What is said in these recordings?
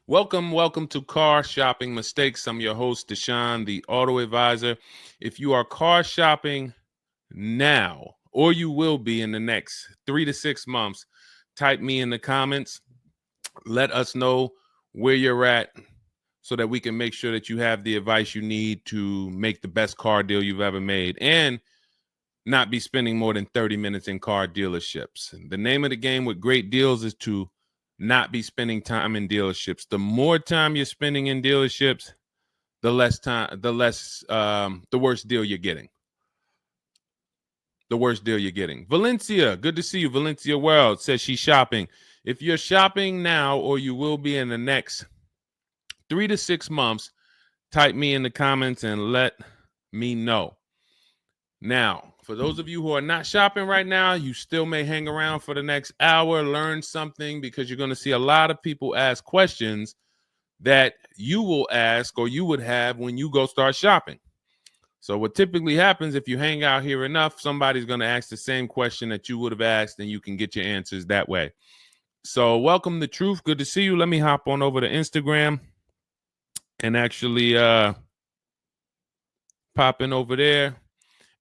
Welcome to Car Shopping Mistakes. I'm your host, Deshone the Auto Advisor. If you are car shopping now, or you will be in the next 3 to 6 months, type me in the comments. Let us know where you're at so that we can make sure that you have the advice you need to make the best car deal you've ever made and not be spending more than 30 minutes in car dealerships. The name of the game with great deals is to not be spending time in dealerships. The more time you're spending in dealerships, the worse deal you're getting. The worst deal you're getting. Valencia, good to see you. Valencia World says she's shopping. If you're shopping now or you will be in the next 3 to 6 months, type me in the comments and let me know. Now, for those of you who are not shopping right now, you still may hang around for the next hour, learn something, because you're going to see a lot of people ask questions that you will ask or you would have when you go start shopping. So what typically happens if you hang out here enough, somebody's going to ask the same question that you would have asked, and you can get your answers that way. So welcome to Truth. Good to see you. Let me hop on over to Instagram and actually pop in over there.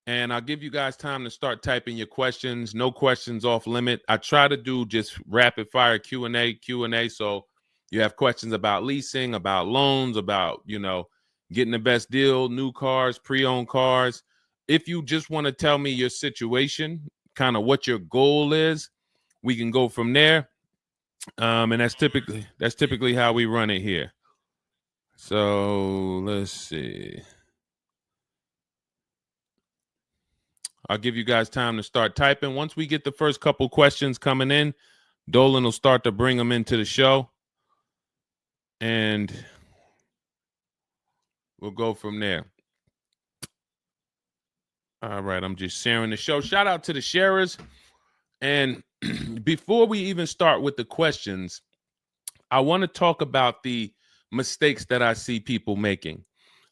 And I'll give you guys time to start typing your questions. No questions off limit. I try to do just rapid fire Q&A. So you have questions about leasing, about loans, about, getting the best deal, new cars, pre-owned cars. If you just want to tell me your situation, kind of what your goal is, we can go from there. And that's typically how we run it here. So let's see. I'll give you guys time to start typing. Once we get the first couple questions coming in, Dolan will start to bring them into the show. And we'll go from there. All right, I'm just sharing the show. Shout out to the sharers. And before we even start with the questions, I want to talk about the mistakes that I see people making.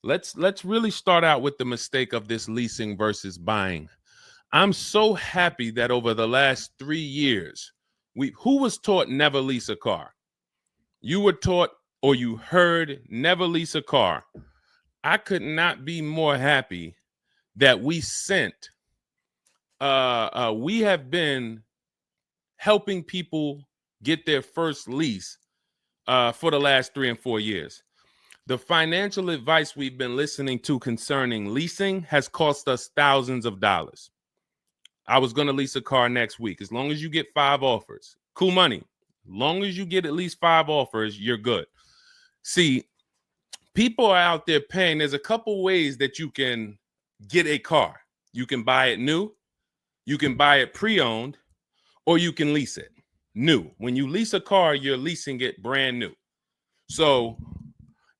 Let's really start out with the mistake of this leasing versus buying. I'm so happy that over the last 3 years, who was taught never lease a car? You were taught or you heard never lease a car. I could not be more happy that we have been helping people get their first lease for the last 3 and 4 years. The financial advice we've been listening to concerning leasing has cost us thousands of dollars. I was going to lease a car next week. As long as you get 5 offers, cool money. As long as you get at least 5 offers, you're good. See, people are out there paying. There's a couple ways that you can get a car. You can buy it new, you can buy it pre-owned, or you can lease it new. When you lease a car, you're leasing it brand new. So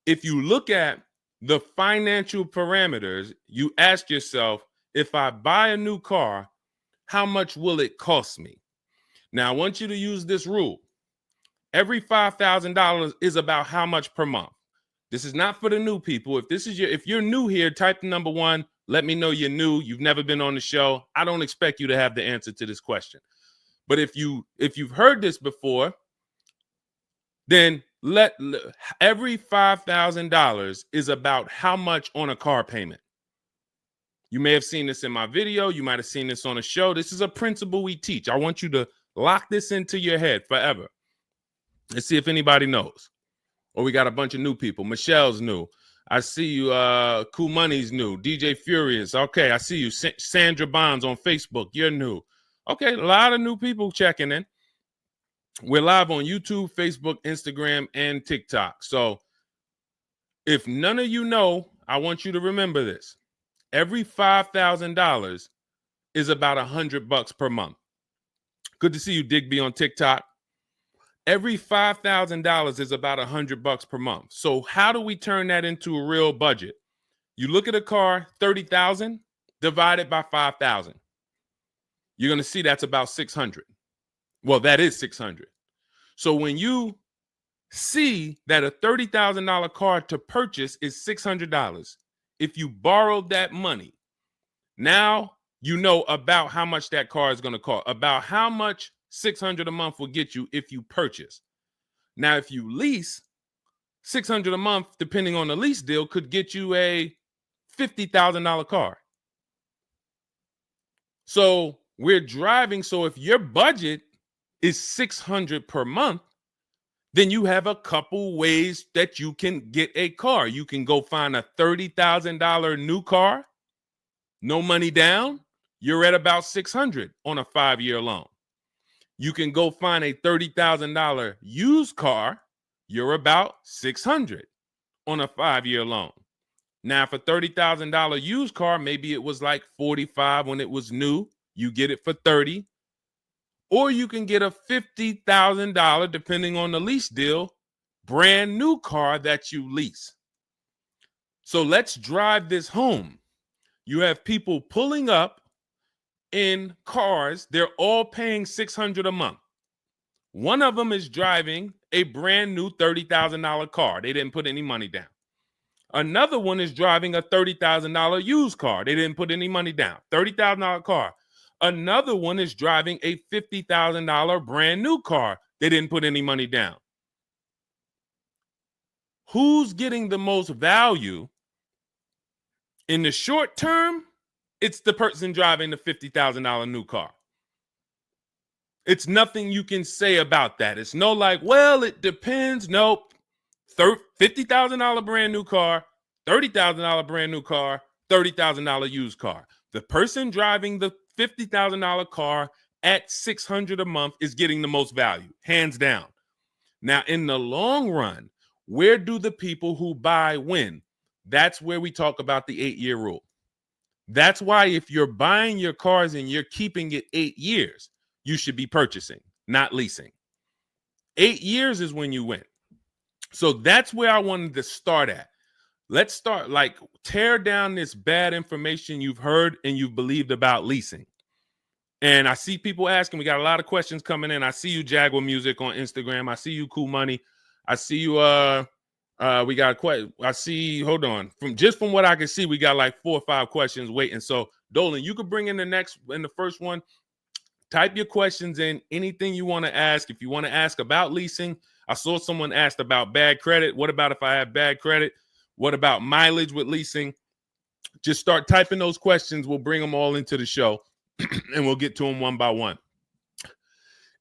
if you look at the financial parameters, you ask yourself, if I buy a new car, how much will it cost me? Now, I want you to use this rule. Every $5,000 is about how much per month. This is not for the new people. If you're new here, type the number 1. Let me know you're new. You've never been on the show. I don't expect you to have the answer to this question. But if you've heard this before, then every $5,000 is about how much on a car payment. You may have seen this in my video. You might have seen this on a show. This is a principle we teach. I want you to lock this into your head forever. Let's see if anybody knows. Or we got a bunch of new people. Michelle's new. I see you. Cool Money's new. DJ Furious. Okay, I see you. Sandra Bonds on Facebook. You're new. Okay, a lot of new people checking in. We're live on YouTube, Facebook, Instagram, and TikTok. So if none of you know, I want you to remember this. Every $5,000 is about $100 per month. Good to see you, Digby, on TikTok. Every $5,000 is about $100 per month. So how do we turn that into a real budget? You look at a car, $30,000 divided by 5,000. You're going to see that's about 600. Well, that is 600. So when you see that a $30,000 car to purchase is $600, if you borrowed that money, now you know about how much that car is going to cost, about how much $600 a month will get you if you purchase. Now, if you lease, $600 a month, depending on the lease deal, could get you a $50,000 car. So we're driving. So if your budget is $600 per month, then you have a couple ways that you can get a car. You can go find a $30,000 new car, no money down. You're at about $600 on a 5-year loan. You can go find a $30,000 used car. You're about $600 on a 5-year loan. Now, for $30,000 used car, maybe it was like $45 when it was new. You get it for $30. Or you can get a $50,000, depending on the lease deal, brand new car that you lease. So let's drive this home. You have people pulling up in cars. They're all paying $600 a month. One of them is driving a brand new $30,000 car. They didn't put any money down. Another one is driving a $30,000 used car. They didn't put any money down. $30,000 car. Another one is driving a $50,000 brand new car. They didn't put any money down. Who's getting the most value? In the short term, it's the person driving the $50,000 new car. It's nothing you can say about that. It's no like, well, it depends. Nope. $50,000 brand new car, $30,000 brand new car, $30,000 used car. The person driving the $50,000 car at $600 a month is getting the most value, hands down. Now, in the long run, where do the people who buy win? That's where we talk about the 8-year rule. That's why if you're buying your cars and you're keeping it 8 years, you should be purchasing, not leasing. 8 years is when you win. So that's where I wanted to start at. Let's start, like, tear down this bad information you've heard and you've believed about leasing. And I see people asking, we got a lot of questions coming in. I see you, Jaguar Music, on Instagram. I see you, Cool Money. I see you, we got quite, I see, hold on. From what I can see, we got like 4 or 5 questions waiting. So Dolan, you could bring in the first one. Type your questions in, anything you want to ask. If you want to ask about leasing, I saw someone asked about bad credit. What about if I have bad credit? What about mileage with leasing? Just start typing those questions. We'll bring them all into the show and we'll get to them one by one.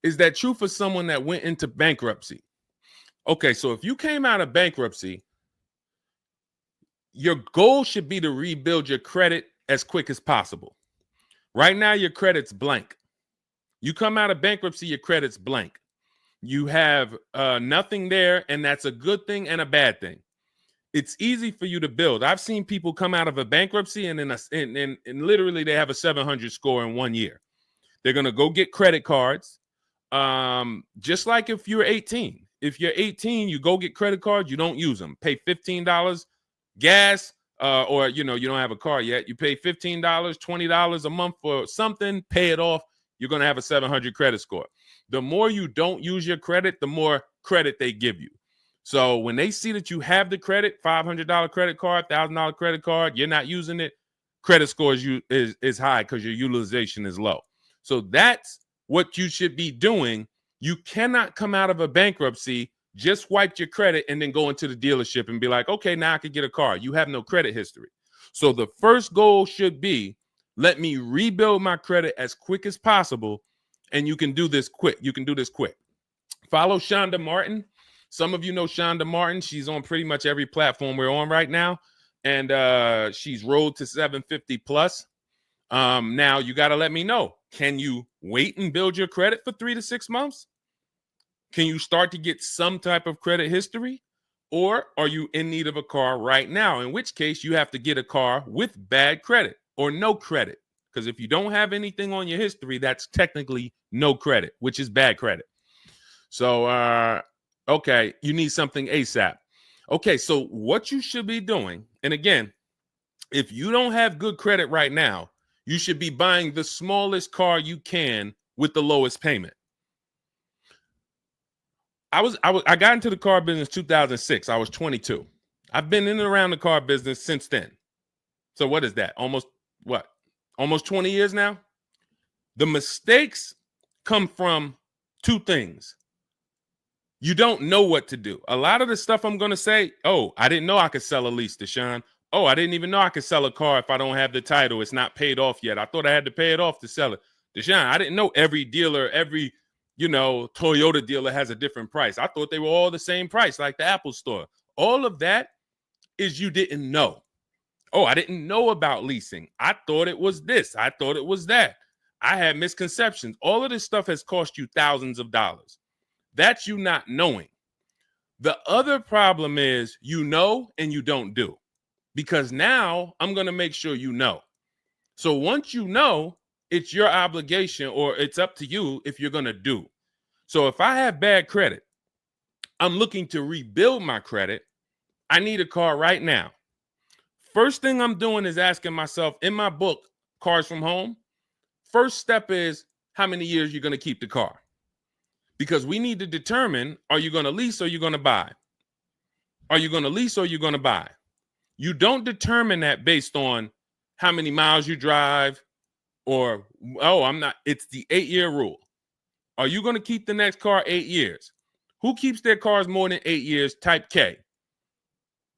Is that true for someone that went into bankruptcy? Okay, so if you came out of bankruptcy, your goal should be to rebuild your credit as quick as possible. Right now, your credit's blank. You come out of bankruptcy, your credit's blank. You have nothing there, and that's a good thing and a bad thing. It's easy for you to build. I've seen people come out of a bankruptcy and literally they have a 700 score in 1 year. They're going to go get credit cards. Just like if you're 18. If you're 18, you go get credit cards, you don't use them. Pay $15 gas, or you don't have a car yet. You pay $15, $20 a month for something, pay it off. You're going to have a 700 credit score. The more you don't use your credit, the more credit they give you. So when they see that you have the credit, $500 credit card, $1,000 credit card, you're not using it, credit score is high because your utilization is low. So that's what you should be doing. You cannot come out of a bankruptcy, just wipe your credit, and then go into the dealership and be like, okay, now I can get a car. You have no credit history. So the first goal should be, let me rebuild my credit as quick as possible. And you can do this quick. You can do this quick. Follow Shonda Martin. Some of you know Shonda Martin. She's on pretty much every platform we're on right now. And she's road to 750 plus. Now you got to let me know. Can you wait and build your credit for 3 to 6 months? Can you start to get some type of credit history? Or are you in need of a car right now? In which case you have to get a car with bad credit or no credit. Because if you don't have anything on your history, that's technically no credit, which is bad credit. So, okay, you need something ASAP. Okay, so what you should be doing, and again, if you don't have good credit right now, you should be buying the smallest car you can with the lowest payment. I got into the car business 2006. I was 22. I've been in and around the car business since then. So what is that? Almost 20 years now? The mistakes come from 2 things. You don't know what to do. A lot of the stuff I'm going to say, oh, I didn't know I could sell a lease, Deshone. Oh, I didn't even know I could sell a car if I don't have the title. It's not paid off yet. I thought I had to pay it off to sell it. Deshone, I didn't know every dealer, every, Toyota dealer has a different price. I thought they were all the same price, like the Apple store. All of that is you didn't know. Oh, I didn't know about leasing. I thought it was this. I thought it was that. I had misconceptions. All of this stuff has cost you thousands of dollars. That's you not knowing. The other problem is you know and you don't do, because now I'm going to make sure you know. So once you know, it's your obligation, or it's up to you if you're going to do. So if I have bad credit, I'm looking to rebuild my credit. I need a car right now. First thing I'm doing is asking myself, in my book, Cars from Home, first step is how many years you're going to keep the car. Because we need to determine, are you going to lease or you're going to buy? Are you going to lease or you're going to buy? You don't determine that based on how many miles you drive or, it's the 8-year rule. Are you going to keep the next car 8 years? Who keeps their cars more than 8 years? Type K.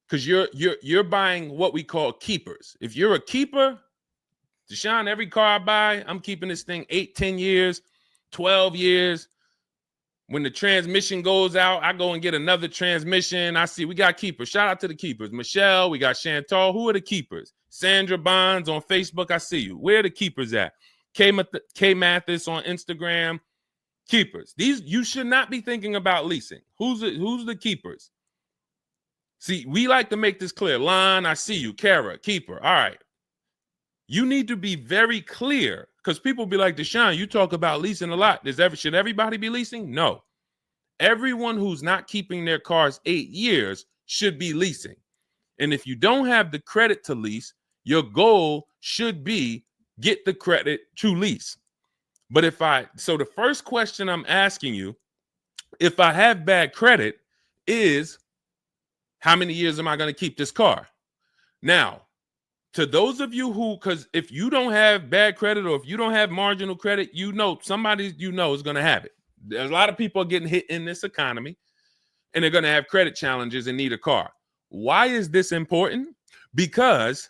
Because you're buying what we call keepers. If you're a keeper, Deshone, every car I buy, I'm keeping this thing 8, 10 years, 12 years. When the transmission goes out, I go and get another transmission. I see we got keepers. Shout out to the keepers. Michelle, we got Chantal. Who are the keepers? Sandra Bonds on Facebook. I see you. Where are the keepers at? K Mathis on Instagram. Keepers. These, you should not be thinking about leasing. Who's the keepers? See, we like to make this clear. Lon, I see you. Kara, keeper. All right. You need to be very clear, because people be like, Deshone, you talk about leasing a lot. Should everybody be leasing? No. Everyone who's not keeping their cars 8 years should be leasing. And if you don't have the credit to lease, your goal should be get the credit to lease. But so the first question I'm asking you, if I have bad credit, is how many years am I going to keep this car? Now, to those of you because if you don't have bad credit, or if you don't have marginal credit, somebody is going to have it. There's a lot of people getting hit in this economy, and they're going to have credit challenges and need a car. Why is this important? Because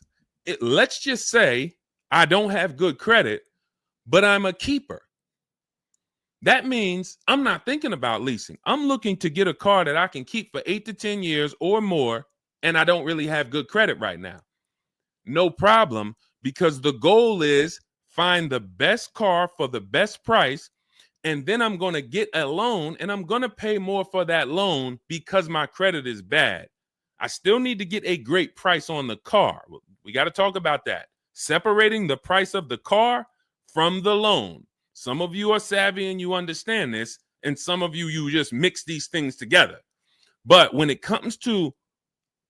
let's just say I don't have good credit, but I'm a keeper. That means I'm not thinking about leasing. I'm looking to get a car that I can keep for 8 to 10 years or more, and I don't really have good credit right now. No problem, because the goal is find the best car for the best price, and then I'm going to get a loan, and I'm going to pay more for that loan because my credit is bad. I still need to get a great price on the car. We got to talk about that. Separating the price of the car from the loan. Some of you are savvy and you understand this, and some of you just mix these things together. But when it comes to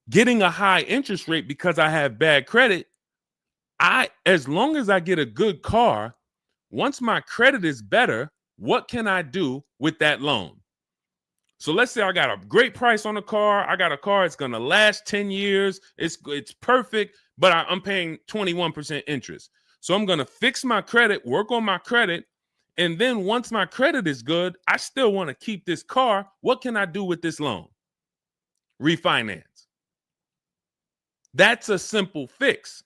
getting a high interest rate because I have bad credit, as long as I get a good car, once my credit is better, what can I do with that loan? So let's say I got a great price on a car. I got a car, it's going to last 10 years. It's perfect, but I'm paying 21% interest. So I'm going to fix my credit, work on my credit. And then once my credit is good, I still want to keep this car. What can I do with this loan? Refinance. That's a simple fix.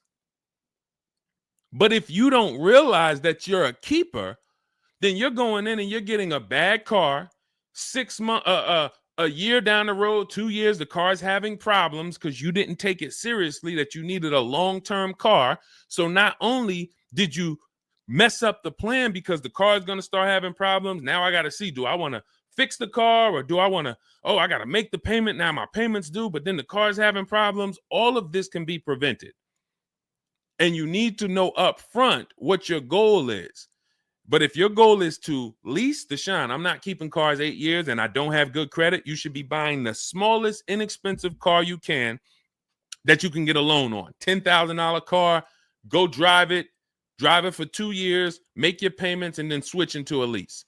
But if you don't realize that you're a keeper, then you're going in and you're getting a bad car, 6 months, a year down the road, 2 years, the car's having problems because you didn't take it seriously that you needed a long-term car. So not only did you mess up the plan because the car is going to start having problems, now I got to see, do I want to fix the car, or do I want to, I got to make the payment, now my payment's due, but then the car's having problems. All of this can be prevented. And you need to know up front what your goal is. But if your goal is to lease, Deshone, I'm not keeping cars 8 years and I don't have good credit, you should be buying the smallest inexpensive car you can that you can get a loan on. $10,000 car, go drive it for 2 years, make your payments, and then switch into a lease.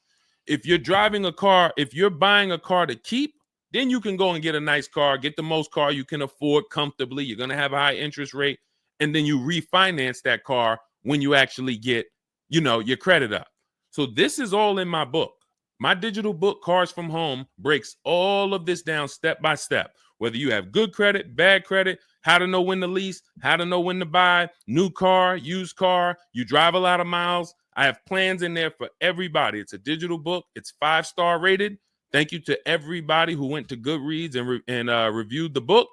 If you're driving a car, if you're buying a car to keep, then you can go and get a nice car, get the most car you can afford comfortably. You're going to have a high interest rate, and then you refinance that car when you actually get, your credit up. So this is all in my book. My digital book, Cars from Home, breaks all of this down step by step. Whether you have good credit, bad credit, how to know when to lease, how to know when to buy, new car, used car, you drive a lot of miles. I have plans in there for everybody. It's a digital book. It's 5-star rated. Thank you to everybody who went to Goodreads and reviewed the book.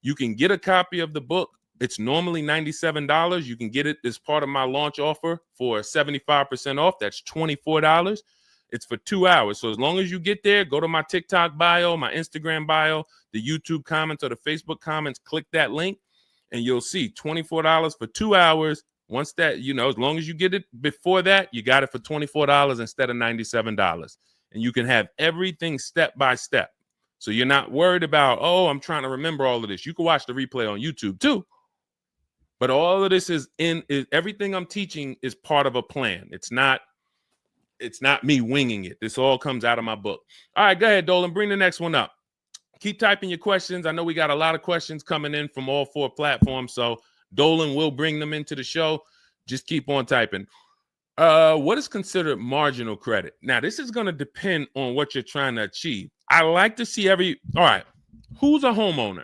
You can get a copy of the book. It's normally $97. You can get it as part of my launch offer for 75% off. That's $24. It's for 2 hours. So as long as you get there, go to my TikTok bio, my Instagram bio, the YouTube comments or the Facebook comments, click that link, and you'll see $24 for 2 hours. Once that, as long as you get it before that, you got it for $24 instead of $97. And you can have everything step by step. So you're not worried about, I'm trying to remember all of this. You can watch the replay on YouTube too. But all of this is everything I'm teaching is part of a plan. It's not me winging it. This all comes out of my book. All right, go ahead, Dolan. Bring the next one up. Keep typing your questions. I know we got a lot of questions coming in from all 4 platforms, so Dolan will bring them into the show. Just keep on typing. What is considered marginal credit? Now, this is going to depend on what you're trying to achieve. I like to see all right, who's a homeowner?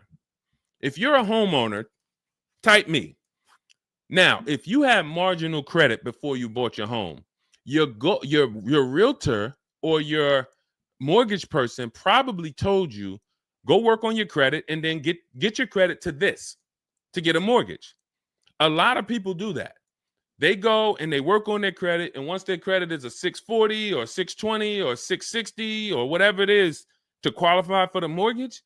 If you're a homeowner, type me. Now, if you have marginal credit before you bought your home, your realtor or your mortgage person probably told you, go work on your credit and then get your credit to this to get a mortgage. A lot of people do that. They go and they work on their credit, and once their credit is a 640 or 620 or 660 or whatever it is to qualify for the mortgage,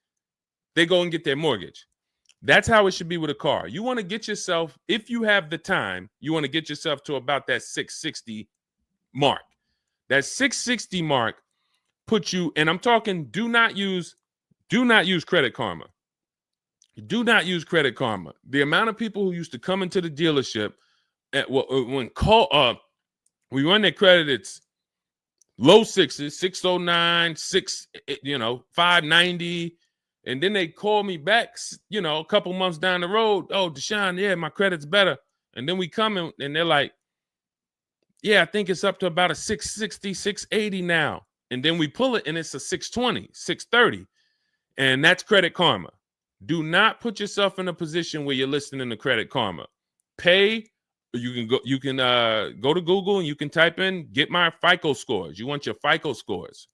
they go and get their mortgage. That's how it should be with a car. You want to get yourself, if you have the time, you want to get yourself to about that 660 mark. That 660 mark puts you, and I'm talking, do not use Credit Karma. Do not use Credit Karma. The amount of people who used to come into the dealership we run their credit, it's low 6s, 609, 590. And then they call me back, a couple months down the road. Oh, Deshone, yeah, my credit's better. And then we come in and they're like, yeah, I think it's up to about a 660, 680 now. And then we pull it and it's a 620, 630. And that's Credit Karma. Do not put yourself in a position where you're listening to Credit Karma. Pay. You can go to Google and you can type in, get my FICO scores. You want your FICO scores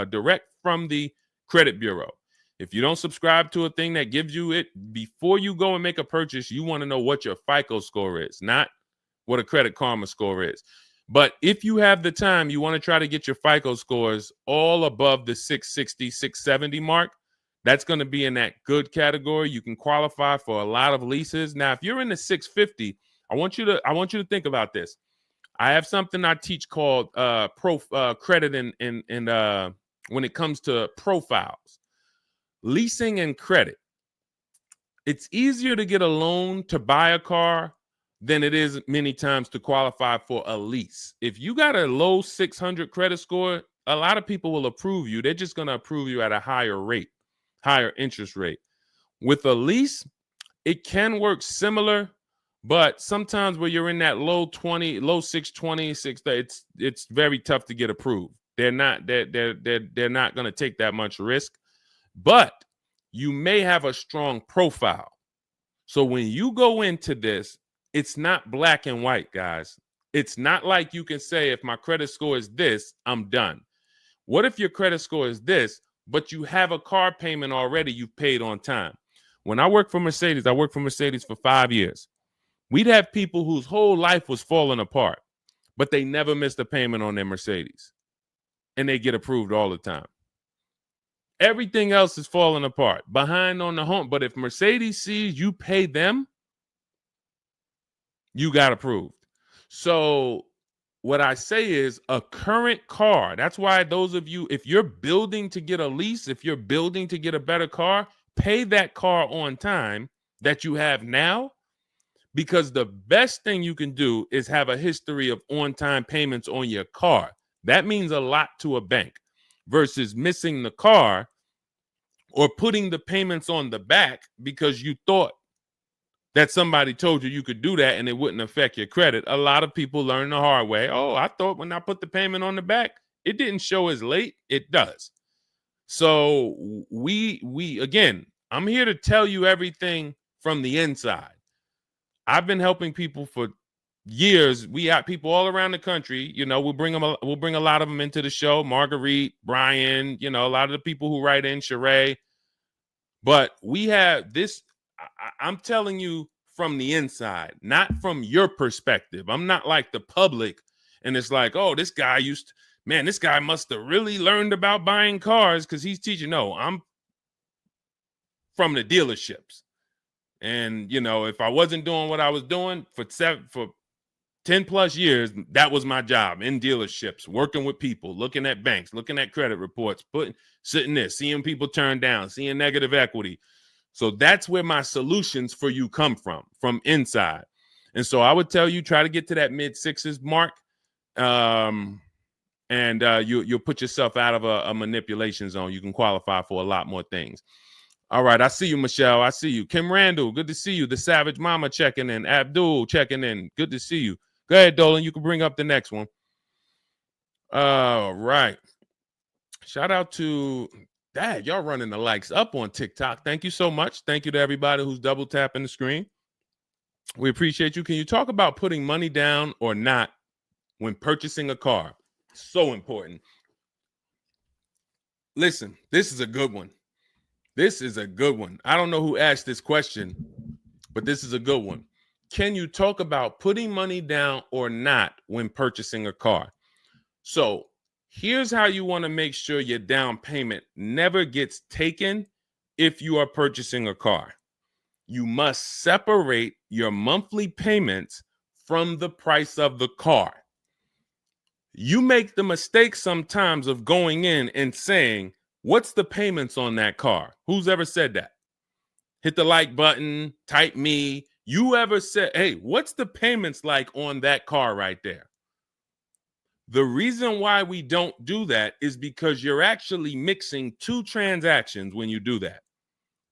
direct from the credit bureau. If you don't subscribe to a thing that gives you it before you go and make a purchase, you want to know what your FICO score is, not what a Credit Karma score is. But if you have the time, you want to try to get your FICO scores all above the 660, 670 mark. That's going to be in that good category. You can qualify for a lot of leases. Now, if you're in the 650, I want you to think about this. I have something I teach called credit and when it comes to profiles, leasing and credit. It's easier to get a loan to buy a car than it is many times to qualify for a lease. If you got a low 600 credit score, a lot of people will approve you. They're just going to approve you at a higher rate, higher interest rate. With a lease, it can work similar. But sometimes where you're in that low 620, 630, it's very tough to get approved. They're not going to take that much risk, but you may have a strong profile. So when you go into this, it's not black and white, guys. It's not like you can say, if my credit score is this, I'm done. What if your credit score is this, but you have a car payment already you've paid on time? When I worked for Mercedes, I worked for Mercedes for 5 years. We'd have people whose whole life was falling apart, but they never missed a payment on their Mercedes, and they get approved all the time. Everything else is falling apart, behind on the home. But if Mercedes sees you pay them, you got approved. So what I say is a current car. That's why those of you, if you're building to get a lease, if you're building to get a better car, pay that car on time that you have now. Because the best thing you can do is have a history of on-time payments on your car. That means a lot to a bank versus missing the car or putting the payments on the back because you thought that somebody told you could do that and it wouldn't affect your credit. A lot of people learn the hard way. Oh, I thought when I put the payment on the back, it didn't show as late. It does. So we again, I'm here to tell you everything from the inside. I've been helping people for years. We have people all around the country. You know, we'll bring a lot of them into the show. Marguerite, Brian, you know, a lot of the people who write in, Sheree. But we have this. I'm telling you from the inside, not from your perspective. I'm not like the public, and it's like, oh, this guy this guy must have really learned about buying cars because he's teaching. No, I'm from the dealerships. And, you know, if I wasn't doing what I was doing for 10 plus years, that was my job in dealerships, working with people, looking at banks, looking at credit reports, sitting there, seeing people turn down, seeing negative equity. So that's where my solutions for you come from inside. And so I would tell you, try to get to that mid sixes mark. And you'll put yourself out of a manipulation zone. You can qualify for a lot more things. All right, I see you, Michelle. I see you. Kim Randall, good to see you. The Savage Mama checking in. Abdul checking in. Good to see you. Go ahead, Dolan. You can bring up the next one. All right. Shout out to Dad. Y'all running the likes up on TikTok. Thank you so much. Thank you to everybody who's double tapping the screen. We appreciate you. Can you talk about putting money down or not when purchasing a car? So important. Listen, this is a good one. This is a good one. I don't know who asked this question, but this is a good one. Can you talk about putting money down or not when purchasing a car? So here's how you want to make sure your down payment never gets taken if you are purchasing a car. You must separate your monthly payments from the price of the car. You make the mistake sometimes of going in and saying, what's the payments on that car? Who's ever said that? Hit the like button, type me. You ever said, hey, what's the payments like on that car right there? The reason why we don't do that is because you're actually mixing two transactions when you do that.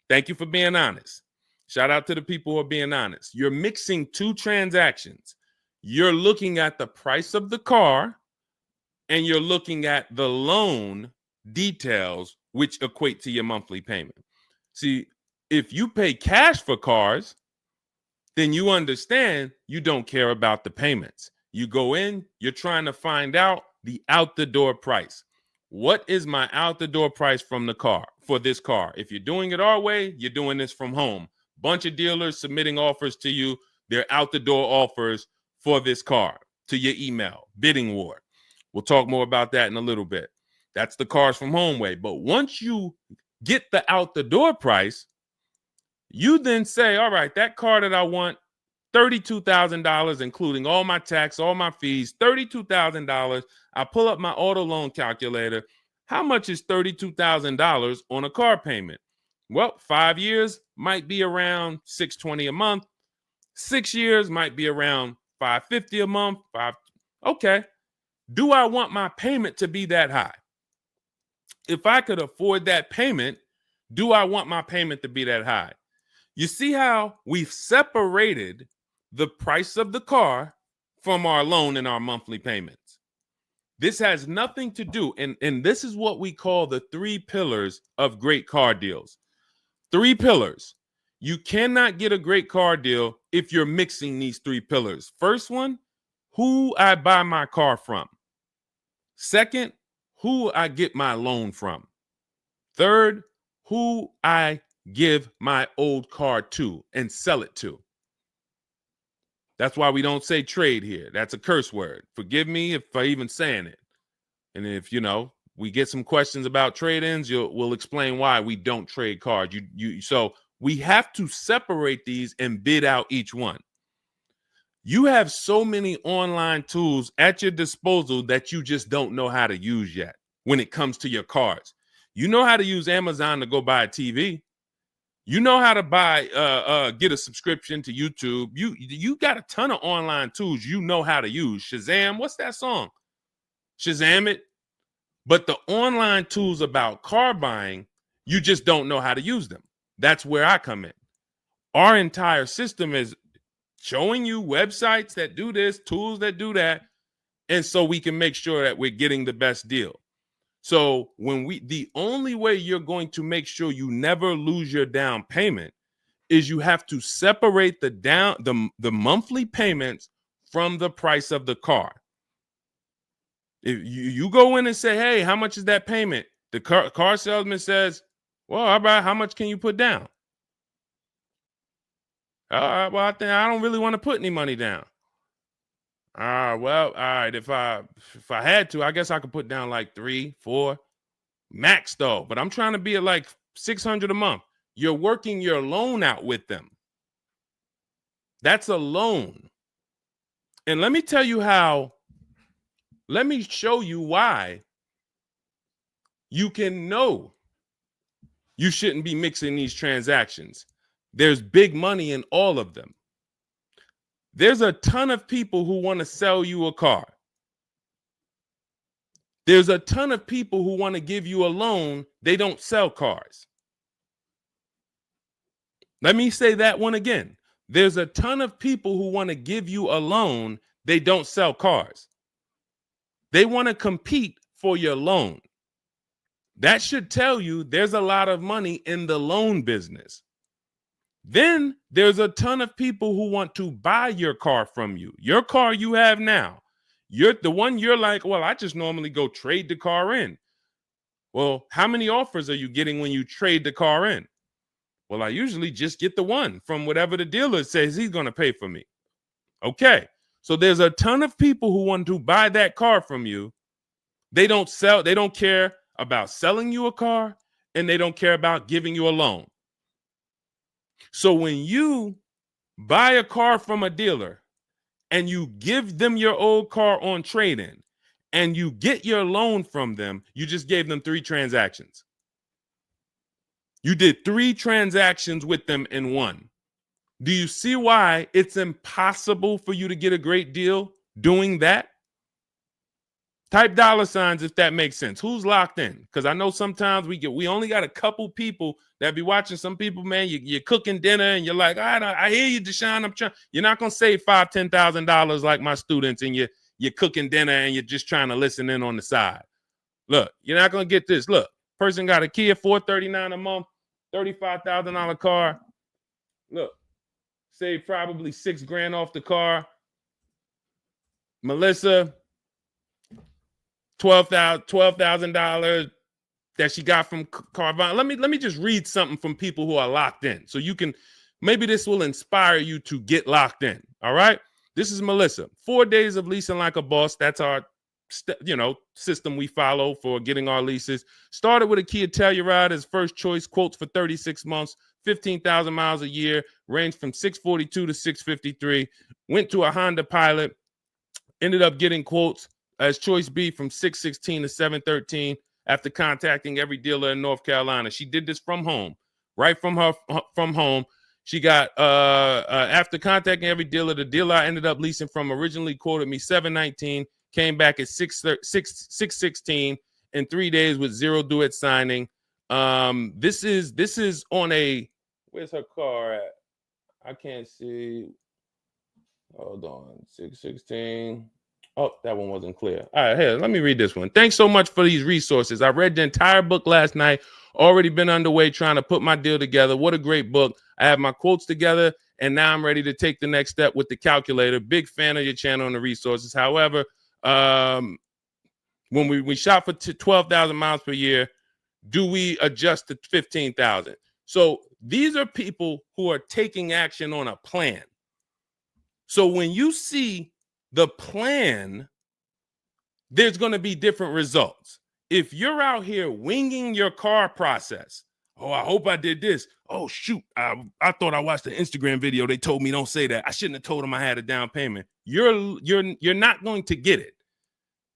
Thank you for being honest. Shout out to the people who are being honest. You're mixing two transactions. You're looking at the price of the car and you're looking at the loan details, which equate to your monthly payment. See, if you pay cash for cars, then you understand you don't care about the payments. You go in, you're trying to find out the out the door price. What is my out the door price from the car for this car? If you're doing it our way, you're doing this from home. Bunch of dealers submitting offers to you. They're out the door offers for this car to your email, bidding war. We'll talk more about that in a little bit. That's the cars from home way. But once you get the out the door price, you then say, all right, that car that I want, $32,000, including all my tax, all my fees, $32,000. I pull up my auto loan calculator. How much is $32,000 on a car payment? Well, 5 years might be around $620 a month. 6 years might be around $550 a month. Okay. Do I want my payment to be that high? If I could afford that payment, do I want my payment to be that high? You see how we've separated the price of the car from our loan and our monthly payments. This has nothing to do, and this is what we call the 3 pillars of great car deals. 3 pillars. You cannot get a great car deal if you're mixing these 3 pillars. First one, who I buy my car from. Second, who I get my loan from. Third, who I give my old car to and sell it to. That's why we don't say trade here. That's a curse word. Forgive me if I even saying it. And if, we get some questions about trade-ins, we'll explain why we don't trade cars. So we have to separate these and bid out each one. You have so many online tools at your disposal that you just don't know how to use yet when it comes to your cars. You know how to use Amazon to go buy a TV. You know how to get a subscription to YouTube. You got a ton of online tools you know how to use. Shazam, what's that song? Shazam it. But the online tools about car buying, you just don't know how to use them. That's where I come in. Our entire system is showing you websites that do this, tools that do that, And so we can make sure that we're getting the best deal. So the only way you're going to make sure you never lose your down payment is you have to separate the monthly payments from the price of the car. If you go in and say, hey, how much is that payment? The car salesman says, well, how much can you put down? Well, I don't really want to put any money down. Well, all right. If I had to, I guess I could put down like 3, 4 max though. But I'm trying to be at like $600 a month. You're working your loan out with them. That's a loan. And let me tell you how. Let me show you why you can know you shouldn't be mixing these transactions. There's big money in all of them. There's a ton of people who want to sell you a car. There's a ton of people who want to give you a loan. They don't sell cars. Let me say that one again. There's a ton of people who want to give you a loan. They don't sell cars. They want to compete for your loan. That should tell you there's a lot of money in the loan business. Then there's a ton of people who want to buy your car from you. Your car you have now. You're the one you're like, well, I just normally go trade the car in. Well, how many offers are you getting when you trade the car in? Well, I usually just get the one from whatever the dealer says he's going to pay for me. Okay. So there's a ton of people who want to buy that car from you. They don't care about selling you a car, and they don't care about giving you a loan. So when you buy a car from a dealer and you give them your old car on trade-in and you get your loan from them, you just gave them 3 transactions. You did 3 transactions with them in one. Do you see why it's impossible for you to get a great deal doing that? Type $signs if that makes sense. Who's locked in? Because I know sometimes we only got a couple people that be watching. Some people, man, you're cooking dinner and you're like, I hear you, Deshone. You're not gonna save $5,000, $10,000 like my students, and you're cooking dinner and you're just trying to listen in on the side. Look, you're not gonna get this. Look, person got a Kia $439 a month, $35,000 car. Look, save probably $6,000 off the car. Melissa, $12,000 that she got from Carvana. Let me just read something from people who are locked in, so you can, maybe this will inspire you to get locked in. All right, this is Melissa. 4 days of leasing like a boss. That's our system we follow for getting our leases. Started with a Kia Telluride as first choice. Quotes for 36 months, 15,000 miles a year. Ranged from 642 to 653. Went to a Honda Pilot. Ended up getting quotes as choice B from 616 to 713 after contacting every dealer in North Carolina. She did this from home, right from home. She got after contacting every dealer, the dealer I ended up leasing from originally quoted me 719, came back at 616 in 3 days with 0 due at signing. This is on a, where's her car at? I can't see. Hold on, 616. Oh, that one wasn't clear. All right, here, let me read this one. Thanks so much for these resources. I read the entire book last night. Already been underway trying to put my deal together. What a great book. I have my quotes together, and now I'm ready to take the next step with the calculator. Big fan of your channel and the resources. However, when we shop for 12,000 miles per year, do we adjust to 15,000? So these are people who are taking action on a plan. So when you see the plan, there's going to be different results. If you're out here winging your car process, oh, I hope I did this. Oh, shoot, I thought I watched the Instagram video. They told me don't say that. I shouldn't have told them I had a down payment. You're not going to get it.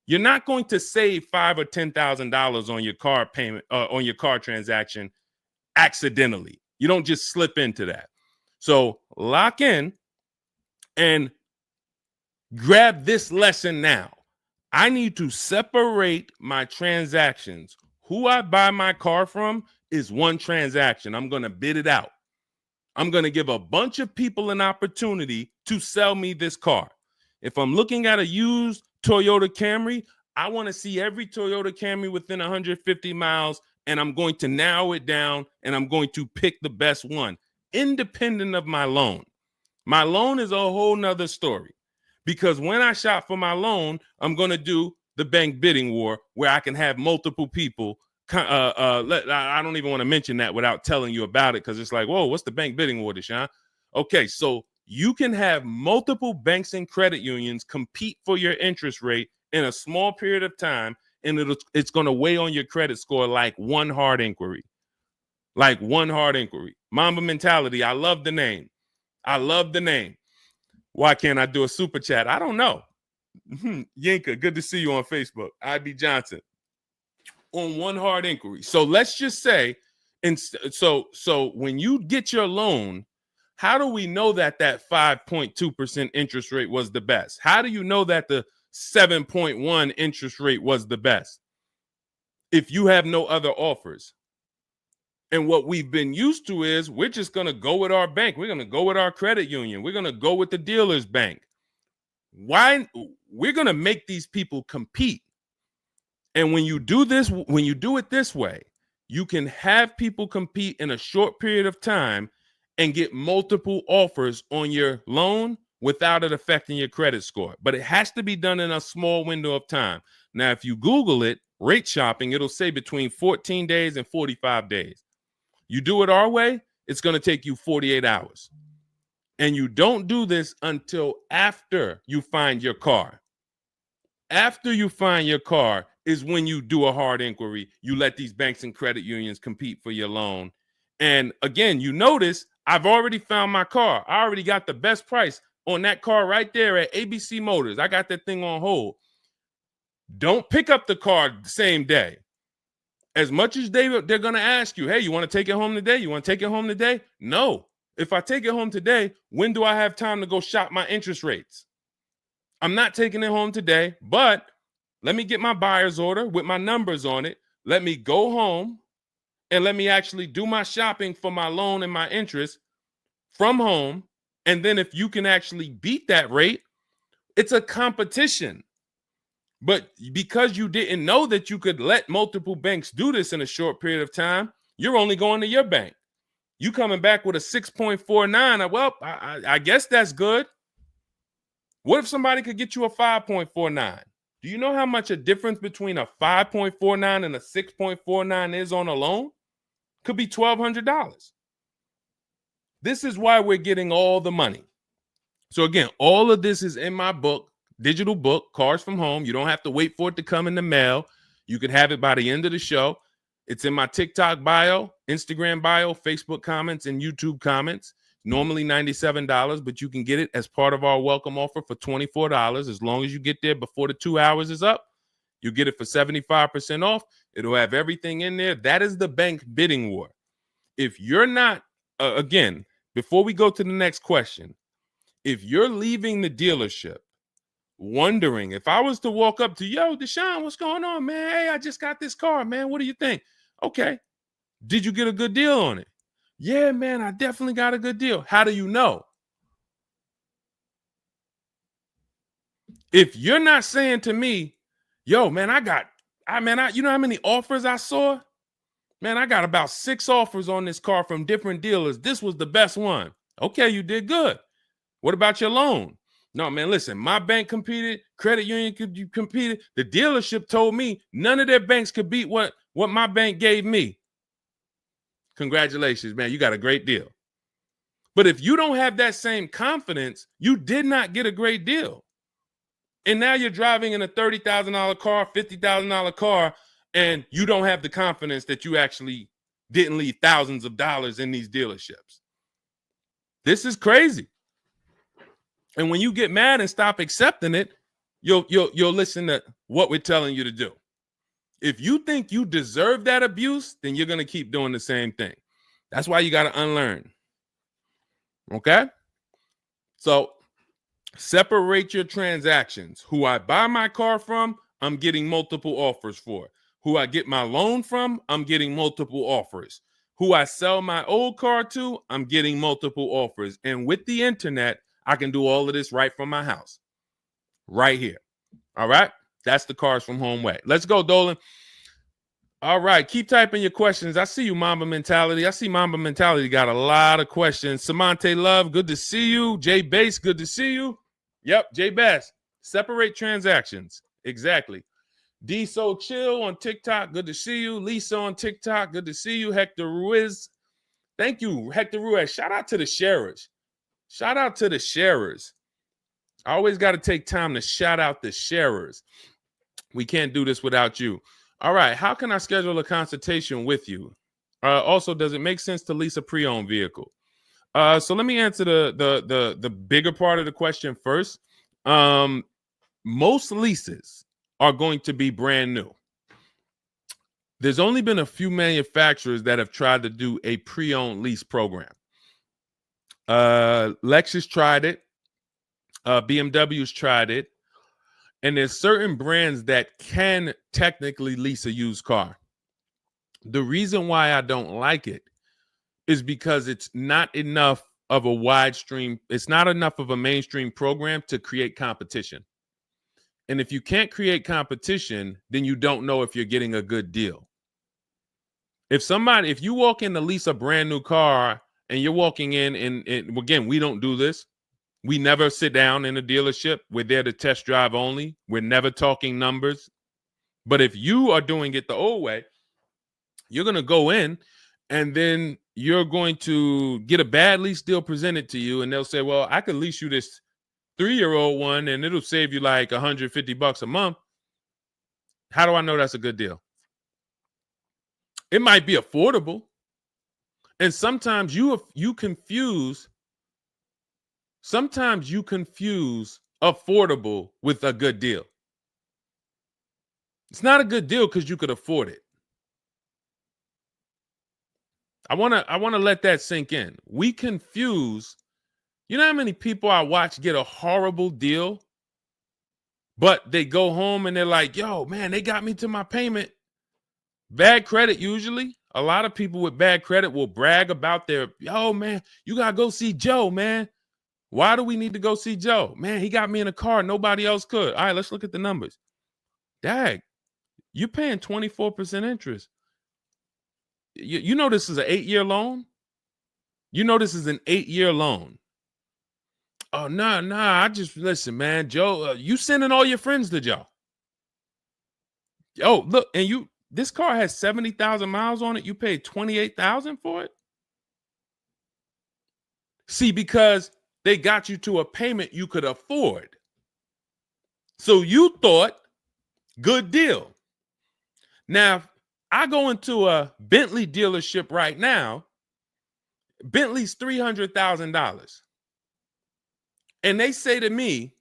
You're not going to save $5,000 or $10,000 on your car payment, on your car transaction accidentally. You don't just slip into that. So lock in and grab this lesson now. I need to separate my transactions. Who I buy my car from is one transaction. I'm going to bid it out. I'm going to give a bunch of people an opportunity to sell me this car. If I'm looking at a used Toyota Camry, I want to see every Toyota Camry within 150 miles, and I'm going to narrow it down, and I'm going to pick the best one, independent of my loan. My loan is a whole nother story, because when I shop for my loan, I'm going to do the bank bidding war where I can have multiple people. I don't even want to mention that without telling you about it, because it's like, whoa, what's the bank bidding war, Deshone? Okay, so you can have multiple banks and credit unions compete for your interest rate in a small period of time, and it's going to weigh on your credit score like one hard inquiry. Like one hard inquiry. Mamba Mentality, I love the name. I love the name. Why can't I do a super chat? I don't know. Yinka, good to see you on Facebook. IB Johnson. On one hard inquiry. So let's just say, and so when you get your loan, how do we know that 5.2% interest rate was the best? How do you know that the 7.1 interest rate was the best if you have no other offers? And what we've been used to is we're just going to go with our bank. We're going to go with our credit union. We're going to go with the dealer's bank. Why? We're going to make these people compete. And when you do this, when you do it this way, you can have people compete in a short period of time and get multiple offers on your loan without it affecting your credit score. But it has to be done in a small window of time. Now, if you Google it, rate shopping, it'll say between 14 days and 45 days. You do it our way, it's going to take you 48 hours. And you don't do this until after you find your car. After you find your car is when you do a hard inquiry. You let these banks and credit unions compete for your loan. And again, you notice I've already found my car. I already got the best price on that car right there at ABC Motors. I got that thing on hold. Don't pick up the car the same day. As much as they're going to ask you, hey, you want to take it home today? You want to take it home today? No. If I take it home today, when do I have time to go shop my interest rates? I'm not taking it home today, but let me get my buyer's order with my numbers on it. Let me go home and let me actually do my shopping for my loan and my interest from home. And then if you can actually beat that rate, it's a competition. But because you didn't know that you could let multiple banks do this in a short period of time, you're only going to your bank. You coming back with a 6.49. Well, I guess that's good. What if somebody could get you a 5.49? Do you know how much a difference between a 5.49 and a 6.49 is on a loan? Could be $1,200. This is why we're getting all the money. So again, all of this is in my book, digital book, Cars from Home. You don't have to wait for it to come in the mail. You can have it by the end of the show. It's in my TikTok bio, Instagram bio, Facebook comments, and YouTube comments. Normally $97, but you can get it as part of our welcome offer for $24. As long as you get there before the 2 hours is up, you get it for 75% off. It'll have everything in there. That is the bank bidding war. If you're not, again, before we go to the next question, if you're leaving the dealership wondering, if I was to walk up to, yo, Deshone, what's going on, man? Hey, I just got this car, man. What do you think? Okay. Did you get a good deal on it? Yeah, man, I definitely got a good deal. How do you know? If you're not saying to me, yo, man, you know how many offers I saw? Man, I got about 6 offers on this car from different dealers. This was the best one. Okay, you did good. What about your loan? No, man, listen, my bank competed, credit union competed. The dealership told me none of their banks could beat what my bank gave me. Congratulations, man, you got a great deal. But if you don't have that same confidence, you did not get a great deal. And now you're driving in a $30,000 car, $50,000 car, and you don't have the confidence that you actually didn't leave thousands of dollars in these dealerships. This is crazy. And when you get mad and stop accepting it, you'll listen to what we're telling you to do. If you think you deserve that abuse, then you're going to keep doing the same thing. That's why you got to unlearn. Okay? So separate your transactions. Who I buy my car from, I'm getting multiple offers for. Who I get my loan from, I'm getting multiple offers. Who I sell my old car to, I'm getting multiple offers. And with the internet, I can do all of this right from my house, right here. All right. That's the Cars from Home way. Let's go, Dolan. All right. Keep typing your questions. I see you, Mamba Mentality. I see Mamba Mentality got a lot of questions. Samante Love, good to see you. Jay Bass, good to see you. Yep, Jay Bass. Separate transactions. Exactly. D So Chill on TikTok, good to see you. Lisa on TikTok, good to see you. Hector Ruiz, thank you, Hector Ruiz. Shout out to the sharers. Shout out to the sharers. I always got to take time to shout out the sharers. We can't do this without you. All right, how can I schedule a consultation with you? Also, does it make sense to lease a pre-owned vehicle? So let me answer the bigger part of the question first. Most leases are going to be brand new. There's only been a few manufacturers that have tried to do a pre-owned lease program. Lexus tried it. BMW's tried it. And there's certain brands that can technically lease a used car. The reason why I don't like it is because it's not enough of a wide stream. It's not enough of a mainstream program to create competition. And if you can't create competition, then you don't know if you're getting a good deal. If you walk in to lease a brand new car and you're walking in and again, we don't do this. We never sit down in a dealership. We're there to test drive only. We're never talking numbers. But if you are doing it the old way, you're going to go in and then you're going to get a bad lease deal presented to you. And they'll say, well, I could lease you this 3-year-old one and it'll save you like $150 a month. How do I know that's a good deal? It might be affordable. And sometimes you confuse affordable with a good deal. It's not a good deal because you could afford it. I want to let that sink in. We confuse, you know how many people I watch get a horrible deal, but they go home and they're like, yo, man, they got me to my payment. Bad credit usually. A lot of people with bad credit will brag about yo, man, you got to go see Joe, man. Why do we need to go see Joe? Man, he got me in a car. Nobody else could. All right, let's look at the numbers. Dag, you're paying 24% interest. You know this is an 8-year loan? You know this is an 8-year loan. Oh, nah. I just, listen, man, Joe, you sending all your friends to Joe. Oh, look, and this car has 70,000 miles on it. You paid 28,000 for it? See, because they got you to a payment you could afford. So you thought, good deal. Now, I go into a Bentley dealership right now. Bentley's $300,000. And they say to me,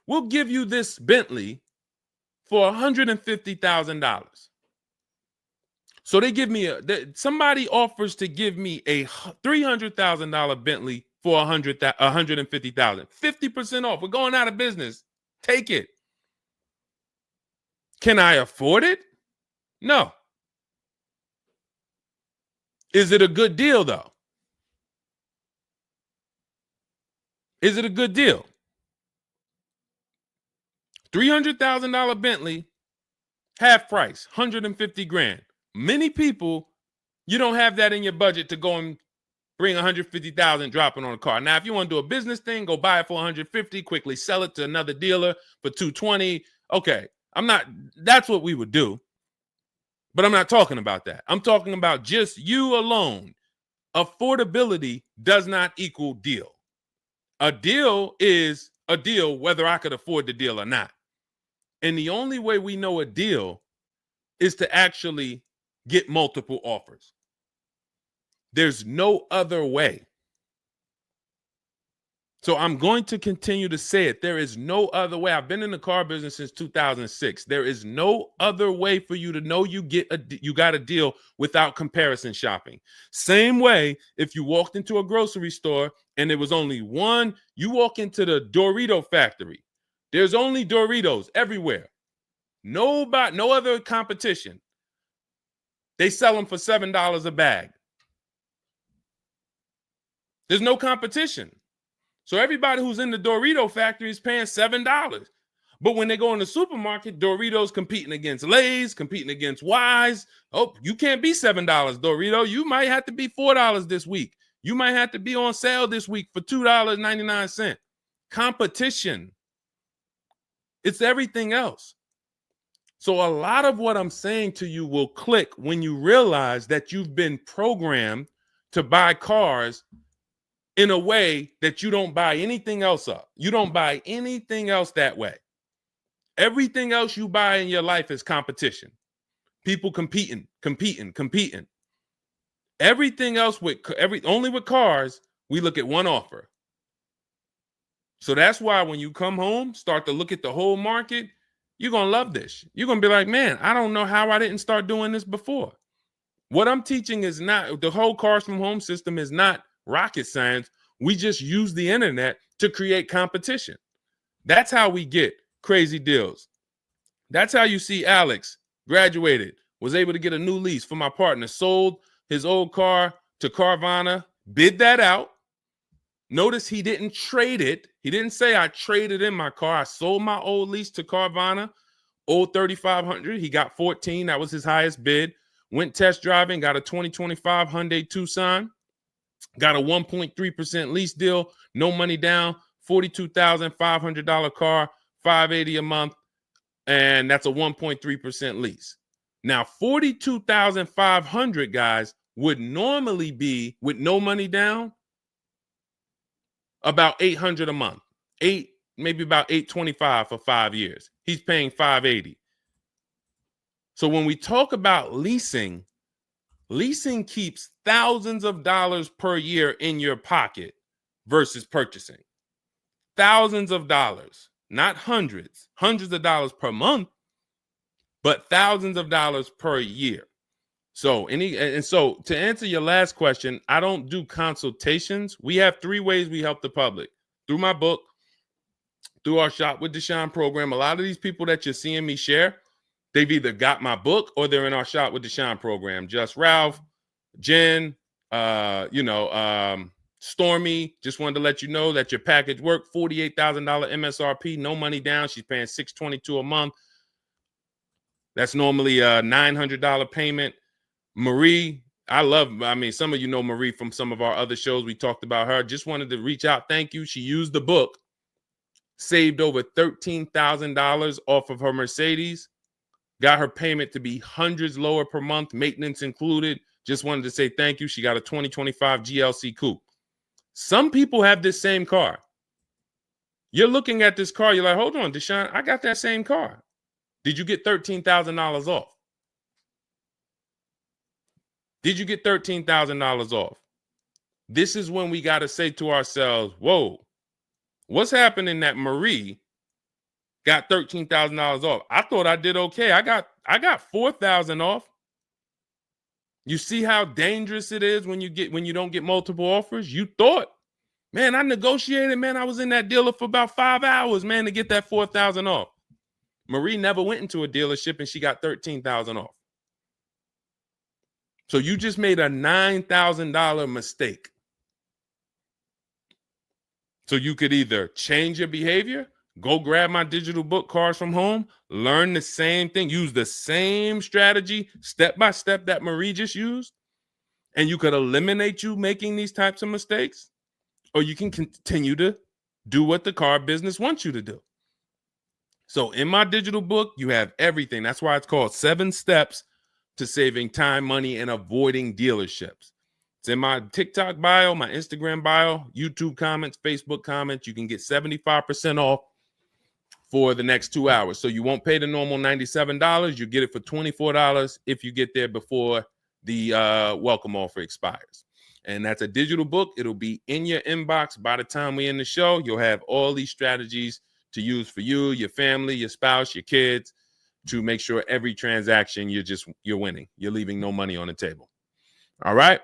we'll give you this Bentley for $150,000. So they give me somebody offers to give me a $300,000 Bentley for $150,000. 50% off. We're going out of business. Take it. Can I afford it? No. Is it a good deal, though? Is it a good deal? $300,000 Bentley, half price, $150,000. Many people, you don't have that in your budget to go and bring $150,000 dropping on a car. Now, if you want to do a business thing, go buy it for $150,000, quickly sell it to another dealer for $220,000. Okay, that's what we would do. But I'm not talking about that. I'm talking about just you alone. Affordability does not equal deal. A deal is a deal whether I could afford the deal or not. And the only way we know a deal is to actually get multiple offers. There's no other way. So I'm going to continue to say it. There is no other way. I've been in the car business since 2006. There is no other way for you to know you got a deal without comparison shopping. Same way if you walked into a grocery store and there was only one, you walk into the Dorito factory. There's only Doritos everywhere. No other competition. They sell them for $7 a bag. There's no competition. So everybody who's in the Dorito factory is paying $7. But when they go in the supermarket, Doritos competing against Lay's, competing against Wise. Oh, you can't be $7, Dorito. You might have to be $4 this week. You might have to be on sale this week for $2.99. Competition. It's everything else. So a lot of what I'm saying to you will click when you realize that you've been programmed to buy cars in a way that you don't buy anything else up. You don't buy anything else that way. Everything else you buy in your life is competition. People competing. Everything else only with cars, we look at one offer. So that's why when you come home, start to look at the whole market, you're going to love this. You're going to be like, man, I don't know how I didn't start doing this before. What I'm teaching is not, the whole Cars from Home system is not rocket science. We just use the internet to create competition. That's how we get crazy deals. That's how you see Alex graduated, was able to get a new lease for my partner, sold his old car to Carvana, bid that out. Notice he didn't trade it. He didn't say I traded in my car. I sold my old lease to Carvana, old 3,500. He got 14. That was his highest bid. Went test driving, got a 2025 Hyundai Tucson, got a 1.3% lease deal, no money down, $42,500 car, $580 a month, and that's a 1.3% lease. Now, $42,500, guys, would normally be, with no money down, about $800 a month. Maybe about $825 for 5 years. He's paying $580. So when we talk about leasing keeps thousands of dollars per year in your pocket versus purchasing. Thousands of dollars, not hundreds of dollars per month, but thousands of dollars per year. So so to answer your last question, I don't do consultations. We have 3 ways we help the public: through my book, through our Shop with Deshone program. A lot of these people that you're seeing me share, they've either got my book or they're in our Shop with Deshone program. Just Ralph, Jen, Stormy. Just wanted to let you know that your package worked. $48,000 MSRP, no money down. She's paying $622 a month. That's normally a $900 payment. Marie, some of you know Marie from some of our other shows. We talked about her. Just wanted to reach out. Thank you. She used the book, saved over $13,000 off of her Mercedes, got her payment to be hundreds lower per month, maintenance included. Just wanted to say thank you. She got a 2025 GLC Coupe. Some people have this same car. You're looking at this car. You're like, hold on, Deshone, I got that same car. Did you get $13,000 off? Did you get $13,000 off? This is when we got to say to ourselves, whoa, what's happening that Marie got $13,000 off? I thought I did okay. I got $4,000 off. You see how dangerous it is when you don't get multiple offers? You thought, man, I negotiated, man. I was in that dealer for about 5 hours, man, to get that $4,000 off. Marie never went into a dealership and she got $13,000 off. So you just made a $9,000 mistake. So you could either change your behavior, go grab my digital book, Cars from Home, learn the same thing, use the same strategy step by step that Marie just used, and you could eliminate you making these types of mistakes, or you can continue to do what the car business wants you to do. So in my digital book, you have everything. That's why it's called 7 Steps to Saving Time, Money, and Avoiding Dealerships. It's in my TikTok bio, my Instagram bio, YouTube comments, Facebook comments. You can get 75% off for the next 2 hours. So you won't pay the normal $97. You get it for $24 if you get there before the welcome offer expires. And that's a digital book. It'll be in your inbox by the time we end the show. You'll have all these strategies to use for you, your family, your spouse, your kids, to make sure every transaction you're winning. You're leaving no money on the table. All right.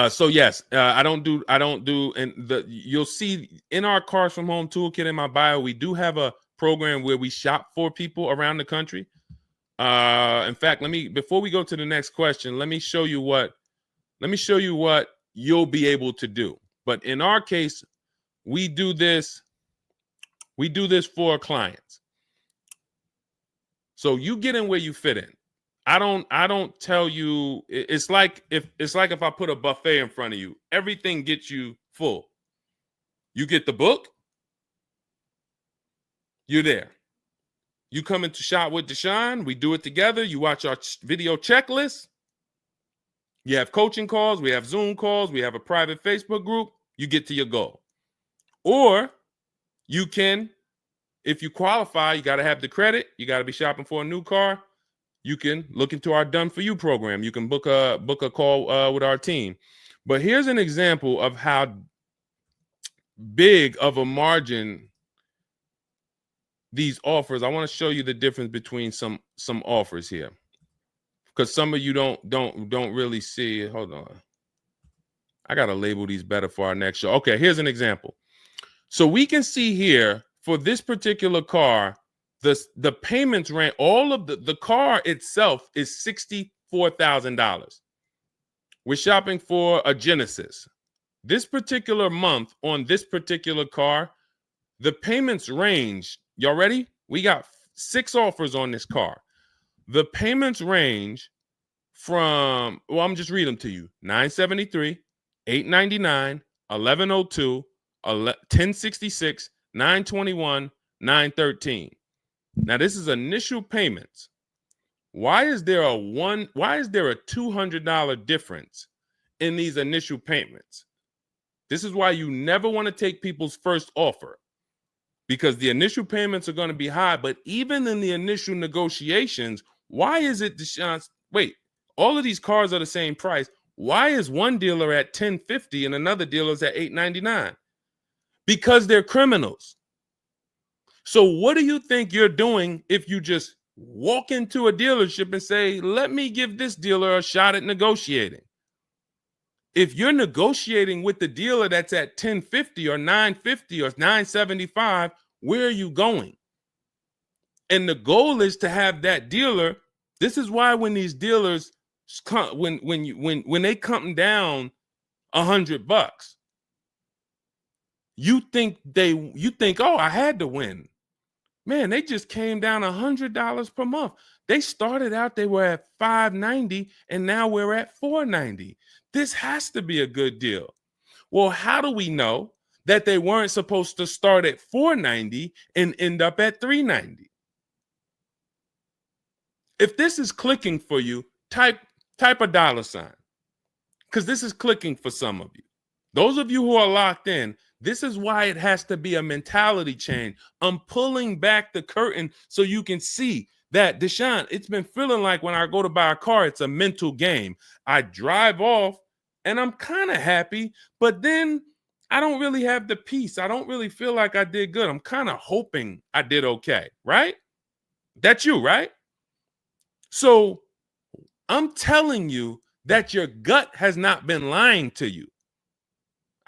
So yes, I don't do, and you'll see in our Cars from Home toolkit in my bio, we do have a program where we shop for people around the country. In fact, before we go to the next question, let me show you what you'll be able to do. But in our case, we do this for our clients. So you get in where you fit in. I don't tell you, it's like if I put a buffet in front of you, everything gets you full. You get the book, you're there. You come into Shop with Deshone, we do it together. You watch our video checklist. You have coaching calls, we have Zoom calls, we have a private Facebook group. You get to your goal. Or you can, if you qualify, you got to have the credit. You got to be shopping for a new car. You can look into our Done For You program. You can book a call with our team. But here's an example of how big of a margin these offers. I want to show you the difference between some offers here, because some of you don't really see it. Hold on. I got to label these better for our next show. Okay, here's an example. So we can see here for this particular car, the payments ran, all of the car itself is $64,000. We're shopping for a Genesis. This particular month on this particular car, the payments range. Y'all ready? We got 6 offers on this car. The payments range from, well, I'm just reading them to you. $973, $899, $1,102, $1,066, $921, $913. Now this is initial payments. Why is there a $200 difference in these initial payments? This is why you never want to take people's first offer, because the initial payments are going to be high. But even in the initial negotiations, why is it, Deshone? Wait, all of these cars are the same price. Why is one dealer at $1,050 and another dealer is at $899? Because they're criminals. So what do you think you're doing if you just walk into a dealership and say, let me give this dealer a shot at negotiating? If you're negotiating with the dealer that's at $1,050 or $950 or $975, where are you going? And the goal is to have that dealer. This is why when these dealers come, when they come down $100, you think, oh, I had to win. Man, they just came down $100 per month. They started out, they were at $590, and now we're at $490. This has to be a good deal. Well, how do we know that they weren't supposed to start at $490 and end up at $390? If this is clicking for you, type a $, because this is clicking for some of you. Those of you who are locked in, this is why it has to be a mentality change. I'm pulling back the curtain so you can see that, Deshone, it's been feeling like when I go to buy a car, it's a mental game. I drive off and I'm kind of happy, but then I don't really have the peace. I don't really feel like I did good. I'm kind of hoping I did okay, right? That's you, right? So I'm telling you that your gut has not been lying to you.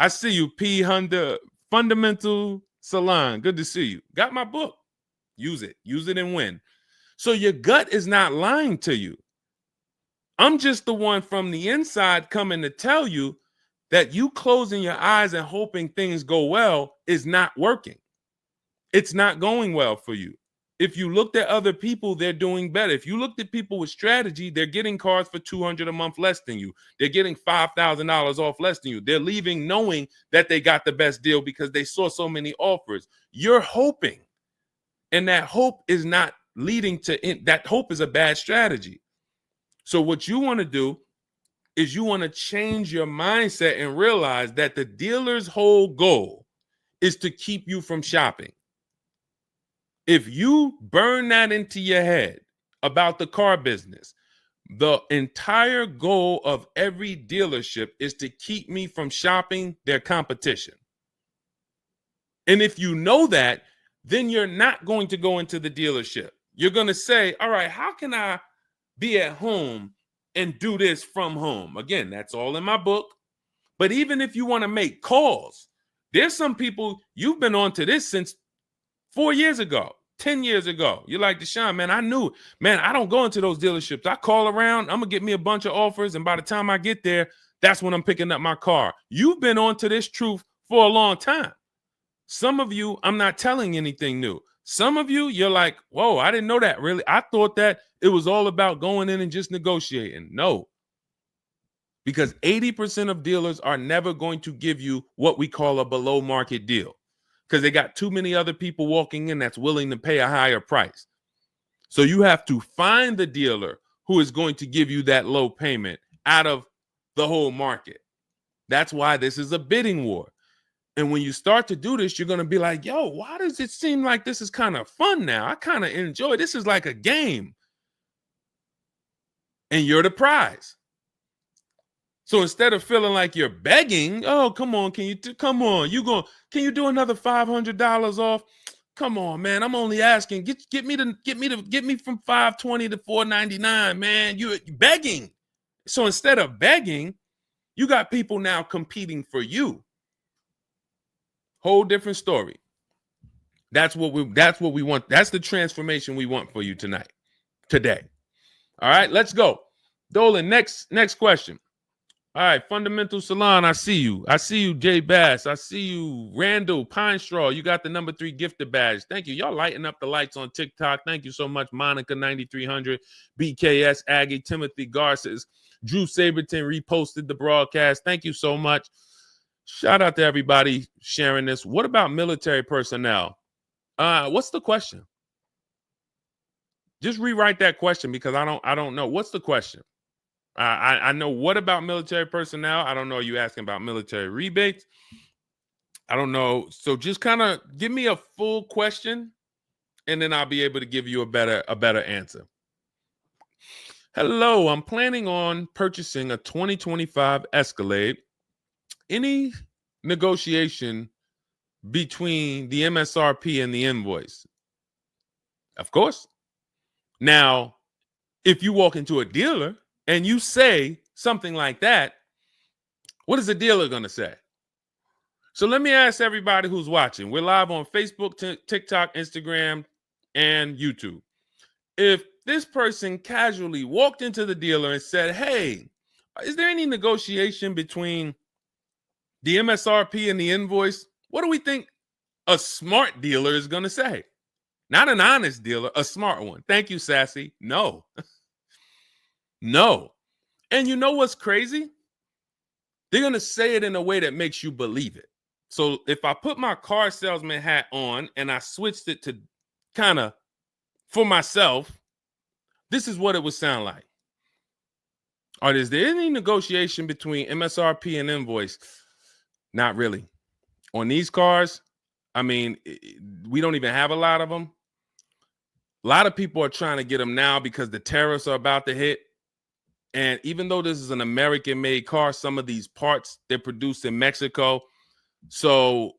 I see you, P. Honda Fundamental Salon. Good to see you. Got my book. Use it. Use it and win. So your gut is not lying to you. I'm just the one from the inside coming to tell you that you closing your eyes and hoping things go well is not working. It's not going well for you. If you looked at other people, they're doing better. If you looked at people with strategy, they're getting cars for $200 a month less than you. They're getting $5,000 off less than you. They're leaving knowing that they got the best deal because they saw so many offers. You're hoping, and that hope is not leading to that hope is a bad strategy. So what you want to do is you want to change your mindset and realize that the dealer's whole goal is to keep you from shopping. If you burn that into your head about the car business, the entire goal of every dealership is to keep me from shopping their competition. And if you know that, then you're not going to go into the dealership. You're going to say, all right, how can I be at home and do this from home? Again, that's all in my book. But even if you want to make calls, there's some people, you've been on to this since 4 years ago. 10 years ago. You're like, Deshone, man, I knew, man, I don't go into those dealerships. I call around, I'm going to get me a bunch of offers. And by the time I get there, that's when I'm picking up my car. You've been on to this truth for a long time. Some of you, I'm not telling anything new. Some of you, you're like, whoa, I didn't know that really. I thought that it was all about going in and just negotiating. No, because 80% of dealers are never going to give you what we call a below market deal because they got too many other people walking in that's willing to pay a higher price. So you have to find the dealer who is going to give you that low payment out of the whole market. That's why this is a bidding war. And when you start to do this, you're going to be like, yo, why does it seem like this is kind of fun now? I kind of enjoy this. Is like a game. And you're the prize. So instead of feeling like you're begging, oh, come on, can you do another $500 off? Come on, man. I'm only asking. Get me from 520 to 499, man. You're begging. So instead of begging, you got people now competing for you. Whole different story. That's what we want. That's the transformation we want for you today. All right, let's go. Dolan, next question. All right, Fundamental Salon, I see you. I see you, Jay Bass. I see you, Randall Pine Straw. You got the number 3 gifted badge. Thank you. Y'all lighting up the lights on TikTok. Thank you so much, Monica 9300, BKS Aggie, Timothy Garces, Drew Saberton reposted the broadcast. Thank you so much. Shout out to everybody sharing this. What about military personnel? What's the question? Just rewrite that question because I don't know. What's the question? I know what about military personnel. I don't know. Are you asking about military rebates? I don't know. So just kind of give me a full question, and then I'll be able to give you a better answer. Hello, I'm planning on purchasing a 2025 Escalade. Any negotiation between the MSRP and the invoice? Of course. Now, if you walk into a dealer and you say something like that, what is the dealer going to say? So let me ask everybody who's watching. We're live on Facebook, TikTok, Instagram, and YouTube. If this person casually walked into the dealer and said, hey, is there any negotiation between the MSRP and the invoice? What do we think a smart dealer is going to say? Not an honest dealer, a smart one. Thank you, Sassy. No. No. And you know what's crazy? They're going to say it in a way that makes you believe it. So if I put my car salesman hat on and I switched it to kind of for myself, this is what it would sound like. Or is there any negotiation between MSRP and invoice? Not really. On these cars, I mean, we don't even have a lot of them. A lot of people are trying to get them now because the tariffs are about to hit. And even though this is an American-made car, some of these parts, they're produced in Mexico. So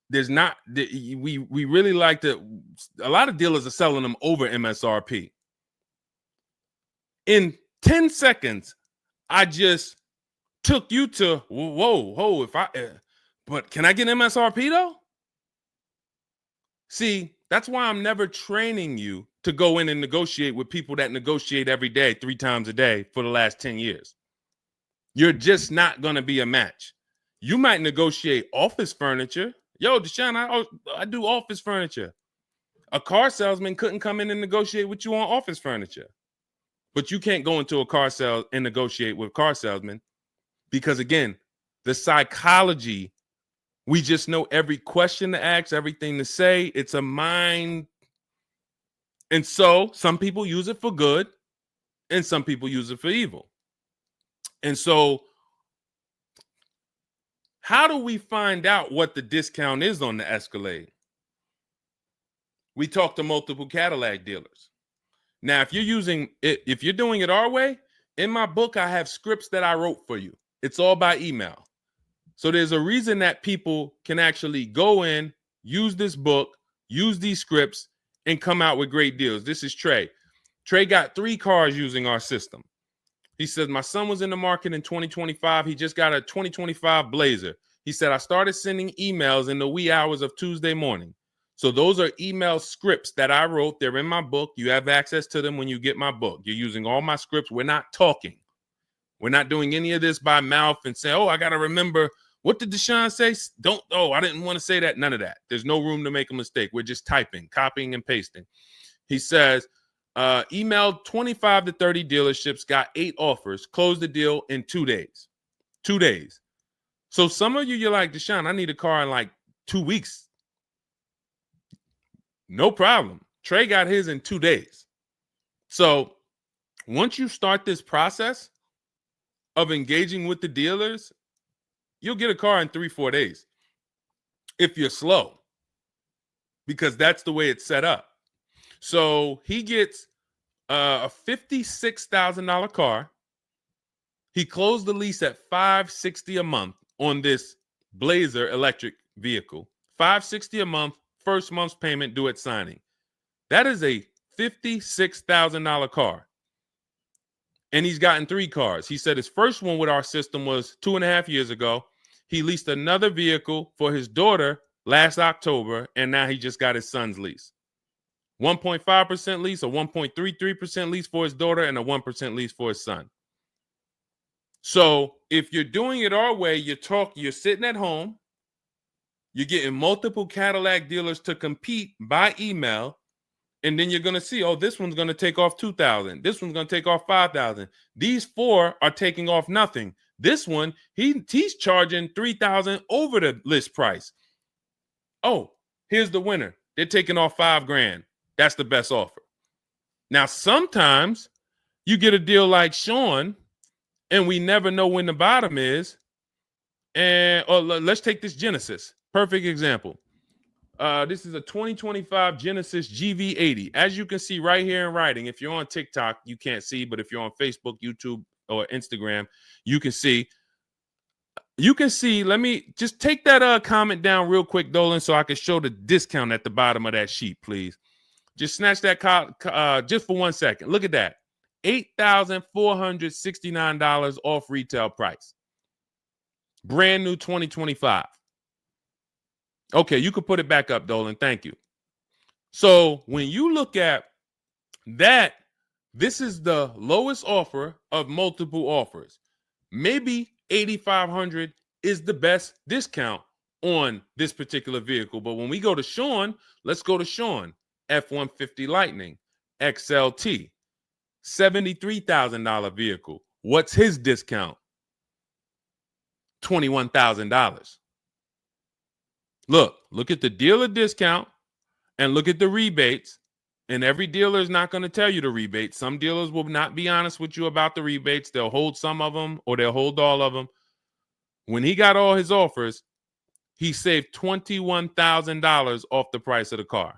there's not, we really like to, a lot of dealers are selling them over MSRP. In 10 seconds, I just took you to, whoa, but can I get MSRP though? See, that's why I'm never training you to go in and negotiate with people that negotiate every day, 3 times a day for the last 10 years. You're just not going to be a match. You might negotiate office furniture. Yo, Deshone, I do office furniture. A car salesman couldn't come in and negotiate with you on office furniture. But you can't go into a car sale and negotiate with car salesmen because, again, the psychology, we just know every question to ask, everything to say. It's a mind. And so some people use it for good and some people use it for evil. And so how do we find out what the discount is on the Escalade? We talk to multiple Cadillac dealers. Now, if you're doing it our way, in my book, I have scripts that I wrote for you. It's all by email. So there's a reason that people can actually go in, use this book, use these scripts, and come out with great deals. This is Trey. Trey got 3 cars using our system. He says, my son was in the market in 2025. He just got a 2025 Blazer. He said, I started sending emails in the wee hours of Tuesday morning. So those are email scripts that I wrote. They're in my book. You have access to them when you get my book. You're using all my scripts. We're not talking. We're not doing any of this by mouth and saying, oh, I got to remember What did Deshone say? Don't, oh, I didn't want to say that. None of that. There's no room to make a mistake. We're just typing, copying, and pasting. He says, emailed 25 to 30 dealerships, got 8 offers, closed the deal in 2 days. 2 days. So some of you, you're like, Deshone, I need a car in like 2 weeks. No problem. Trey got his in 2 days. So once you start this process of engaging with the dealers, you'll get a car in 3-4 days if you're slow, because that's the way it's set up. So he gets a $56,000 car. He closed the lease at $560 a month on this Blazer electric vehicle. $560 a month, first month's payment due at signing. That is a $56,000 car. And he's gotten 3 cars. He said his first one with our system was 2.5 years ago. He leased another vehicle for his daughter last October, and now he just got his son's lease. 1.5% lease, a 1.33% lease for his daughter, and a 1% lease for his son. So if you're doing it our way, you're sitting at home, you're getting multiple Cadillac dealers to compete by email, and then you're going to see, oh, this one's going to take off $2,000. This one's going to take off $5,000. These 4 are taking off nothing. This one, he's charging $3,000 over the list price. Oh, here's the winner. They're taking off $5,000. That's the best offer. Now, sometimes you get a deal like Sean, and we never know when the bottom is. And let's take this Genesis. Perfect example. This is a 2025 Genesis GV80. As you can see right here in writing, if you're on TikTok, you can't see, but if you're on Facebook, YouTube, or Instagram, you can see. You can see, let me just take that comment down real quick, Dolan, so I can show the discount at the bottom of that sheet, please. Just snatch that just for 1 second. Look at that. $8,469 off retail price. Brand new 2025. Okay, you could put it back up, Dolan. Thank you. So when you look at that, this is the lowest offer of multiple offers. Maybe $8,500 is the best discount on this particular vehicle. But when we go to Sean, let's go to Sean. F-150 Lightning, XLT, $73,000 vehicle. What's his discount? $21,000. Look at the dealer discount and look at the rebates. And every dealer is not going to tell you the rebates. Some dealers will not be honest with you about the rebates. They'll hold some of them or they'll hold all of them. When he got all his offers, he saved $21,000 off the price of the car.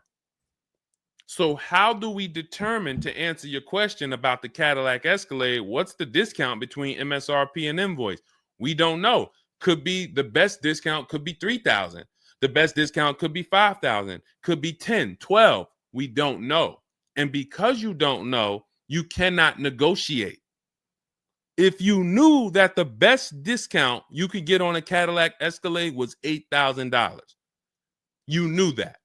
So how do we determine, to answer your question about the Cadillac Escalade, what's the discount between MSRP and invoice? We don't know. Could be the best discount could be $3,000. The best discount could be $5,000, could be $10,000, $12,000. We don't know. And because you don't know, you cannot negotiate. If you knew that the best discount you could get on a Cadillac Escalade was $8,000, you knew that,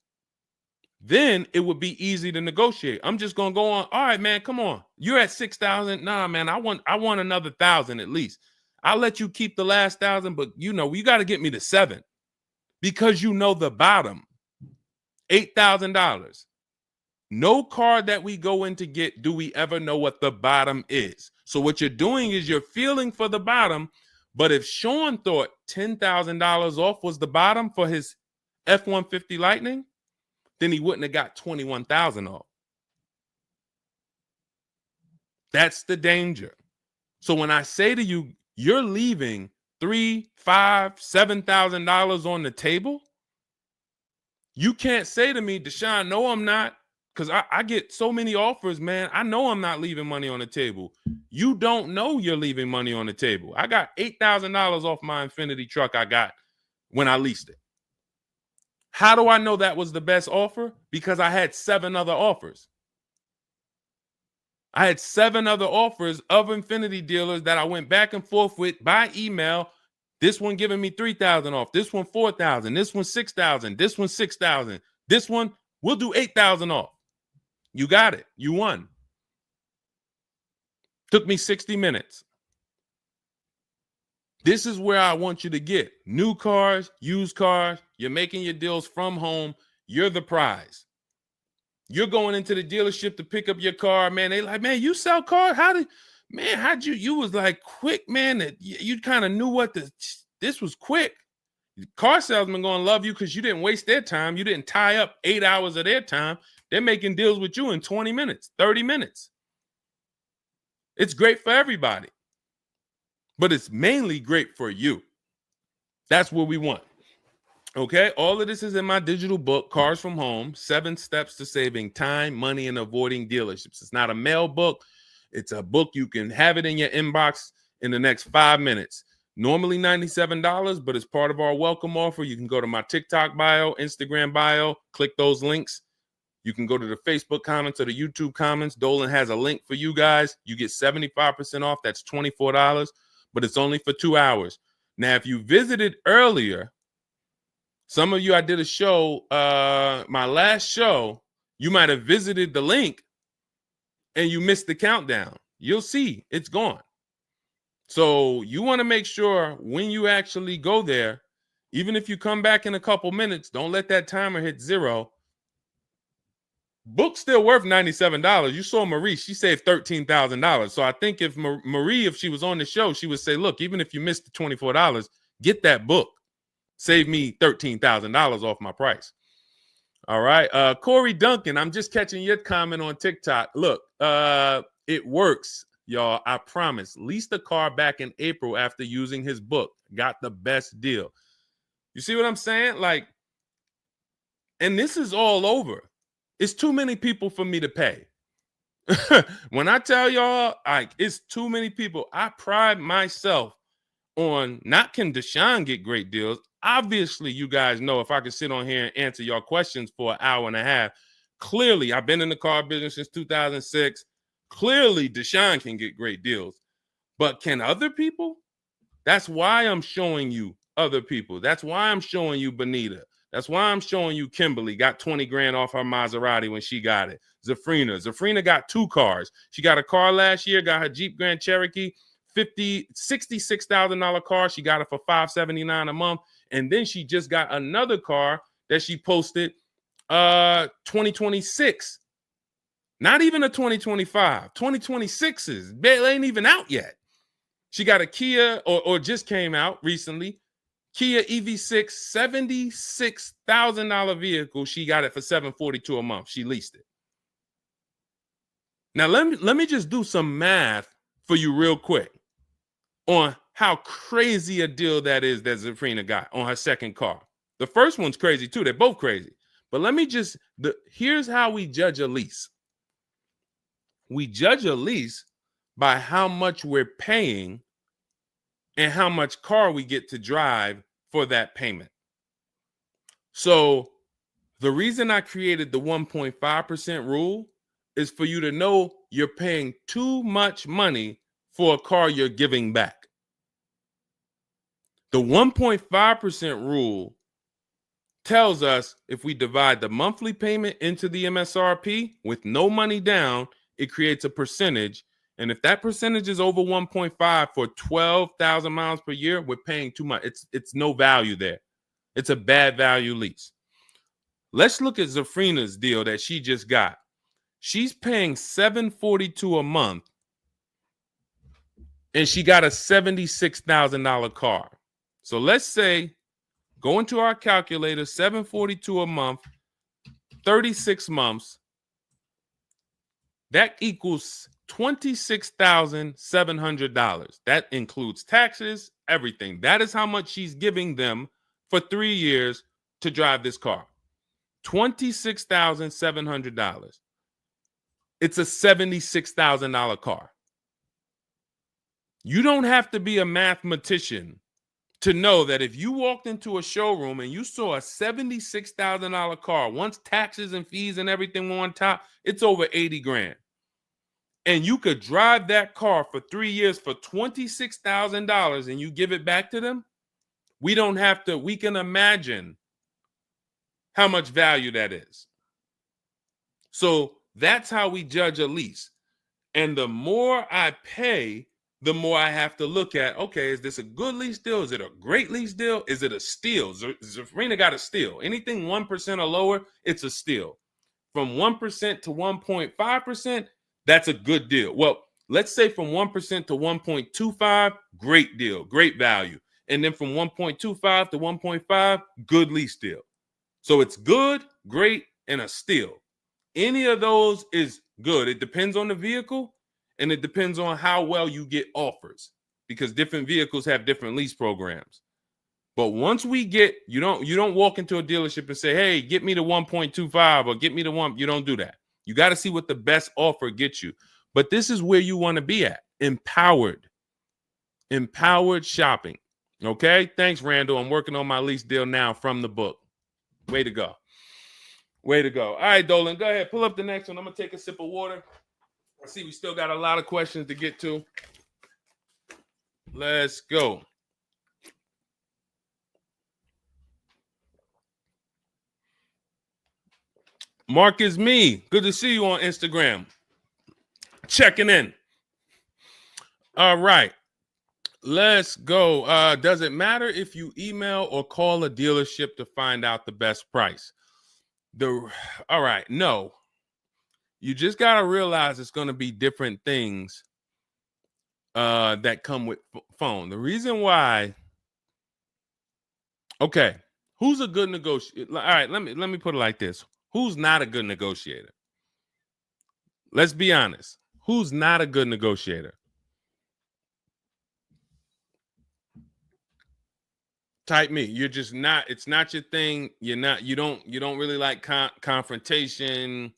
then it would be easy to negotiate. I'm just going to go on. All right, man, come on. You're at 6,000. Nah, man, I want another 1,000 at least. I'll let you keep the last 1,000, but you got to get me to 7 because you know the bottom, $8,000. No car that we go in to get do we ever know what the bottom is. So what you're doing is you're feeling for the bottom. But if Sean thought $10,000 off was the bottom for his F-150 Lightning, then he wouldn't have got $21,000 off. That's the danger. So when I say to you, you're leaving $3,000, $5,000, $7,000 on the table, you can't say to me, Deshone, no, I'm not. Because I get so many offers, man. I know I'm not leaving money on the table. You don't know you're leaving money on the table. I got $8,000 off my Infiniti truck I got when I leased it. How do I know that was the best offer? Because I had 7 other offers. I had 7 other offers of Infiniti dealers that I went back and forth with by email. This one giving me $3,000 off. This one $4,000. This one $6,000. This one $6,000. This one we'll do $8,000 off. You got it. You won. Took me 60 minutes. This is where I want you to get new cars, used cars. You're making your deals from home. You're the prize. You're going into the dealership to pick up your car, man. They like, man, you sell cars? How'd you was like quick, man, that you kind of knew this was quick. Car salesmen going to love you because you didn't waste their time. You didn't tie up 8 hours of their time. They're making deals with you in 20 minutes, 30 minutes. It's great for everybody, but it's mainly great for you. That's what we want. Okay, all of this is in my digital book, Cars from Home, 7 Steps to Saving Time, Money, and Avoiding Dealerships. It's not a mail book. It's a book. You can have it in your inbox in the next 5 minutes. Normally $97, but it's part of our welcome offer. You can go to my TikTok bio, Instagram bio, click those links. You can go to the Facebook comments or the YouTube comments. Dolan has a link for you guys. You get 75% off. That's $24, but it's only for 2 hours. Now, if you visited earlier, some of you, I did a show, my last show, you might have visited the link and you missed the countdown. You'll see it's gone. So you want to make sure when you actually go there, even if you come back in a couple minutes, don't let that timer hit 0. Book's still worth $97. You saw Marie, she saved $13,000. So I think if Marie, if she was on the show, she would say, look, even if you missed the $24, get that book. Save me $13,000 off my price. All right. Corey Duncan, I'm just catching your comment on TikTok. Look, it works, y'all. I promise. Leased a car back in April after using his book. Got the best deal. You see what I'm saying? Like, and this is all over. It's too many people for me to pay. When I tell y'all, like, it's too many people. I pride myself on not can Deshone get great deals. Obviously, you guys know if I could sit on here and answer your questions for an hour and a half, clearly I've been in the car business since 2006. Clearly, Deshone can get great deals. But can other people? That's why I'm showing you other people. That's why I'm showing you Benita. That's why I'm showing you Kimberly got 20 grand off her Maserati when she got it. Zafrina got 2 cars. She got a car last year, got her Jeep Grand Cherokee, $66,000 car. She got it for $579 a month. And then she just got another car that she posted 2026. Not even a 2025. 2026s. It ain't even out yet. She got a Kia or just came out recently. Kia EV6, $76,000 vehicle. She got it for $742 a month. She leased it. Now let me just do some math for you real quick on how crazy a deal that is that Zafrina got on her second car. The first one's crazy too. They're both crazy. But let me just, here's how we judge a lease. We judge a lease by how much we're paying and how much car we get to drive for that payment. So the reason I created the 1.5% rule is for you to know you're paying too much money for a car you're giving back. The 1.5% rule tells us if we divide the monthly payment into the MSRP with no money down, it creates a percentage. And if that percentage is over 1.5 for 12,000 miles per year, we're paying too much. It's no value there. It's a bad value lease. Let's look at Zafrina's deal that she just got. She's paying $742 a month, and she got a $76,000 car. So let's say, go into our calculator, $742 a month, 36 months. That equals $26,700. That includes taxes, everything. That is how much she's giving them for 3 years to drive this car. $26,700. It's a $76,000 car. You don't have to be a mathematician to know that if you walked into a showroom and you saw a $76,000 car, once taxes and fees and everything were on top, it's over 80 grand. And you could drive that car for 3 years for $26,000 and you give it back to them, we can imagine how much value that is. So that's how we judge a lease. And the more I pay, the more I have to look at, okay, is this a good lease deal? Is it a great lease deal? Is it a steal? Zafrina got a steal. Anything 1% or lower, it's a steal. From 1% to 1.5%, that's a good deal. Well, let's say from 1% to 1.25, great deal, great value. And then from 1.25 to 1.5, good lease deal. So it's good, great, and a steal. Any of those is good. It depends on the vehicle, and it depends on how well you get offers, because different vehicles have different lease programs. But once we get, you don't walk into a dealership and say, hey, get me the 1.25 or get me the one. You don't do that. You got to see what the best offer gets you. But this is where you want to be at. Empowered shopping. Okay. Thanks, Randall. I'm working on my lease deal now from the book. Way to go. Way to go. All right, Dolan, go ahead. Pull up the next one. I'm going to take a sip of water. I see we still got a lot of questions to get to. Let's go. Mark is me. Good to see you on Instagram. Checking in. All right. Let's go. Does it matter if you email or call a dealership to find out the best price? All right. No. You just got to realize it's going to be different things that come with phone. The reason why. Okay. Who's a good negotiator? All right. Let me put it like this. Who's not a good negotiator? Let's be honest. Who's not a good negotiator? Type me. You're just not. It's not your thing. You don't really like confrontation.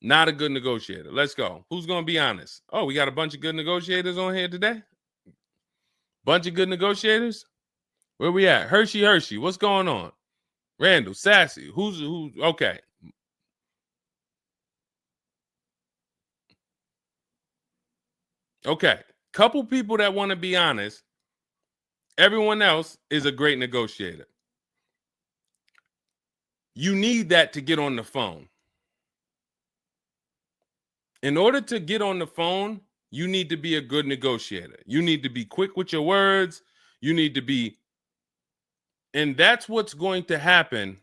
Not a good negotiator. Let's go. Who's going to be honest? Oh, we got a bunch of good negotiators on here today. Bunch of good negotiators. Where we at? Hershey. What's going on? Randall, Sassy. Who's okay. Okay. Couple people that want to be honest. Everyone else is a great negotiator. You need that to get on the phone. In order to get on the phone, you need to be a good negotiator. You need to be quick with your words. You need to be, and that's what's going to happen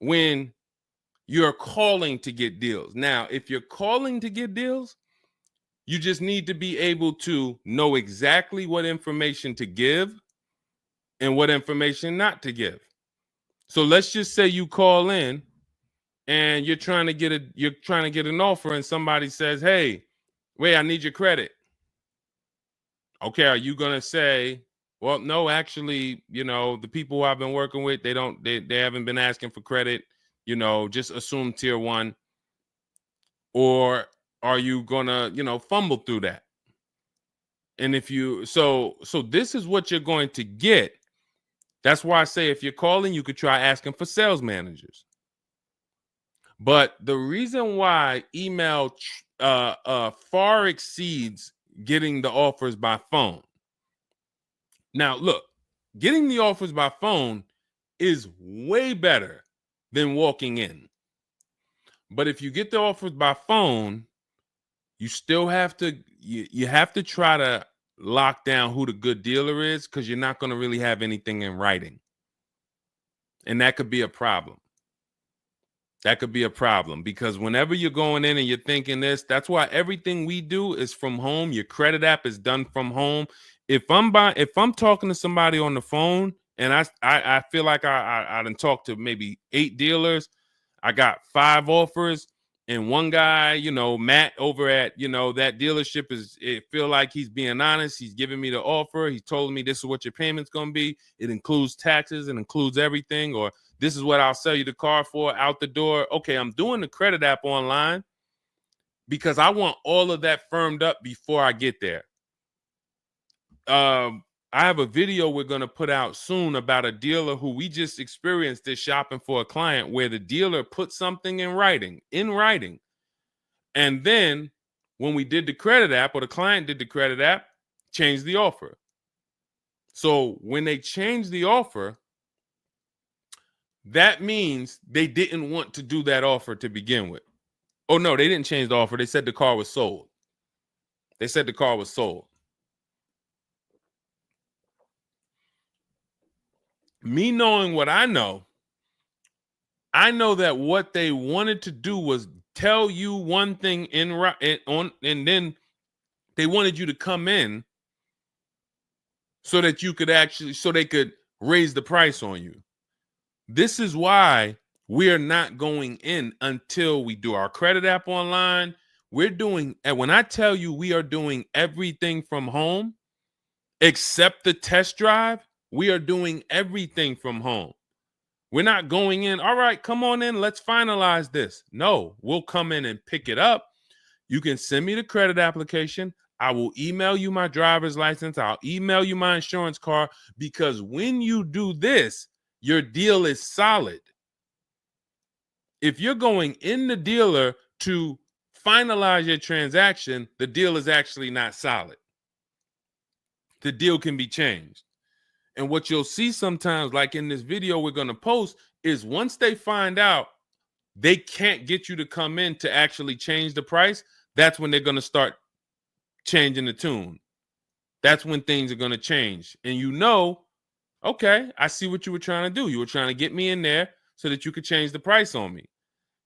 when you're calling to get deals. Now, if you're calling to get deals, you just need to be able to know exactly what information to give and what information not to give. So let's just say you call in and you're trying to get an offer, and somebody says, "Hey, wait, I need your credit." Okay, are you gonna say, "Well, no, actually, the people who I've been working with, they haven't been asking for credit. Just assume tier 1," or are you gonna, fumble through that? And if you so this is what you're going to get. That's why I say if you're calling, you could try asking for sales managers. But the reason why email far exceeds getting the offers by phone. Now, look, getting the offers by phone is way better than walking in. But if you get the offers by phone, you still have to you have to try to lock down who the good dealer is, because you're not going to really have anything in writing. And that could be a problem. That could be a problem, because whenever you're going in and you're thinking this, that's why everything we do is from home. Your credit app is done from home. If I'm talking to somebody on the phone and I feel like I done talked to maybe 8 dealers, I got 5 offers, and one guy, Matt over at, that dealership it feel like he's being honest. He's giving me the offer. He told me this is what your payment's going to be. It includes taxes. It includes everything. Or this is what I'll sell you the car for out the door. Okay, I'm doing the credit app online because I want all of that firmed up before I get there. I have a video we're going to put out soon about a dealer who we just experienced this shopping for a client, where the dealer put something in writing. And then when we did the credit app, or the client did the credit app, changed the offer. So when they changed the offer, that means they didn't want to do that offer to begin with. Oh, no, they didn't change the offer. They said the car was sold. Me knowing what I know that what they wanted to do was tell you one thing and then they wanted you to come in so that you could so they could raise the price on you. This is why we are not going in until we do our credit app online. And when I tell you we are doing everything from home, except the test drive, we are doing everything from home. We're not going in, all right, come on in, let's finalize this. No, we'll come in and pick it up. You can send me the credit application. I will email you my driver's license. I'll email you my insurance card, because when you do this, your deal is solid. If you're going in the dealer to finalize your transaction, the deal is actually not solid. The deal can be changed. And what you'll see sometimes, like in this video we're going to post, is once they find out they can't get you to come in to actually change the price, that's when they're going to start changing the tune. That's when things are going to change. And okay, I see what you were trying to do. You were trying to get me in there so that you could change the price on me.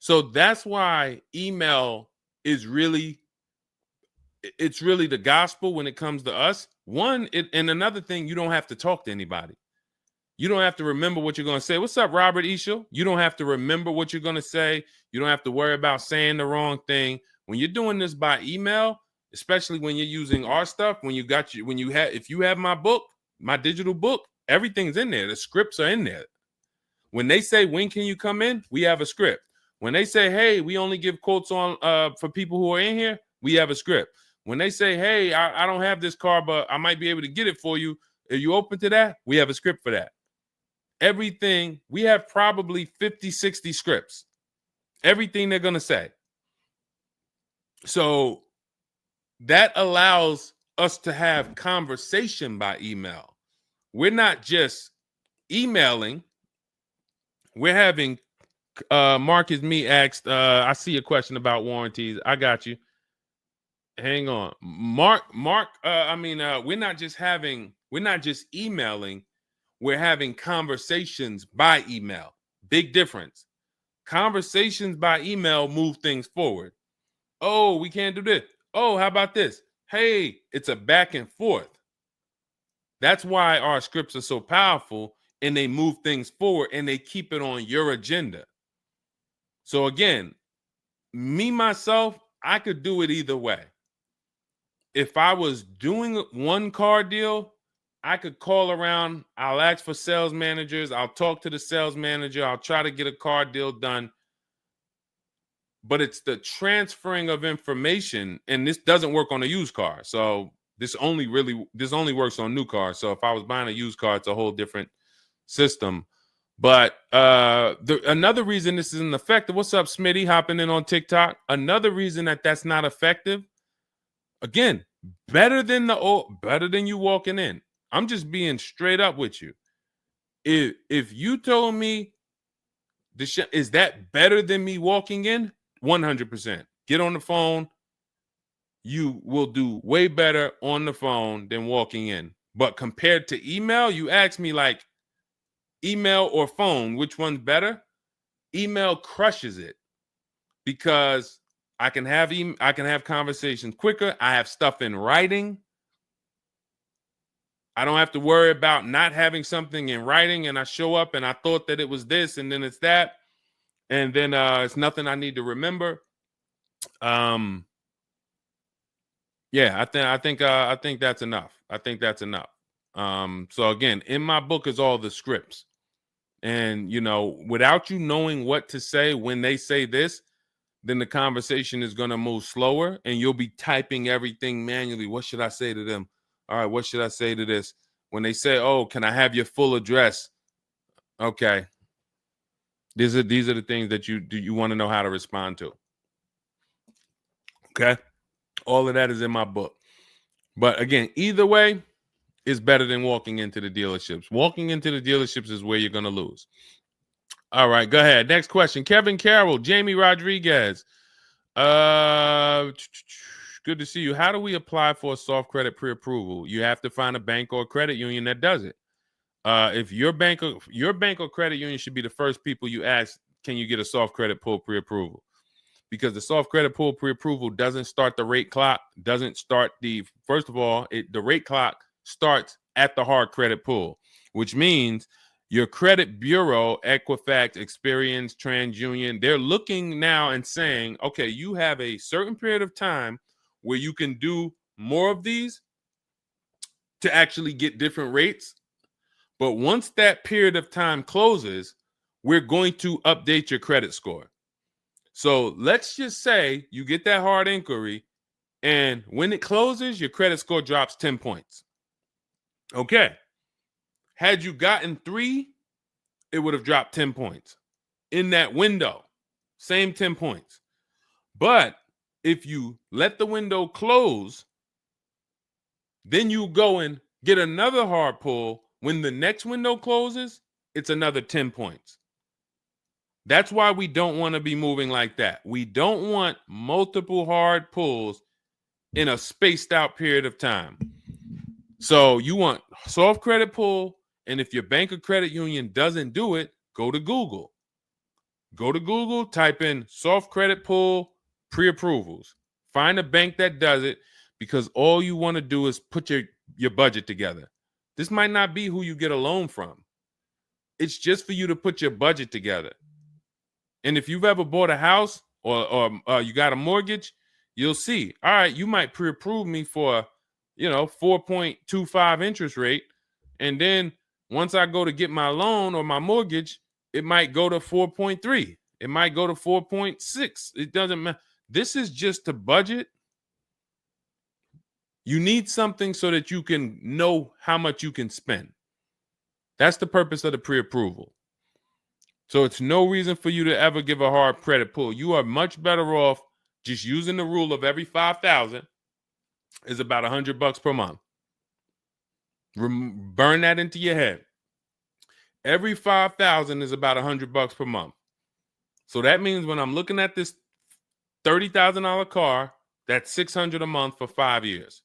So that's why email is really the gospel when it comes to us. And another thing, you don't have to talk to anybody. You don't have to remember what you're going to say. What's up, Robert Ishel? You don't have to remember what you're going to say. You don't have to worry about saying the wrong thing. When you're doing this by email, especially when you're using our stuff, if you have my book, my digital book, everything's in there. The scripts are in there. When they say, when can you come in? We have a script. When they say, hey, we only give quotes on for people who are in here, we have a script. When they say, hey, I don't have this car, but I might be able to get it for you. Are you open to that? We have a script for that. Everything, we have probably 50, 60 scripts. Everything they're going to say. So that allows us to have conversation by email. We're not just emailing. We're having, Marcus Me asked, I see a question about warranties. I got you. Hang on. Mark, we're not just emailing, we're having conversations by email. Big difference. Conversations by email move things forward. Oh, we can't do this. Oh, how about this? Hey, it's a back and forth. That's why our scripts are so powerful, and they move things forward and they keep it on your agenda. So again, me, myself, I could do it either way. If I was doing one car deal, I could call around. I'll ask for sales managers. I'll talk to the sales manager. I'll try to get a car deal done. But it's the transferring of information, and this doesn't work on a used car. So this only works on new cars. So if I was buying a used car, it's a whole different system. But another reason this isn't effective. What's up, Smitty? Hopping in on TikTok. Another reason that's not effective. Again, better than you walking in. I'm just being straight up with you. If you told me is that better than me walking in? 100%. Get on the phone. You will do way better on the phone than walking in. But compared to email, you ask me like email or phone, which one's better? Email crushes it because I can have conversations quicker. I have stuff in writing. I don't have to worry about not having something in writing, and I show up and I thought that it was this and then it's that, and then it's nothing I need to remember. Yeah, I think that's enough. I think that's enough. So again, in my book is all the scripts. And without you knowing what to say when they say this, then the conversation is going to move slower and you'll be typing everything manually. What should I say to them? All right, what should I say to this? When they say, oh, can I have your full address? Okay. These are the things that you want to know how to respond to. Okay. All of that is in my book. But again, either way is better than walking into the dealerships. Walking into the dealerships is where you're going to lose. All right, go ahead. Next question. Kevin Carroll, Jamie Rodriguez. Good to see you. How do we apply for a soft credit pre-approval? You have to find a bank or a credit union that does it. If your bank or credit union should be the first people you ask, can you get a soft credit pull pre-approval? Because the soft credit pull pre-approval doesn't start the rate clock, doesn't start first of all, the rate clock starts at the hard credit pull, which means your credit bureau, Equifax, Experian, TransUnion, they're looking now and saying, okay, you have a certain period of time where you can do more of these to actually get different rates. But once that period of time closes, we're going to update your credit score. So let's just say you get that hard inquiry, and when it closes, your credit score drops 10 points. Okay. Had you gotten 3, it would have dropped 10 points. In that window, same 10 points. But if you let the window close, then you go and get another hard pull. When the next window closes, it's another 10 points. That's why we don't want to be moving like that. We don't want multiple hard pulls in a spaced out period of time. So you want soft credit pull, and if your bank or credit union doesn't do it, go to Google. Go to Google, type in soft credit pull pre-approvals. Find a bank that does it, because all you want to do is put your budget together. This might not be who you get a loan from. It's just for you to put your budget together. And if you've ever bought a house or you got a mortgage, you'll see, all right, you might pre-approve me for, 4.25 interest rate. And then once I go to get my loan or my mortgage, it might go to 4.3. It might go to 4.6. It doesn't matter. This is just to budget. You need something so that you can know how much you can spend. That's the purpose of the pre-approval. So it's no reason for you to ever give a hard credit pull. You are much better off just using the rule of every 5,000 is about $100 per month. Burn that into your head. Every 5,000 is about $100 per month. So that means when I'm looking at this $30,000 car, that's $600 a month for 5 years.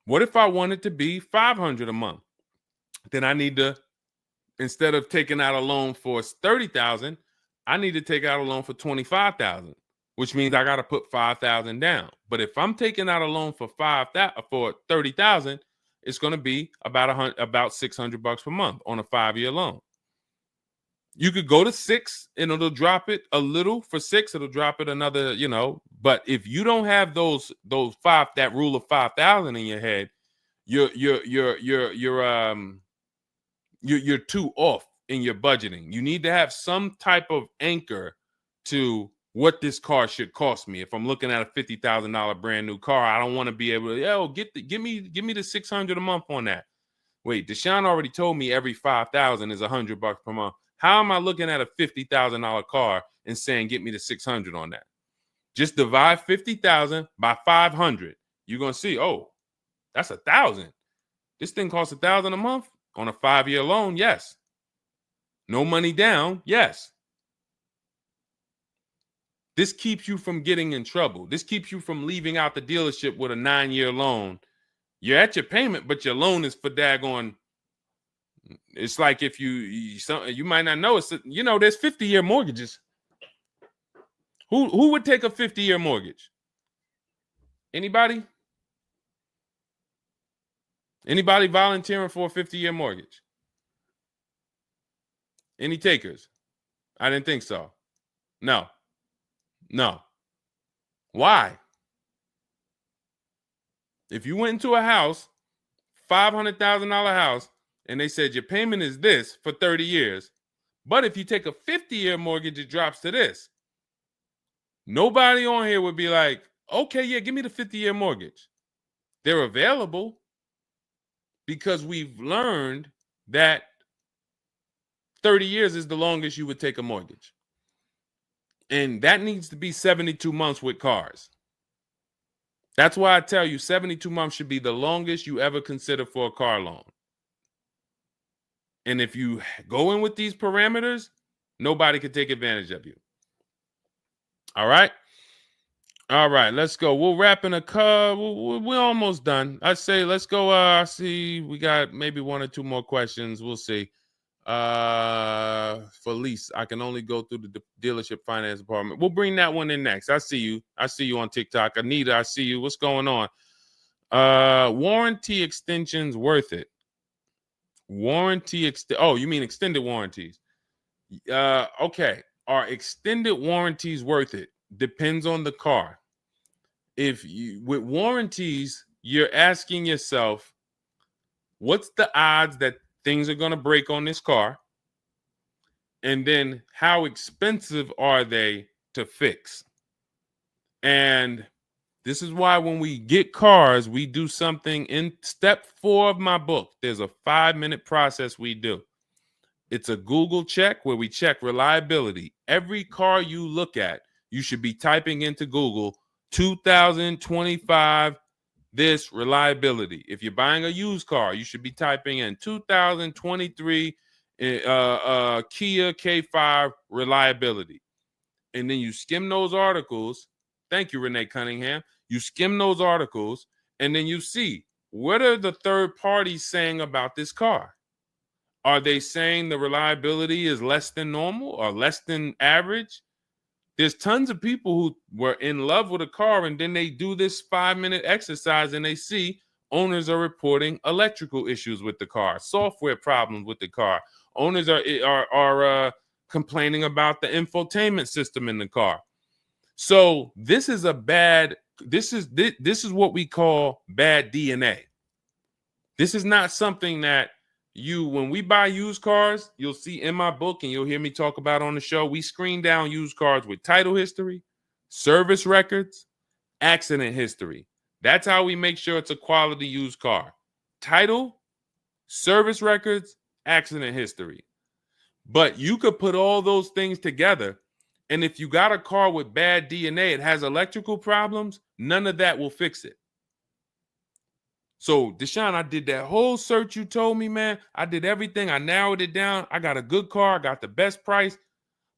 What if I want it to be $500 a month? Then I need to, instead of taking out a loan for $30,000, I need to take out a loan for $25,000, which means I got to put $5,000 down. But if I'm taking out a loan for $30,000, it's going to be about $600 per month on a 5-year loan. You could go to 6 and it'll drop it a little. For 6, it'll drop it another, But if you don't have that rule of 5,000 in your head, you're too off in your budgeting. You need to have some type of anchor to what this car should cost me. If I'm looking at a $50,000 brand new car, I don't want to be able to, give me the $600 a month on that. Wait, Deshone already told me every 5,000 is $100 per month. How am I looking at a $50,000 car and saying get me the 600 on that? Just divide 50,000 by 500. You're gonna see, oh, that's 1,000. This thing costs 1,000 a month on a 5-year loan. Yes. No money down. Yes. This keeps you from getting in trouble. This keeps you from leaving out the dealership with a 9-year loan. You're at your payment, but your loan is for daggone. It's like if you might not know, there's 50-year mortgages. Who would take a 50-year mortgage? Anybody? Anybody volunteering for a 50-year mortgage? Any takers? I didn't think so. No. Why? If you went into a house, $500,000 house, and they said your payment is this for 30 years, but if you take a 50-year mortgage, it drops to this. Nobody on here would be like, okay, yeah, give me the 50-year mortgage. They're available because we've learned that 30 years is the longest you would take a mortgage. And that needs to be 72 months with cars. That's why I tell you 72 months should be the longest you ever consider for a car loan. And if you go in with these parameters, nobody can take advantage of you. All right. All right, let's go. We'll wrap in a car. We're almost done. I say let's go. I see we got maybe one or two more questions. We'll see. For lease, I can only go through the dealership finance department. We'll bring that one in next. I see you. I see you on TikTok. Anita, I see you. What's going on? Warranty extensions worth it? Oh, you mean extended warranties? Okay. Are extended warranties worth it? Depends on the car. If you with warranties, you're asking yourself, what's the odds that things are going to break on this car? And then how expensive are they to fix? And this is why when we get cars, we do something in step 4 of my book. There's a 5-minute process we do. It's a Google check where we check reliability. Every car you look at, you should be typing into Google 2025 this reliability. If you're buying a used car, you should be typing in 2023 Kia K5 reliability. And then you skim those articles. Thank you, Renee Cunningham. You skim those articles, and then you see, what are the third parties saying about this car? Are they saying the reliability is less than normal or less than average? There's tons of people who were in love with a car, and then they do this 5-minute exercise and they see owners are reporting electrical issues with the car, software problems with the car. Owners are complaining about the infotainment system in the car. So this is this is what we call bad DNA. This is not something that when we buy used cars, you'll see in my book and you'll hear me talk about on the show. We screen down used cars with title history, service records, accident history. That's how we make sure it's a quality used car. Title, service records, accident history. But you could put all those things together, and if you got a car with bad DNA, it has electrical problems, none of that will fix it. So, Deshone, I did that whole search you told me, man. I did everything. I narrowed it down. I got a good car. I got the best price.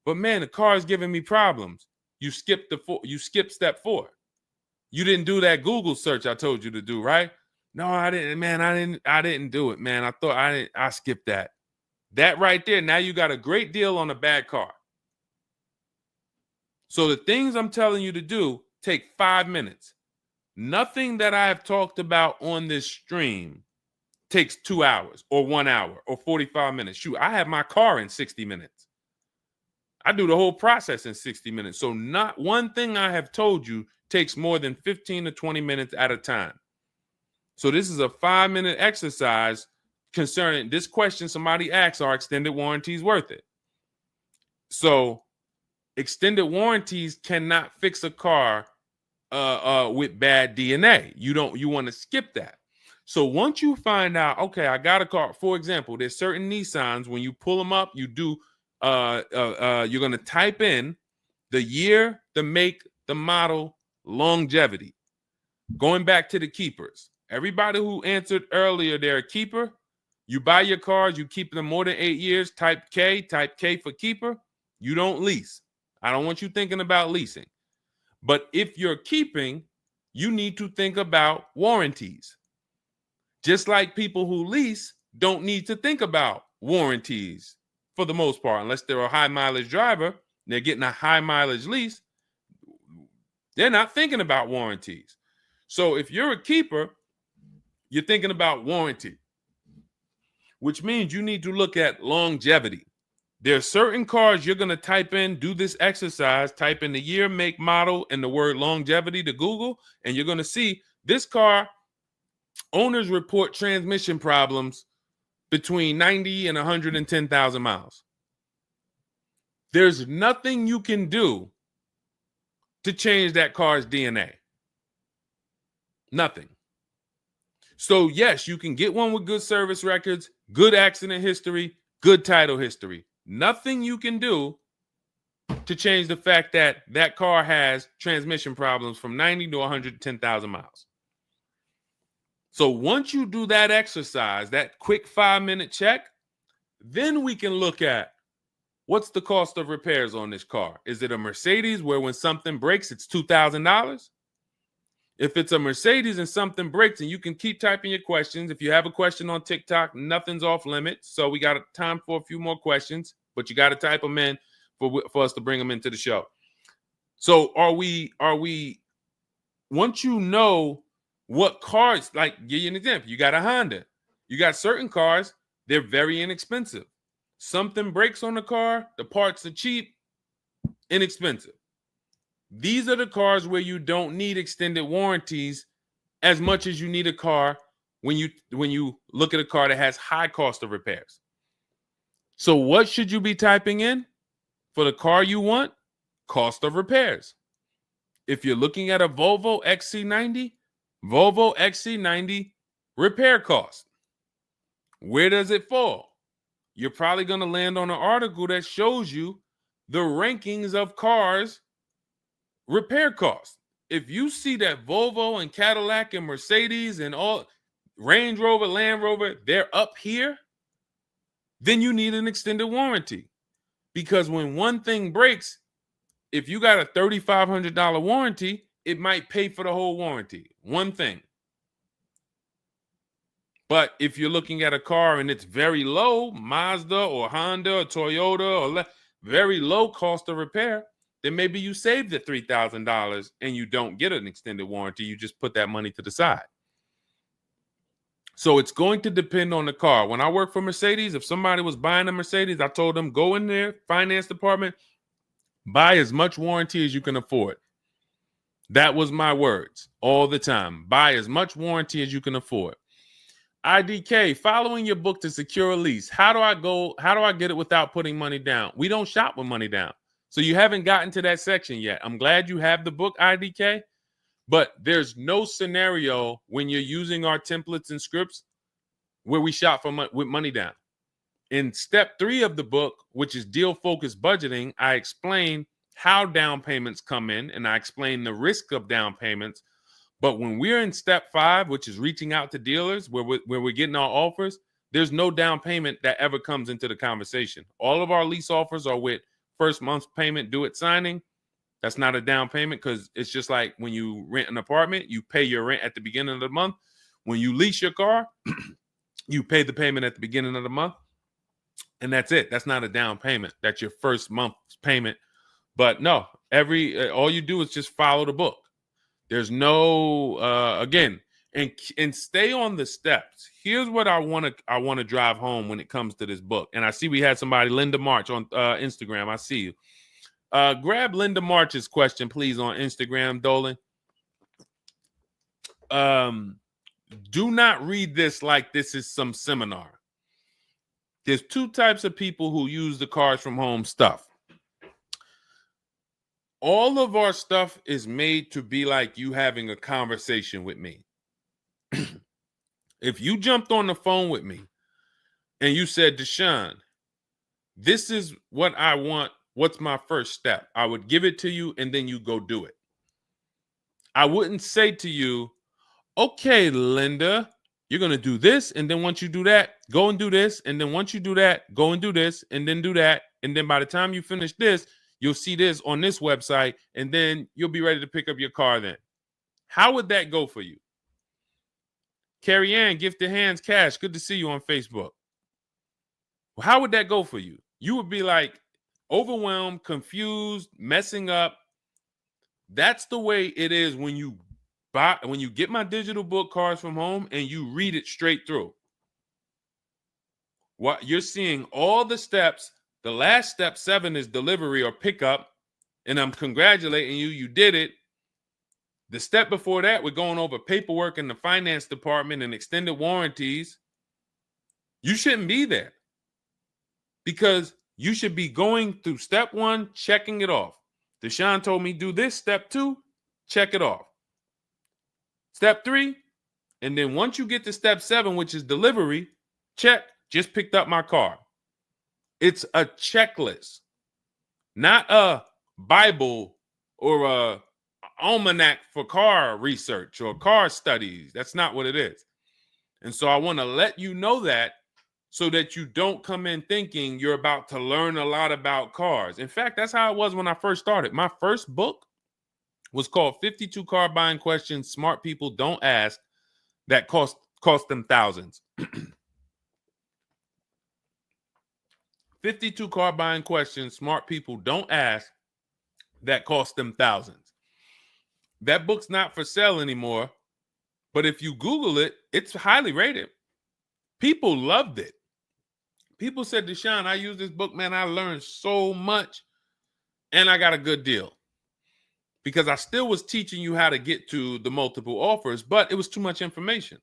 But, man, the car is giving me problems. You skipped step 4. You didn't do that Google search I told you to do, right? No, I didn't, man. I didn't do it, man. I skipped that. That right there, now you got a great deal on a bad car. So the things I'm telling you to do take 5 minutes. Nothing that I have talked about on this stream takes 2 hours or 1 hour or 45 minutes. Shoot, I have my car in 60 minutes. I do the whole process in 60 minutes. So not one thing I have told you takes more than 15 to 20 minutes at a time. So this is a 5-minute exercise concerning this question somebody asks, are extended warranties worth it? So extended warranties cannot fix a car with bad DNA. You want to skip that. So once you find out, okay, I got a car. For example, there's certain Nissans, when you pull them up, you do you're going to type in the year, the make, the model, longevity. Going back to the keepers. Everybody who answered earlier, they're a keeper. You buy your cars, you keep them more than 8 years, type K for keeper. You don't lease. I don't want you thinking about leasing. But if you're keeping, you need to think about warranties. Just like people who lease don't need to think about warranties for the most part, unless they're a high mileage driver, they're getting a high mileage lease, they're not thinking about warranties. So if you're a keeper, you're thinking about warranty, which means you need to look at longevity. There are certain cars you're going to type in, do this exercise, type in the year, make, model, and the word longevity to Google, and you're going to see this car, owners report transmission problems between 90 and 110,000 miles. There's nothing you can do to change that car's DNA. Nothing. So yes, you can get one with good service records, good accident history, good title history. Nothing you can do to change the fact that that car has transmission problems from 90 to 110,000 miles. So once you do that exercise, that quick 5-minute check, then we can look at what's the cost of repairs on this car? Is it a Mercedes where when something breaks, it's $2,000? If it's a Mercedes and something breaks, and you can keep typing your questions. If you have a question on TikTok, nothing's off limits. So we got time for a few more questions, but you got to type them in for us to bring them into the show. So are we, once you know what cars, like give you an example, you got a Honda, you got certain cars, they're very inexpensive. Something breaks on the car, the parts are cheap, inexpensive. These are the cars where you don't need extended warranties as much as you need a car when you look at a car that has high cost of repairs. So what should you be typing in for the car you want? Cost of repairs. If you're looking at a Volvo XC90, Volvo XC90 repair cost. Where does it fall? You're probably going to land on an article that shows you the rankings of cars repair costs. If you see that Volvo and Cadillac and Mercedes and all Range Rover, Land Rover, they're up here, then you need an extended warranty. Because when one thing breaks, if you got a $3,500 warranty, it might pay for the whole warranty. One thing. But if you're looking at a car and it's very low, Mazda or Honda or Toyota or very low cost of repair, then maybe you save the $3,000 and you don't get an extended warranty. You just put that money to the side. So it's going to depend on the car. When I worked for Mercedes, if somebody was buying a Mercedes, I told them, go in there, finance department, buy as much warranty as you can afford. That was my words all the time. Buy as much warranty as you can afford. IDK, following your book to secure a lease. How do I get it without putting money down? We don't shop with money down. So you haven't gotten to that section yet. I'm glad you have the book, IDK, but there's no scenario when you're using our templates and scripts where we shop for with money down. In step 3 of the book, which is deal-focused budgeting, I explain how down payments come in, and I explain the risk of down payments. But when we're in step 5, which is reaching out to dealers, where we're getting our offers, there's no down payment that ever comes into the conversation. All of our lease offers are with first month's payment due at signing. That's not a down payment because it's just like when you rent an apartment, you pay your rent at the beginning of the month. When you lease your car, you pay the payment at the beginning of the month. And that's it. That's not a down payment. That's your first month's payment. But no, all you do is just follow the book. There's no again, and stay on the steps. Here's what I want to drive home when it comes to this book. And I see we had somebody, Linda March, on Instagram. I see you. Grab Linda March's question, please, on Instagram, Dolan. Do not read this like this is some seminar. There's 2 types of people who use the Cars from Home stuff. All of our stuff is made to be like you having a conversation with me. If you jumped on the phone with me and you said, Deshone, this is what I want. What's my first step? I would give it to you and then you go do it. I wouldn't say to you, okay, Linda, you're going to do this. And then once you do that, go and do this. And then once you do that, go and do this and then do that. And then by the time you finish this, you'll see this on this website, and then you'll be ready to pick up your car then. How would that go for you? Carrie Ann, Gifted Hands Cash, good to see you on Facebook. Well, how would that go for you? You would be like overwhelmed, confused, messing up. That's the way it is when you get my digital book, Cars from Home, and you read it straight through. What you're seeing all the steps. The last step 7 is delivery or pickup, and I'm congratulating you. You did it. The step before that, we're going over paperwork in the finance department and extended warranties. You shouldn't be there because you should be going through step 1, checking it off. Deshone told me do this. Step 2, check it off. Step 3, and then once you get to step 7, which is delivery, check, just picked up my car. It's a checklist, not a Bible or a almanac for car research or car studies. That's not what it is. And so I want to let you know that so that you don't come in thinking you're about to learn a lot about cars. In fact, that's how it was when I first started. My first book was called 52 Car Buying Questions Smart People Don't Ask that cost them thousands. 52 car buying questions smart people don't ask that cost them thousands. That book's not for sale anymore, but if you Google it, it's highly rated. People loved it. People said, Deshone, I use this book, man. I learned so much and I got a good deal. Because I still was teaching you how to get to the multiple offers, but it was too much information.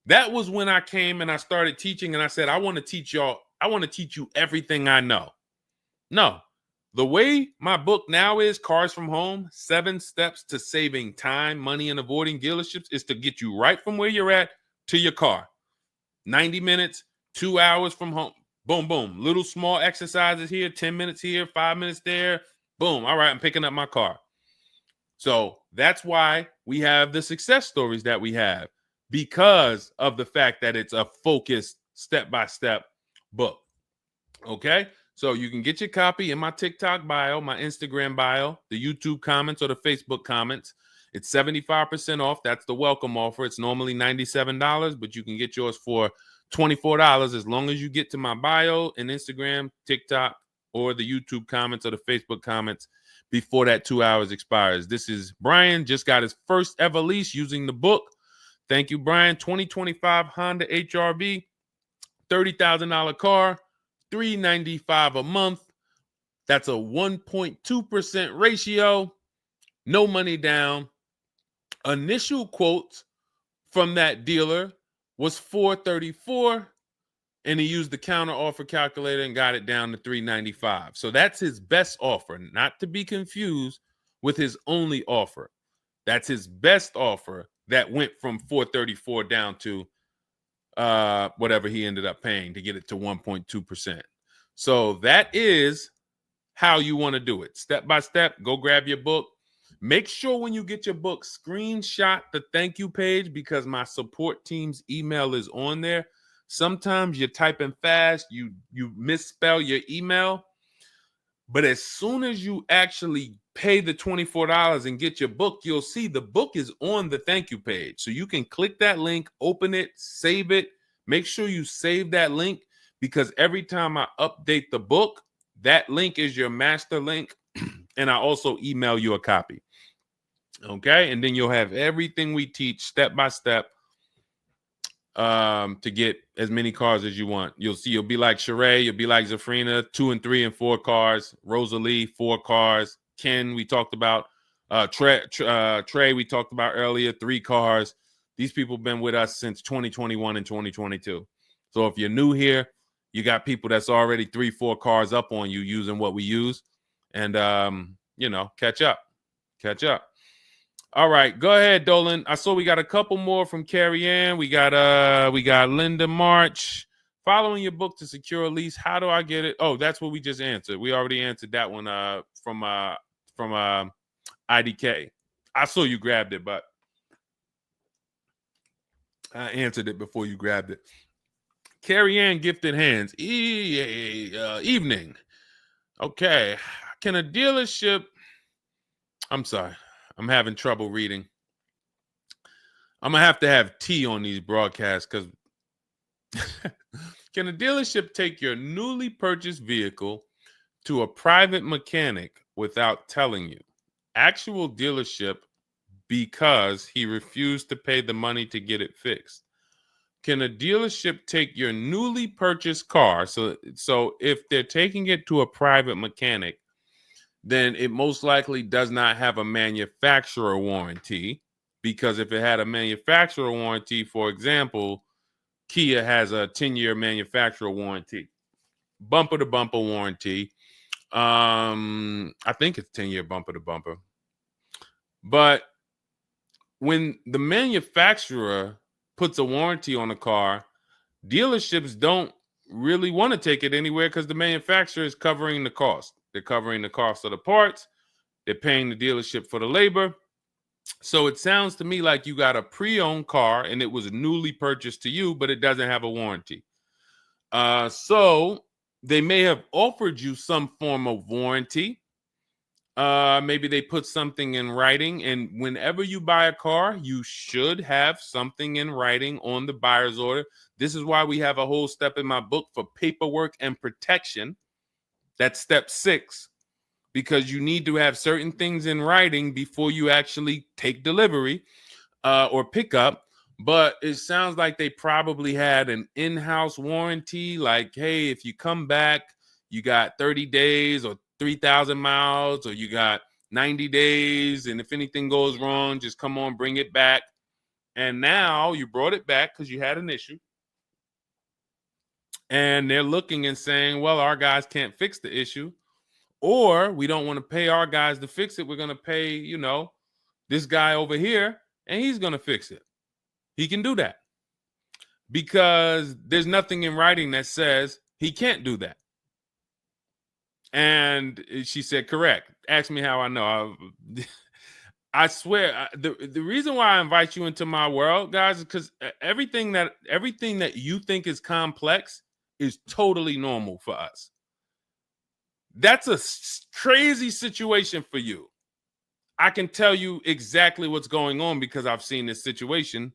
That was when I came and I started teaching and I said, I want to teach you everything I know. No, the way my book now is, Cars from Home, 7 Steps to Saving Time, Money, and Avoiding Dealerships, is to get you right from where you're at to your car. 90 minutes, 2 hours from home. Boom, boom. Little small exercises here, 10 minutes here, 5 minutes there. Boom. All right, I'm picking up my car. So that's why we have the success stories that we have, because of the fact that it's a focused step-by-step book. Okay? So you can get your copy in my TikTok bio, my Instagram bio, the YouTube comments, or the Facebook comments. It's 75% off. That's the welcome offer. It's normally $97, but you can get yours for $24 as long as you get to my bio and Instagram, TikTok, or the YouTube comments or the Facebook comments before that 2 hours expires. This is Brian, just got his first ever lease using the book. Thank you, Brian. 2025 Honda HRV, $30,000 car, $395 a month. That's a 1.2% ratio. No money down. Initial quotes from that dealer was $434, and he used the counter offer calculator and got it down to $395. So that's his best offer, not to be confused with his only offer. That's his best offer that went from $434 down to whatever he ended up paying to get it to 1.2%. So that is how you want to do it. Step by step, go grab your book. Make sure when you get your book, screenshot the thank you page, because my support team's email is on there. Sometimes you're typing fast, you misspell your email, but as soon as you actually pay the $24 and get your book, you'll see the book is on the thank you page. So you can click that link, open it, save it. Make sure you save that link, because every time I update the book, that link is your master link, and I also email you a copy. Okay, and then you'll have everything we teach step by step to get as many cars as you want. You'll see, you'll be like Sheree, you'll be like Zafrina, 2 and 3 and 4 cars. Rosalie, 4 cars. Ken, we talked about. Trey, we talked about earlier, 3 cars. These people have been with us since 2021 and 2022. So if you're new here, you got people that's already 3, 4 cars up on you using what we use, and catch up. All right, go ahead, Dolan. I saw we got a couple more from Carrie Ann. We got Linda March. Following your book to secure a lease, how do I get it? Oh, that's what we just answered. We already answered that one from IDK. I saw you grabbed it, but I answered it before you grabbed it. Carrie Ann Gifted Hands. Evening. Okay. Can a dealership... I'm sorry. I'm having trouble reading. I'm going to have tea on these broadcasts, because can a dealership take your newly purchased vehicle to a private mechanic without telling you? Actual dealership, because he refused to pay the money to get it fixed. Can a dealership take your newly purchased car? So if they're taking it to a private mechanic, then it most likely does not have a manufacturer warranty, because if it had a manufacturer warranty, for example, Kia has a 10-year manufacturer warranty, bumper to bumper warranty. I think it's 10-year bumper to bumper. But when the manufacturer puts a warranty on a car, dealerships don't really want to take it anywhere, because the manufacturer is covering the cost. They're covering the cost of the parts. They're paying the dealership for the labor. So it sounds to me like you got a pre-owned car and it was newly purchased to you, but it doesn't have a warranty. So they may have offered you some form of warranty. Maybe they put something in writing, and whenever you buy a car, you should have something in writing on the buyer's order. This is why we have a whole step in my book for paperwork and protection. That's step 6, because you need to have certain things in writing before you actually take delivery or pick up. But it sounds like they probably had an in-house warranty, like, hey, if you come back, you got 30 days or 3,000 miles, or you got 90 days, and if anything goes wrong, just come on, bring it back. And now you brought it back because you had an issue, and they're looking and saying, well, our guys can't fix the issue, or we don't want to pay our guys to fix it. We're going to pay, this guy over here, and he's going to fix it. He can do that because there's nothing in writing that says he can't do that. And she said, correct. Ask me how I know. I swear, the reason why I invite you into my world, guys, is because everything that you think is complex is totally normal for us. That's a crazy situation for you. I can tell you exactly what's going on because I've seen this situation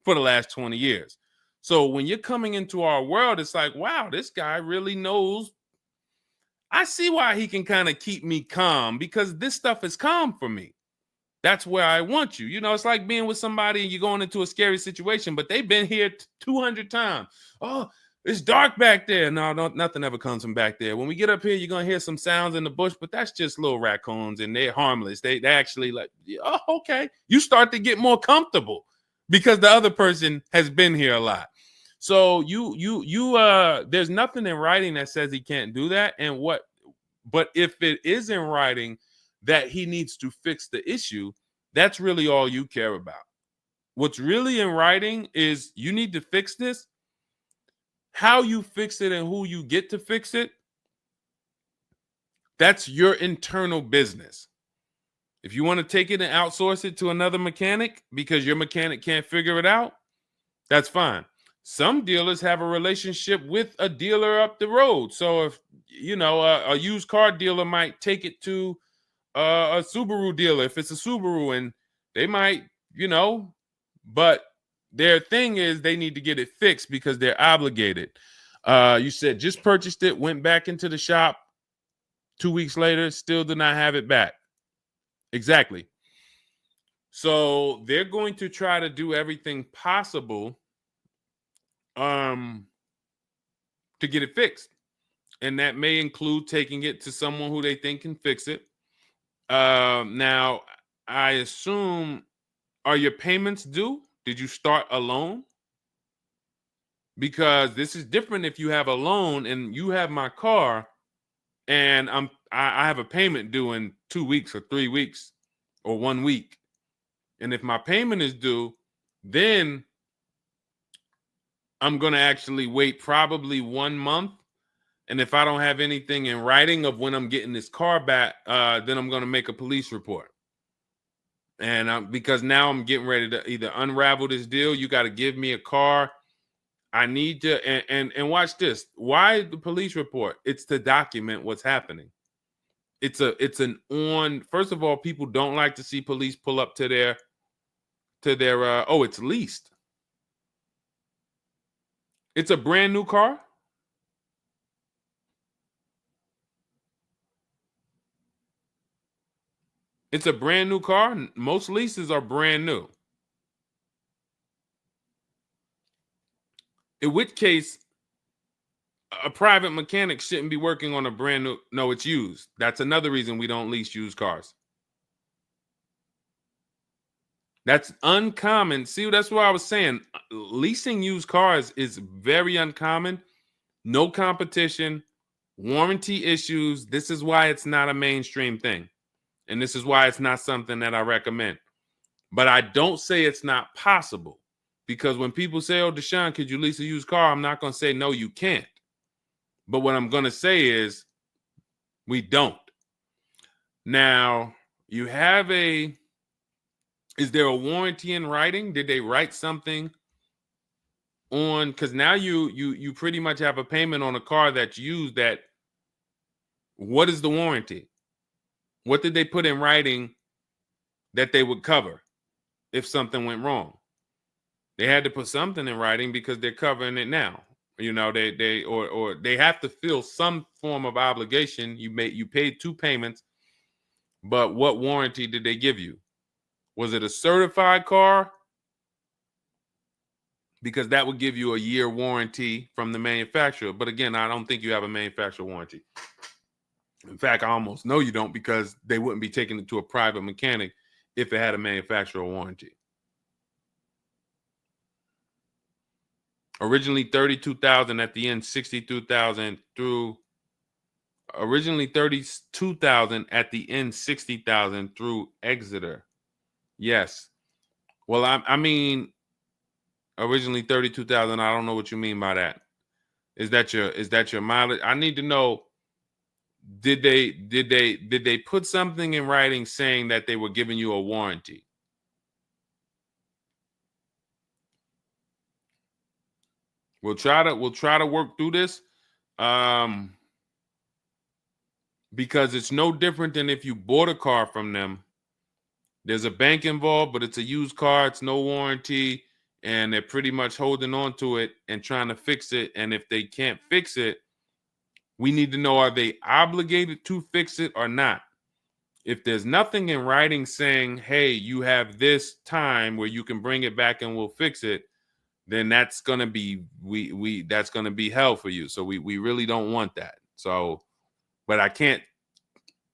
for the last 20 years. So when you're coming into our world, it's like, wow, this guy really knows. I see why he can kind of keep me calm, because this stuff is calm for me. That's where I want you. It's like being with somebody and you're going into a scary situation, but they've been here 200 times. Oh, it's dark back there. No, nothing ever comes from back there. When we get up here, you're going to hear some sounds in the bush, but that's just little raccoons and they're harmless. They actually like, oh, okay. You start to get more comfortable because the other person has been here a lot. So there's nothing in writing that says he can't do that. But if it is in writing that he needs to fix the issue, that's really all you care about. What's really in writing is you need to fix this. How you fix it and who you get to fix it, that's your internal business. If you want to take it and outsource it to another mechanic because your mechanic can't figure it out, that's fine. Some dealers have a relationship with a dealer up the road. So if, a used car dealer might take it to a Subaru dealer if it's a Subaru, and they might, but their thing is they need to get it fixed because they're obligated. You said just purchased it, went back into the shop 2 weeks later, still did not have it back. Exactly. So they're going to try to do everything possible to get it fixed. And that may include taking it to someone who they think can fix it. Now, I assume, are your payments due? Did you start a loan? Because this is different if you have a loan and you have my car and I have a payment due in 2 weeks or 3 weeks or 1 week. And if my payment is due, then I'm going to actually wait probably 1 month. And if I don't have anything in writing of when I'm getting this car back, then I'm going to make a police report. And because now I'm getting ready to either unravel this deal. You got to give me a car. I need to, and watch this. Why the police report? It's to document what's happening. First of all, people don't like to see police pull up to their, it's leased. It's a brand new car. It's a brand new car. Most leases are brand new. In which case, a private mechanic shouldn't be working on a brand new. No, it's used. That's another reason we don't lease used cars. That's uncommon. See, that's what I was saying. Leasing used cars is very uncommon. No competition, warranty issues. This is why it's not a mainstream thing. And this is why it's not something that I recommend. But I don't say it's not possible. Because when people say, oh, Deshone, could you lease a used car? I'm not going to say, no, you can't. But what I'm going to say is we don't. Now, you have is there a warranty in writing? Did they write something on, because now you pretty much have a payment on a car that's used. That what is the warranty? What did they put in writing that they would cover if something went wrong? They had to put something in writing because they're covering it now. You know, or they have to fill some form of obligation. You paid 2 payments, but what warranty did they give you? Was it a certified car? Because that would give you a year warranty from the manufacturer. But again, I don't think you have a manufacturer warranty. In fact, I almost know you don't, because they wouldn't be taking it to a private mechanic if it had a manufacturer warranty. Originally 32,000, at the end 62,000 through. Originally 32,000, at the end 60,000 through Exeter. Yes. Well, I mean, originally 32,000. I don't know what you mean by that. Is that your mileage? I need to know. Did they put something in writing saying that they were giving you a warranty? We'll try to work through this, because it's no different than if you bought a car from them. There's a bank involved, but it's a used car. It's no warranty, and they're pretty much holding on to it and trying to fix it. And if they can't fix it, we need to know, are they obligated to fix it or not? If there's nothing in writing saying, hey, you have this time where you can bring it back and we'll fix it, then that's gonna be that's gonna be hell for you. So we really don't want that. So, but I can't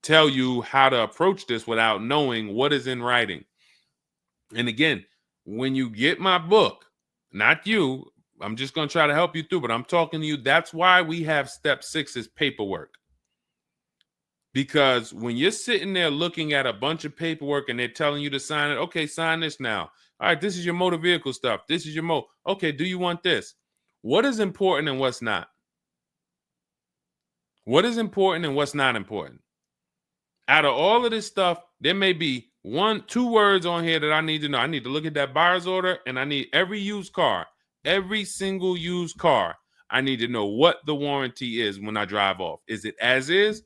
tell you how to approach this without knowing what is in writing. And again, when you get my book, not you, I'm just gonna try to help you through, but I'm talking to you. That's why we have step 6 is paperwork. Because when you're sitting there looking at a bunch of paperwork and they're telling you to sign it, okay, sign this now. All right, this is your motor vehicle stuff. This is your okay, do you want this? What is important and what's not? What is important and what's not important? Out of all of this stuff, there may be 1-2 words on here that I need to know. I need to look at that buyer's order, and I need every used car, every single used car. I need to know what the warranty is when I drive off. Is it as is?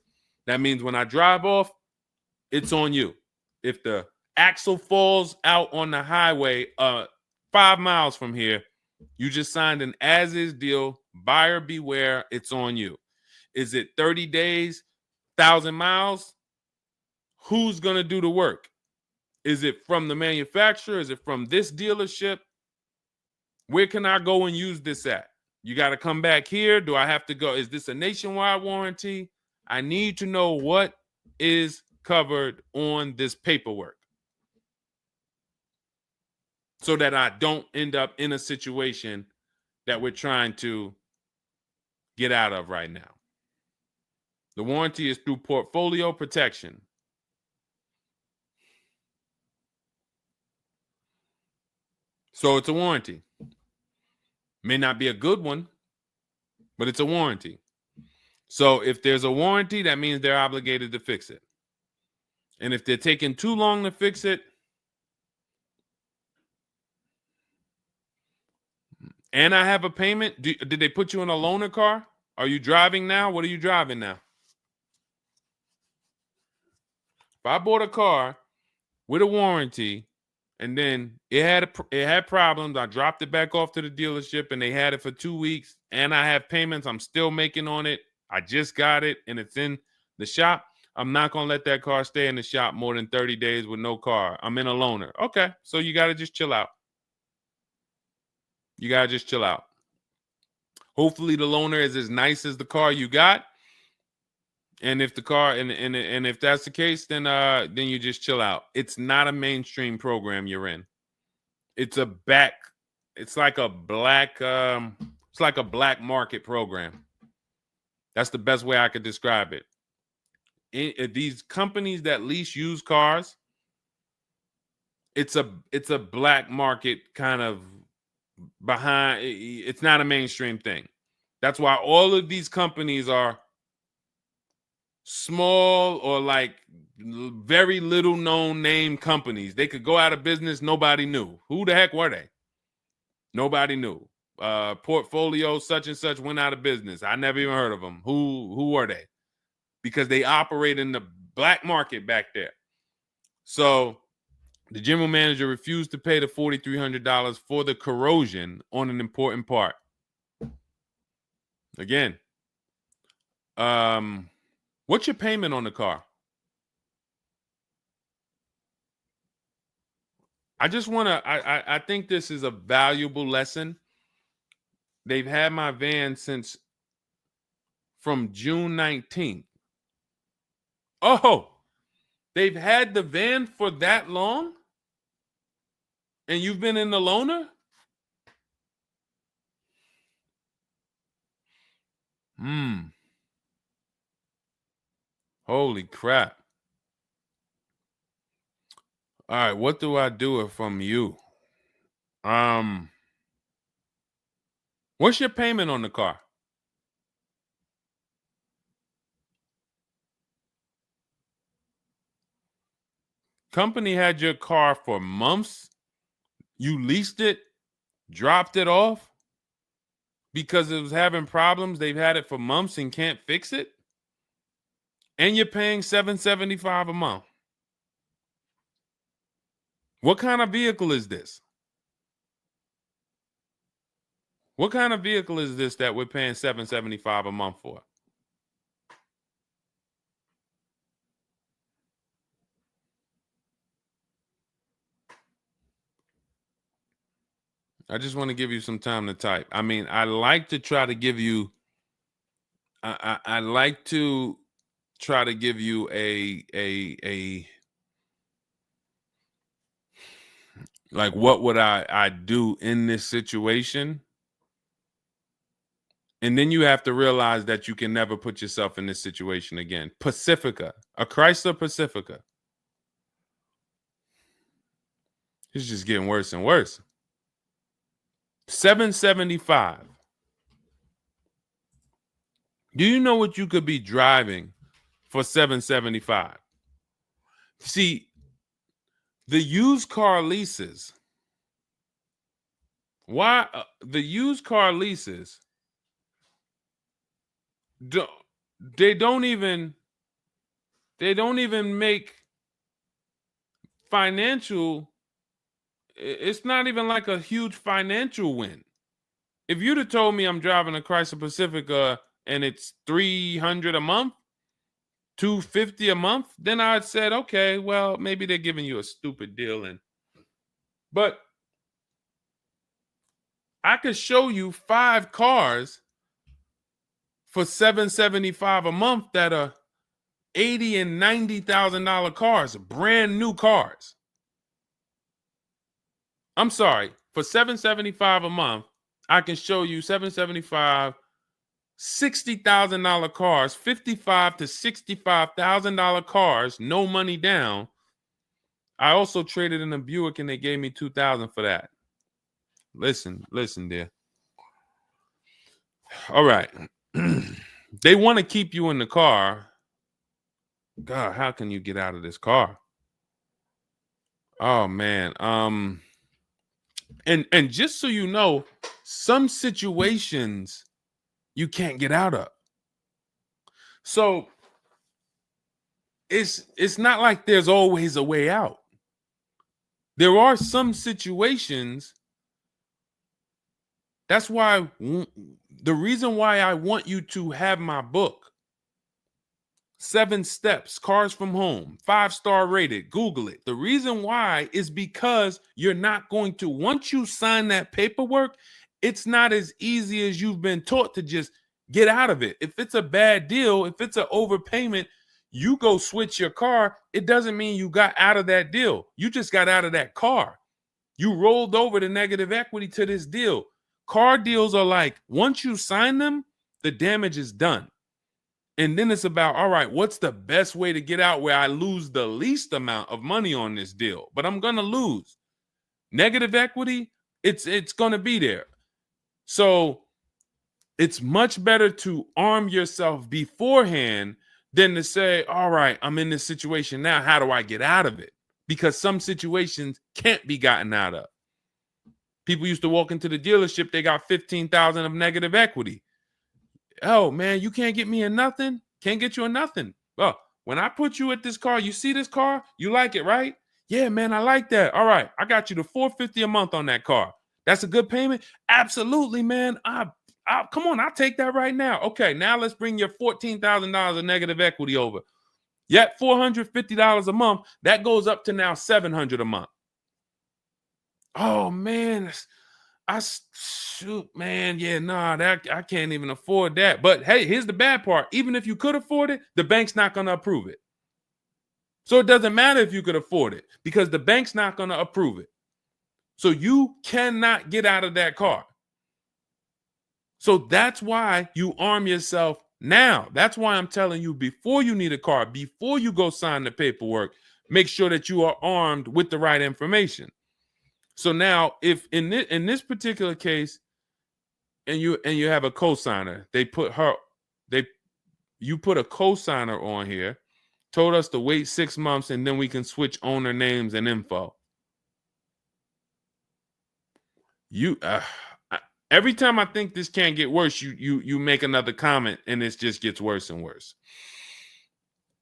That means when I drive off, it's on you. If the axle falls out on the highway 5 miles from here, you just signed an as-is deal. Buyer beware, it's on you. Is it 30 days, 1,000 miles? Who's going to do the work? Is it from the manufacturer? Is it from this dealership? Where can I go and use this at? You got to come back here. Do I have to go? Is this a nationwide warranty? I need to know what is covered on this paperwork so that I don't end up in a situation that we're trying to get out of right now. The warranty is through portfolio protection. So it's a warranty. May not be a good one, but it's a warranty. So if there's a warranty, that means they're obligated to fix it. And if they're taking too long to fix it, and I have a payment, did they put you in a loaner car? Are you driving now? What are you driving now? If I bought a car with a warranty and then it had problems, I dropped it back off to the dealership and they had it for 2 weeks, and I have payments I'm still making on it, I just got it and it's in the shop, I'm not going to let that car stay in the shop more than 30 days with no car. I'm in a loaner. Okay, so you got to just chill out. You got to just chill out. Hopefully the loaner is as nice as the car you got. And if the car and if that's the case, then you just chill out. It's not a mainstream program you're in. It's like a black market program. That's the best way I could describe it. These companies that lease used cars, it's a black market kind of behind. It's not a mainstream thing. That's why all of these companies are small or like very little known name companies. They could go out of business. Nobody knew. Who the heck were they? Nobody knew. portfolio such and such went out of business. I never even heard of them. Who are they? Because they operate in the black market back there. So the general manager refused to pay the $4,300 for the corrosion on an important part. Again, what's your payment on the car? I just want to, I think this is a valuable lesson. They've had my van since from June 19th. Oh, they've had the van for that long? And you've been in the loaner? Holy crap. All right, what do I do from you? What's your payment on the car? Company had your car for months. You leased it, dropped it off because it was having problems. They've had it for months and can't fix it. And you're paying $775 a month. What kind of vehicle is this? What kind of vehicle is this that we're paying $775 a month for? I just want to give you some time to type. I mean, I like to try to give you, I like to try to give you a like, what would I do in this situation? And then you have to realize that you can never put yourself in this situation again. Pacifica, a Chrysler Pacifica. It's just getting worse and worse. $775. Do you know what you could be driving for $775? See, the used car leases. Why the used car leases? They don't even make financial. It's not even like a huge financial win. If you'd have told me I'm driving a Chrysler Pacifica and it's $300 a month, $250 a month, then I'd said, okay, well, maybe they're giving you a stupid deal. But I could show you 5 cars for $775 a month that are $80,000 and $90,000 cars, brand new cars. I'm sorry, for $775 a month, I can show you $775, $60,000 cars, $55,000 to $65,000 cars, no money down. I also traded in a Buick and they gave me $2,000 for that. Listen, dear. All right. They want to keep you in the car. God, how can you get out of this car? Oh man. And just so you know, some situations you can't get out of. So it's not like there's always a way out. There are some situations. That's why the reason why I want you to have my book, 7 Steps, Cars from Home, 5-star rated, Google it. The reason why is because you're not going to, once you sign that paperwork, it's not as easy as you've been taught to just get out of it. If it's a bad deal, if it's an overpayment, you go switch your car, it doesn't mean you got out of that deal. You just got out of that car. You rolled over the negative equity to this deal. Car deals are like, once you sign them, the damage is done. And then it's about, all right, what's the best way to get out where I lose the least amount of money on this deal? But I'm going to lose. Negative equity, it's going to be there. So it's much better to arm yourself beforehand than to say, all right, I'm in this situation now. How do I get out of it? Because some situations can't be gotten out of. People used to walk into the dealership, they got 15,000 of negative equity. Oh man, you can't get me in nothing. Can't get you in nothing. Well, when I put you at this car, you see this car, you like it, right? Yeah, man, I like that. All right, I got you the $450 a month on that car. That's a good payment. Absolutely, man. Come on, I'll take that right now. Okay, now let's bring your $14,000 of negative equity over. Yet $450 a month. That goes up to now $700 a month. Oh man, shoot, man, yeah, nah, that I can't even afford that. But hey, here's the bad part. Even if you could afford it, the bank's not going to approve it. So it doesn't matter if you could afford it because the bank's not going to approve it. So you cannot get out of that car. So that's why you arm yourself now. That's why I'm telling you, before you need a car, before you go sign the paperwork, make sure that you are armed with the right information. So now, if in this particular case, and you have a cosigner, you put a cosigner on here, told us to wait 6 months, and then we can switch owner names and info. Every time I think this can't get worse, you make another comment, and it just gets worse and worse.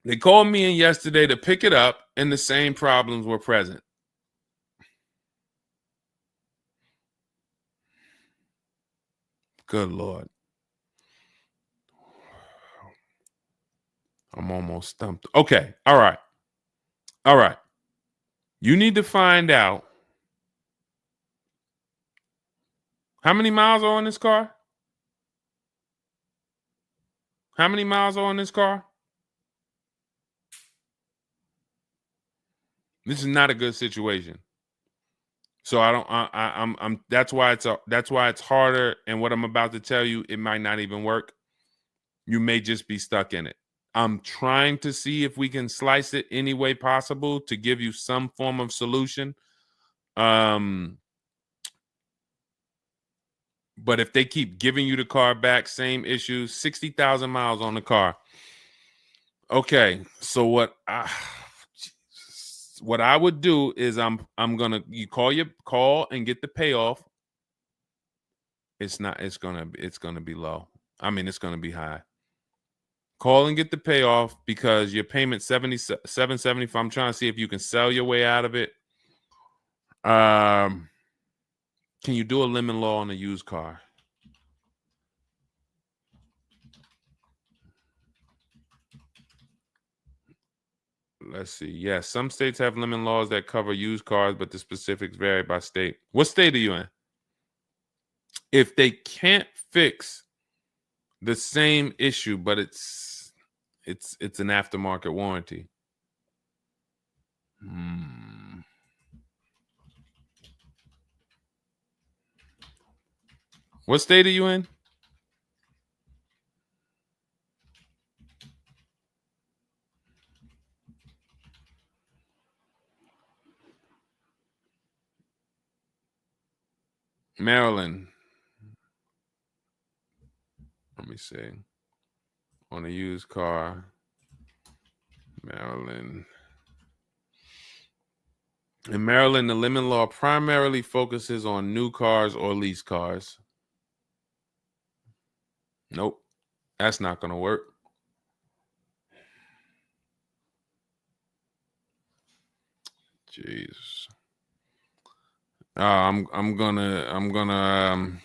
They called me in yesterday to pick it up, and the same problems were present. Good Lord. I'm almost stumped. Okay. All right. All right. You need to find out how many miles are on this car? How many miles are on this car? This is not a good situation. So that's why it's harder. And what I'm about to tell you, it might not even work. You may just be stuck in it. I'm trying to see if we can slice it any way possible to give you some form of solution. But if they keep giving you the car back, same issues, 60,000 miles on the car. Okay, so what I would do is you call and get the payoff. It's gonna be low. I mean, it's gonna be high. Call and get the payoff because your payment $775. I'm trying to see if you can sell your way out of it. Can you do a lemon law on a used car? Let's see. Yes, some states have lemon laws that cover used cars, but the specifics vary by state. What state are you in? If they can't fix the same issue, but it's an aftermarket warranty. What state are you in? Maryland. Let me see. On a used car, Maryland. In Maryland, the lemon law primarily focuses on new cars or lease cars. Nope, that's not going to work. Jeez. I'm gonna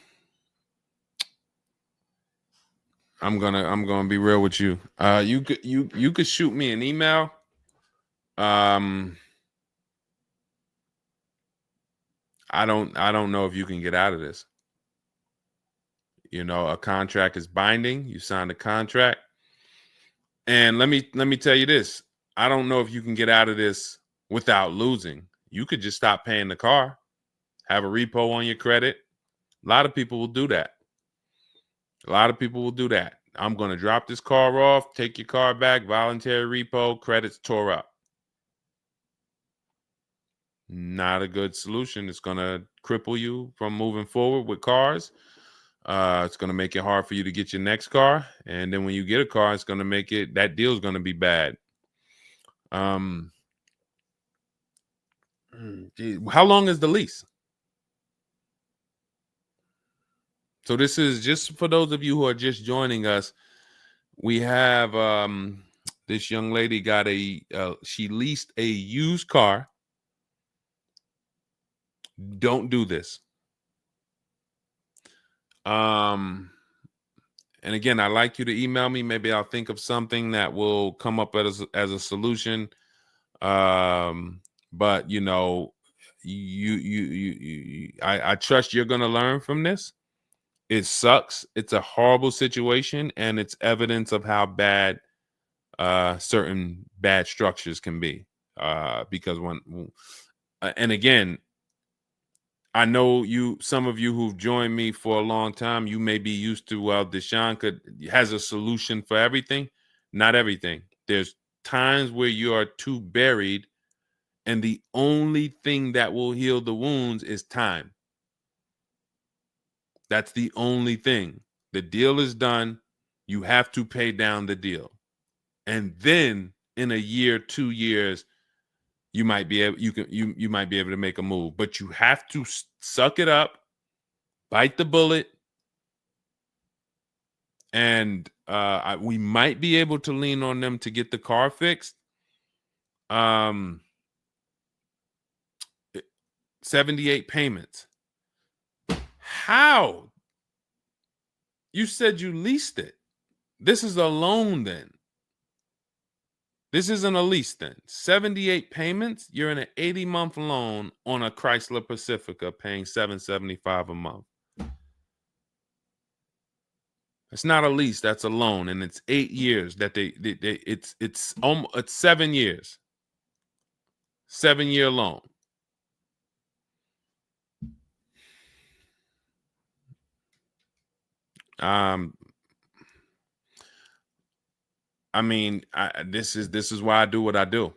be real with you. You could shoot me an email. I don't know if you can get out of this. You know, a contract is binding. You signed a contract. And let me tell you this. I don't know if you can get out of this without losing. You could just stop paying the car, have a repo on your credit. A lot of people will do that. I'm going to drop this car off, take your car back, voluntary repo, credits tore up. Not a good solution. It's going to cripple you from moving forward with cars. It's going to make it hard for you to get your next car. And then when you get a car, it's going to make that deal is going to be bad. Geez, how long is the lease? So this is just for those of you who are just joining us. We have this young lady got she leased a used car. Don't do this. And again, I'd like you to email me. Maybe I'll think of something that will come up as a solution. But you know, I trust you're gonna learn from this. It sucks. It's a horrible situation, and it's evidence of how bad certain bad structures can be. Because and again, I know some of you who've joined me for a long time, you may be used to, well, Deshone has a solution for everything. Not everything. There's times where you are too buried, and the only thing that will heal the wounds is time. That's the only thing. The deal is done. You have to pay down the deal. And then in a year, 2 years, you might be able you might be able to make a move, but you have to suck it up, bite the bullet, and we might be able to lean on them to get the car fixed. 78 payments. How? You said you leased it. This is a loan then. This isn't a lease then. 78 payments. You're in an 80-month loan on a Chrysler Pacifica paying $775 a month. It's not a lease, that's a loan, and it's 8 years that it's 7 years. 7-year loan. I mean, this is why I do what I do.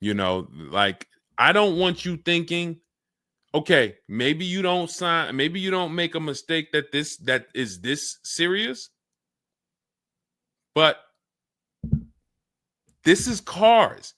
You know, like, I don't want you thinking, okay, maybe you don't sign, maybe you don't make a mistake that is this serious, but this is cars.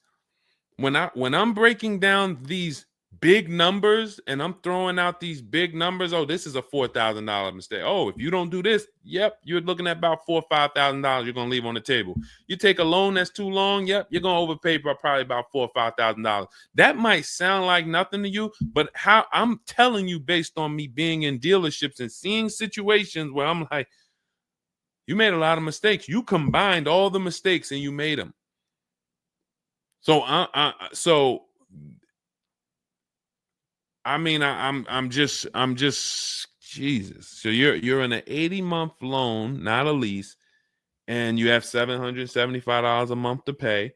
When I'm breaking down these big numbers and I'm throwing out these big numbers, oh, this is a $4,000 mistake. Oh, if you don't do this, yep, you're looking at about $4,000 or $5,000 you're gonna leave on the table. You take a loan that's too long, yep, you're gonna overpay by probably about $4,000 or $5,000. That might sound like nothing to you, but how I'm telling you based on me being in dealerships and seeing situations where I'm like, you made a lot of mistakes. You combined all the mistakes and you made them. So I'm just Jesus. So you're in an 80-month loan, not a lease, and you have $775 a month to pay.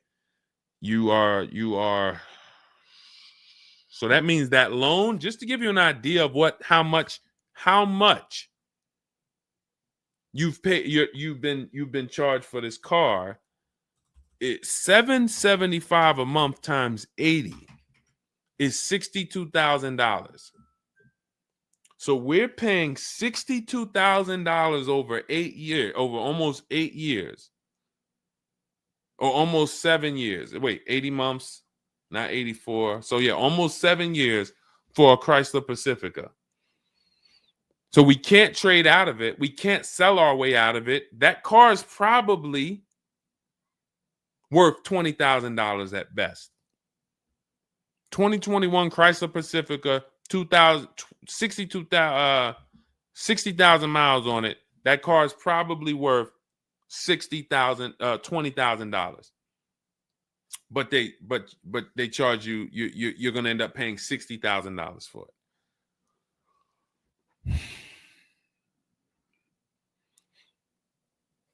You are. So that means that loan, just to give you an idea of how much you've paid, you've been charged for this car. It's $775 a month times 80 is $62,000. So we're paying $62,000 over 8 years, over almost 8 years, or almost 7 years. Wait, 80 months, not 84. So yeah, almost 7 years for a Chrysler Pacifica. So we can't trade out of it. We can't sell our way out of it. That car is probably worth $20,000 at best. 2021 Chrysler Pacifica, 60,000 miles on it. That car is probably worth $20,000. But they charge you're gonna end up paying $60,000 for it.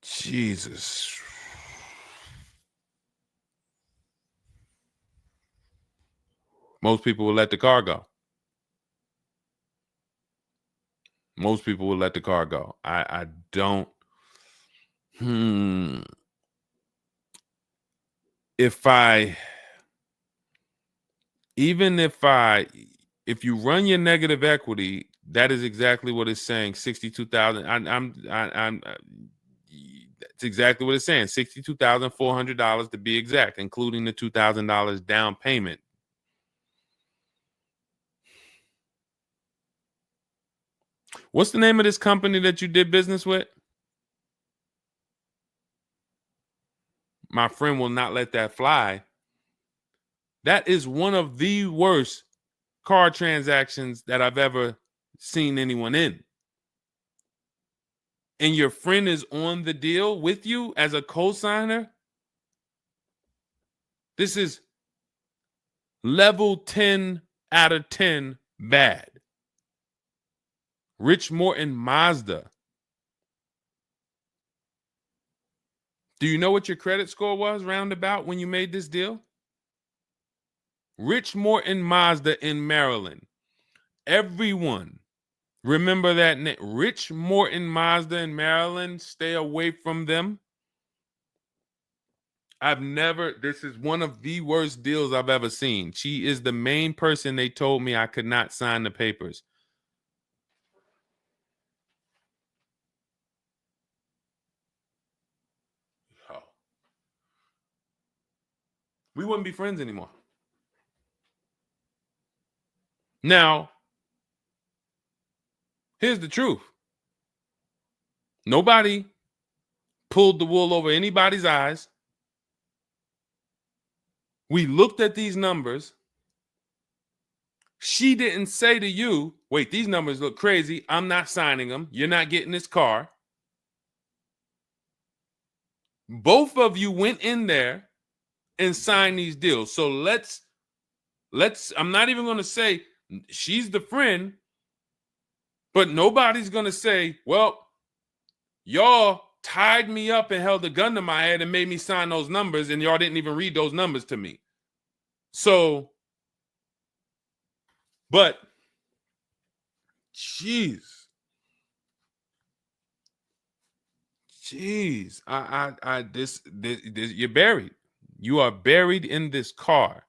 Jesus. Most people will let the car go. Most people will let the car go. I don't. If you run your negative equity, that is exactly what it's saying. 62,000. It's exactly what it's saying. $62,400 to be exact, including the $2,000 down payment. What's the name of this company that you did business with? My friend will not let that fly. That is one of the worst car transactions that I've ever seen anyone in. And your friend is on the deal with you as a co-signer. This is level 10 out of 10 bad. Rich Morton Mazda. Do you know what your credit score was roundabout when you made this deal? Rich Morton Mazda in Maryland. Everyone remember that name. Rich Morton Mazda in Maryland. Stay away from them. This is one of the worst deals I've ever seen. She is the main person they told me I could not sign the papers. Oh. We wouldn't be friends anymore. Now, here's the truth. Nobody pulled the wool over anybody's eyes. We looked at these numbers. She didn't say to you, wait, these numbers look crazy. I'm not signing them. You're not getting this car. Both of you went in there and signed these deals. So let's I'm not even going to say she's the friend, but nobody's going to say, well, y'all tied me up and held a gun to my head and made me sign those numbers, and y'all didn't even read those numbers to me. So, but, jeez, this, you're buried. You are buried in this car.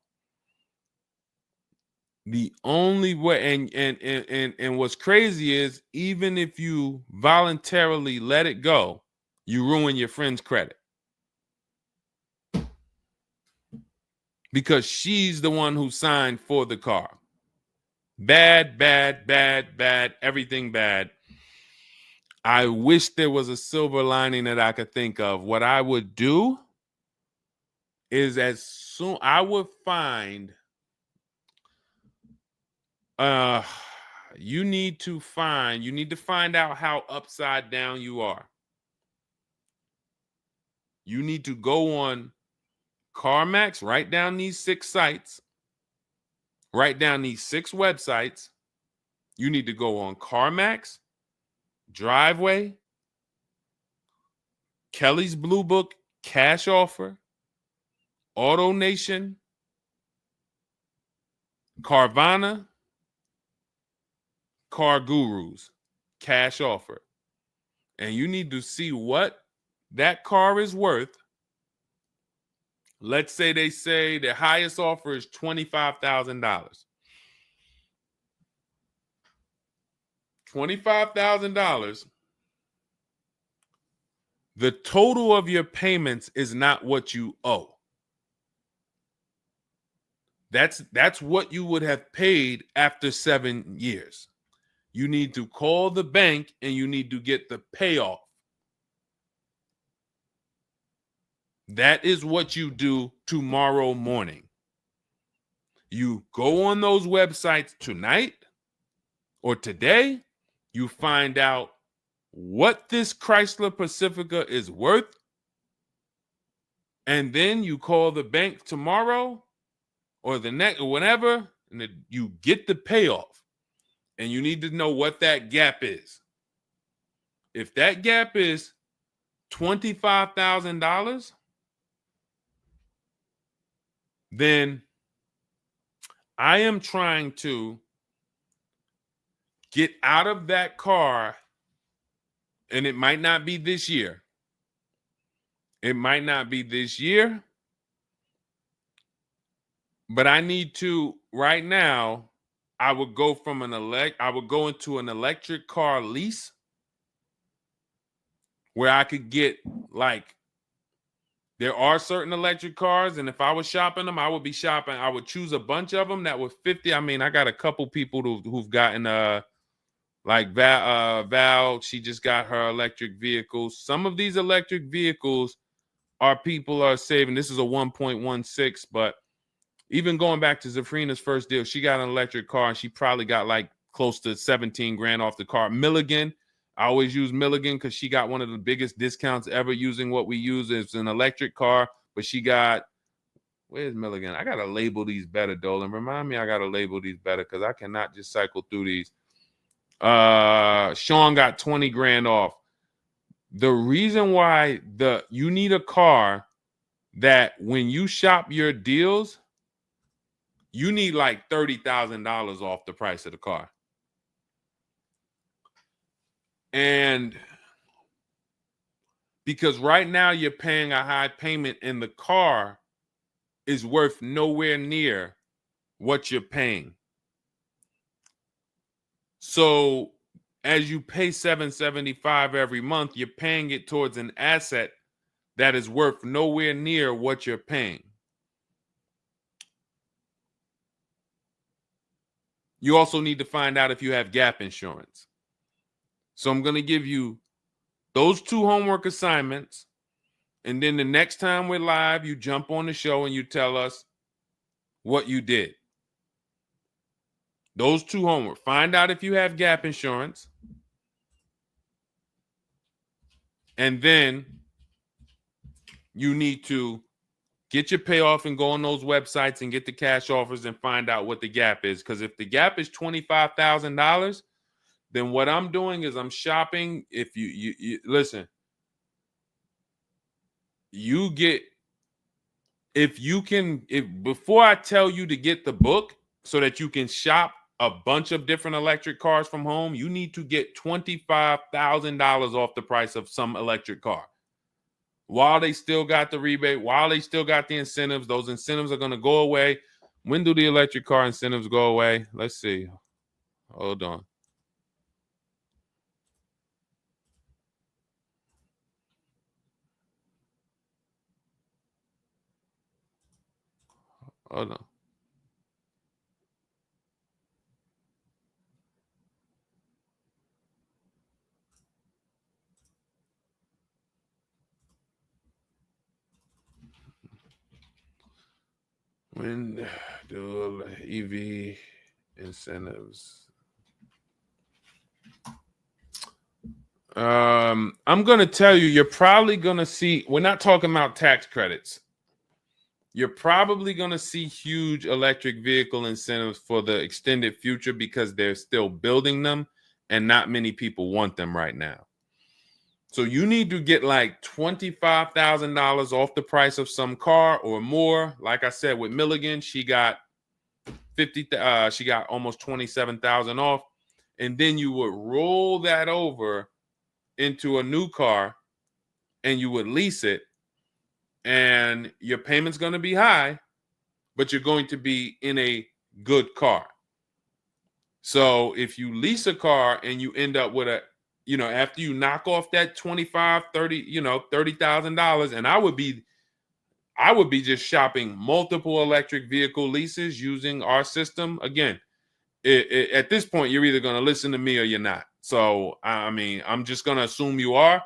The only way, and what's crazy is, even if you voluntarily let it go, you ruin your friend's credit. Because she's the one who signed for the car. Bad, everything bad. I wish there was a silver lining that I could think of. What I would do is I would find, you need to find out how upside down you are. You need to go on CarMax, write down these 6 sites, write down these 6 websites. You need to go on CarMax, Driveway, Kelly's Blue Book, Cash Offer, Auto Nation, Carvana, Car Gurus, Cash Offer. And you need to see what that car is worth. Let's say they say the highest offer is $25,000. $25,000. The total of your payments is not what you owe. That's what you would have paid after 7 years. You need to call the bank and you need to get the payoff. That is what you do tomorrow morning. You go on those websites tonight or today. You find out what this Chrysler Pacifica is worth. And then you call the bank tomorrow or the next or whenever, and you get the payoff. And you need to know what that gap is. If that gap is $25,000, then I am trying to get out of that car, and it might not be this year. It might not be this year, but I need to right now. I would go into an electric car lease where I could get, like, there are certain electric cars, and if I was shopping them, I would choose a bunch of them that were 50. I mean, I got a couple people who've gotten Like Val, she just got her electric vehicle. Some of these electric vehicles people are saving. This is a 1.16, but even going back to Zafrina's first deal, she got an electric car and she probably got like close to 17 grand off the car. Milligan, I always use Milligan because she got one of the biggest discounts ever using what we use. It's an electric car, but she got, where's Milligan? I got to label these better, Dolan. Remind me I got to label these better because I cannot just cycle through these. Sean got 20 grand off. The reason why you need a car that when you shop your deals, you need like $30,000 off the price of the car. And because right now you're paying a high payment and the car is worth nowhere near what you're paying. So as you pay $775 every month, you're paying it towards an asset that is worth nowhere near what you're paying. You also need to find out if you have gap insurance. So I'm going to give you those 2 homework assignments. And then the next time we're live, you jump on the show and you tell us what you did. Those 2 homework. Find out if you have gap insurance. And then you need to get your payoff and go on those websites and get the cash offers and find out what the gap is. Because if the gap is $25,000, then what I'm doing is I'm shopping. If you listen, you get, if before I tell you to get the book so that you can shop a bunch of different electric cars from home, you need to get $25,000 off the price of some electric car. While they still got the rebate, while they still got the incentives, those incentives are going to go away. When do the electric car incentives go away? Let's see. Hold on. Hold on. When do EV incentives? I'm going to tell you, you're probably going to see, we're not talking about tax credits. You're probably going to see huge electric vehicle incentives for the extended future because they're still building them and not many people want them right now. So you need to get like $25,000 off the price of some car or more. Like I said, with Milligan, she got she got almost 27,000 off. And then you would roll that over into a new car and you would lease it. And your payment's going to be high, but you're going to be in a good car. So if you lease a car and you end up with after you knock off that 25, 30, $30,000, and I would be just shopping multiple electric vehicle leases using our system. Again, at this point, you're either going to listen to me or you're not. So, I mean, I'm just going to assume you are.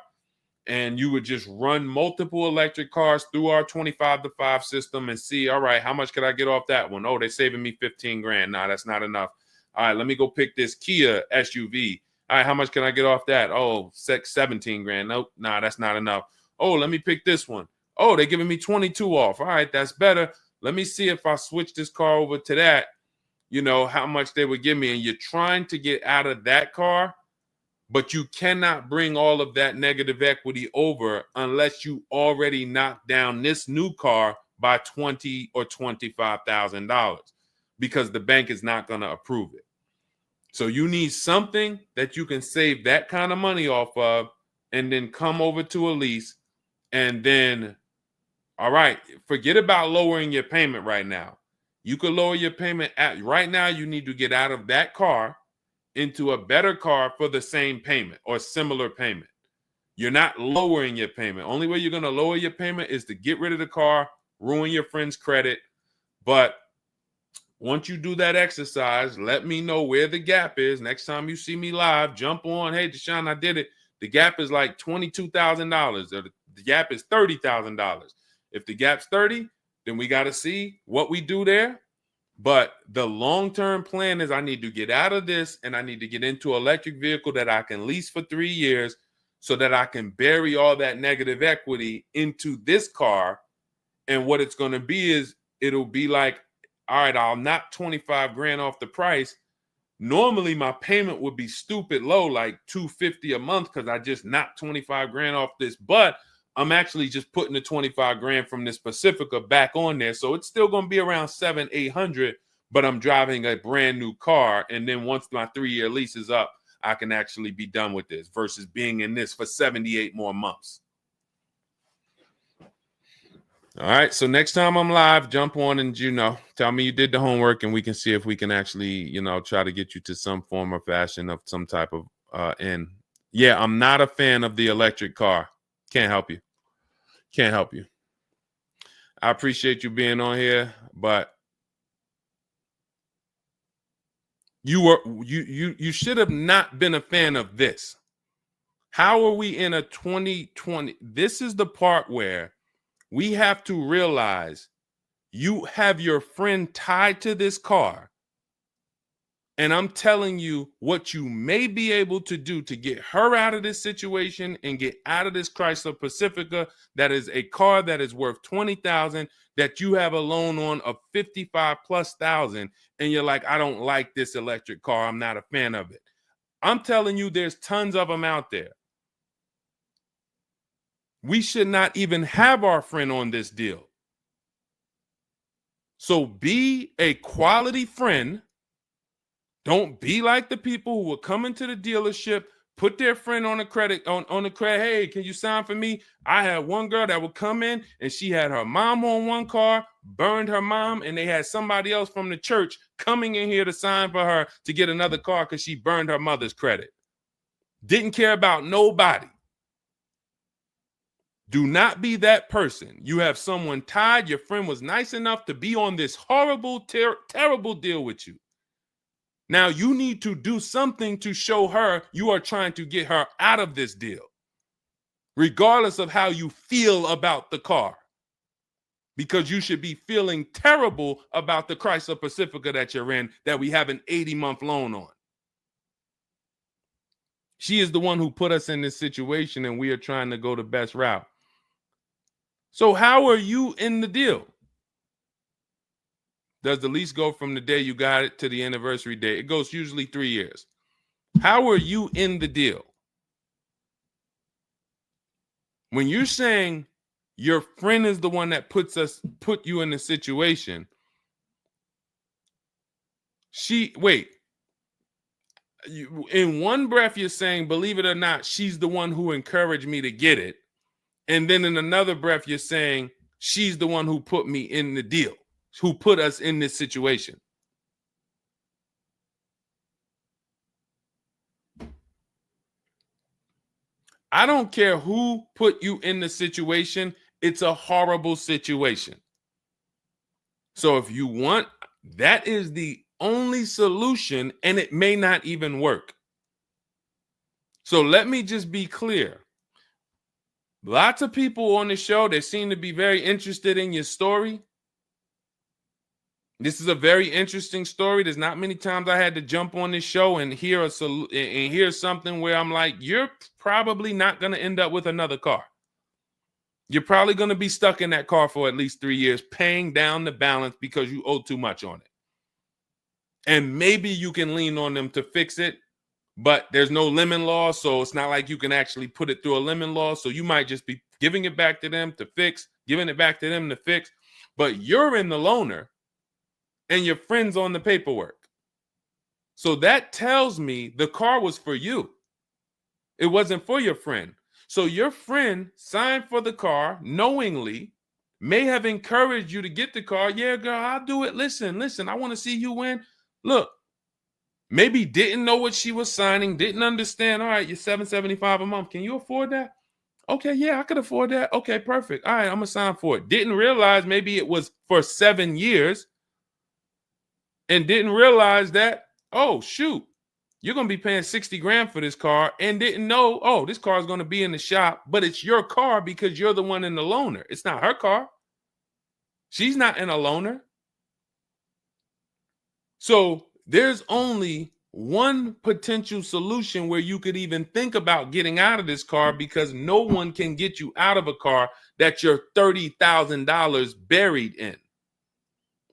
And you would just run multiple electric cars through our 25-to-5 system and see, all right, how much could I get off that one? Oh, they're saving me 15 grand. Nah, that's not enough. All right, let me go pick this Kia SUV. All right, how much can I get off that? Oh, 17 grand. Nope, nah, that's not enough. Oh, let me pick this one. Oh, they're giving me 22 off. All right, that's better. Let me see if I switch this car over to that, how much they would give me. And you're trying to get out of that car, but you cannot bring all of that negative equity over unless you already knock down this new car by $20,000 or $25,000 because the bank is not going to approve it. So you need something that you can save that kind of money off of and then come over to a lease and then, all right, forget about lowering your payment right now. You could lower your payment right now. You need to get out of that car into a better car for the same payment or similar payment. You're not lowering your payment. Only way you're going to lower your payment is to get rid of the car, ruin your friend's credit. But once you do that exercise, let me know where the gap is. Next time you see me live, jump on. Hey, Deshone, I did it. The gap is like $22,000, or the gap is $30,000. If the gap's 30, then we got to see what we do there. But the long-term plan is I need to get out of this and I need to get into an electric vehicle that I can lease for 3 years so that I can bury all that negative equity into this car. And what it's going to be is it'll be like, all right, I'll knock 25 grand off the price. Normally my payment would be stupid low, like $250 a month, because I just knocked 25 grand off this. But I'm actually just putting the 25 grand from this Pacifica back on there. So it's still going to be around 700-800, but I'm driving a brand new car. And then once my 3-year lease is up, I can actually be done with this versus being in this for 78 more months. All right. So next time I'm live, jump on and, tell me you did the homework and we can see if we can actually, try to get you to some form or fashion of some type of end. Yeah, I'm not a fan of the electric car. Can't help you. Can't help you. I appreciate you being on here, but you should have not been a fan of this. How are we in a 2020? This is the part where we have to realize you have your friend tied to this car. And I'm telling you what you may be able to do to get her out of this situation and get out of this Chrysler Pacifica. That is a car that is worth $20,000 that you have a loan on of $55,000+. And you're like, I don't like this electric car. I'm not a fan of it. I'm telling you, there's tons of them out there. We should not even have our friend on this deal. So be a quality friend. Don't be like the people who will come into the dealership, put their friend on the credit, on the credit. Hey, can you sign for me? I had one girl that would come in and she had her mom on one car, burned her mom, and they had somebody else from the church coming in here to sign for her to get another car because she burned her mother's credit. Didn't care about nobody. Do not be that person. You have someone tied. Your friend was nice enough to be on this horrible, terrible deal with you. Now you need to do something to show her you are trying to get her out of this deal, regardless of how you feel about the car, because you should be feeling terrible about the Chrysler Pacifica that you're in that we have an 80-month loan on. She is the one who put us in this situation and we are trying to go the best route. So how are you in the deal? Does the lease go from the day you got it to the anniversary day? It goes usually 3 years. How are you in the deal? When you're saying your friend is the one that put you in the situation, in one breath you're saying, believe it or not, she's the one who encouraged me to get it. And then in another breath, you're saying she's the one who put me in the deal, who put us in this situation. I don't care who put you in the situation. It's a horrible situation. So if you want, that is the only solution, and it may not even work. So let me just be clear. Lots of people on the show, they seem to be very interested in your story. This is a very interesting story. There's not many times I had to jump on this show and hear something where I'm like, you're probably not going to end up with another car. You're probably going to be stuck in that car for at least 3 years, paying down the balance because you owe too much on it. And maybe you can lean on them to fix it, but there's no lemon law, so it's not like you can actually put it through a lemon law. So you might just be giving it back to them to fix, giving it back to them to fix. But you're in the loaner and your friend's on the paperwork. So that tells me the car was for you. It wasn't for your friend. So your friend signed for the car knowingly, may have encouraged you to get the car. Yeah, girl, I'll do it. Listen, I want to see you win. Look, maybe didn't know what she was signing, didn't understand. All right, you're $775 a month. Can you afford that? Okay, yeah, I could afford that. Okay, perfect. All right, I'm going to sign for it. Didn't realize maybe it was for 7 years. and didn't realize that, oh, shoot, you're going to be paying 60 grand for this car, and didn't know, oh, this car is going to be in the shop, but it's your car because you're the one in the loaner. It's not her car. She's not in a loaner. So there's only one potential solution where you could even think about getting out of this car, because no one can get you out of a car that you're $30,000 buried in.